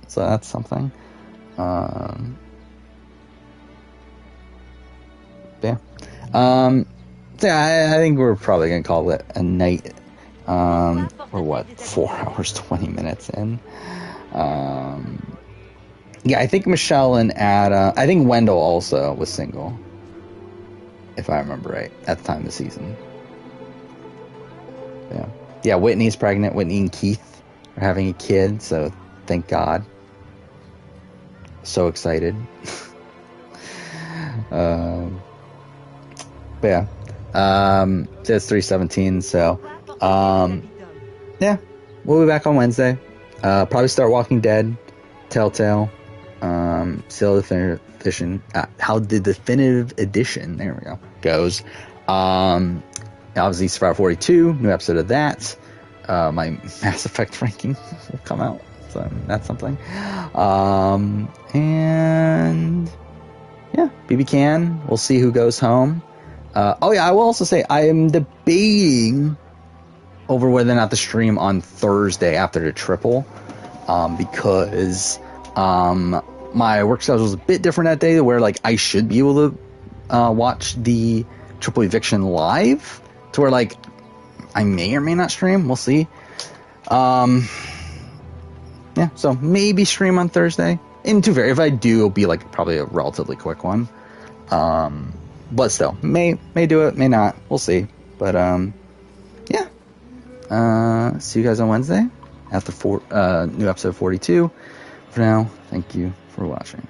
So that's something. Yeah. I think we're probably gonna call it a night. We're what, 4 hours 20 minutes in. Yeah, I think Michelle and Adam. I think Wendell also was single, if I remember right, at the time of the season. Yeah. Whitney's pregnant. Whitney and Keith are having a kid, so thank God. So excited. But yeah. It's 3:17, so yeah, we'll be back on Wednesday. Probably start Walking Dead, Telltale, still the edition. How the definitive edition? There we go. Goes. Obviously, Survivor 42, new episode of that. My Mass Effect ranking will come out, so that's something. And yeah, BBCAN. We'll see who goes home. I will also say I am debating over whether or not to stream on Thursday after the triple, because my work schedule is a bit different that day, where like I should be able to watch the triple eviction live, to where like I may or may not stream. We'll see. Yeah, so maybe stream on Thursday. And to vary, if I do, it'll be like probably a relatively quick one. But still, may do it, may not. We'll see. But yeah. See you guys on Wednesday after new episode 42. For now, thank you for watching.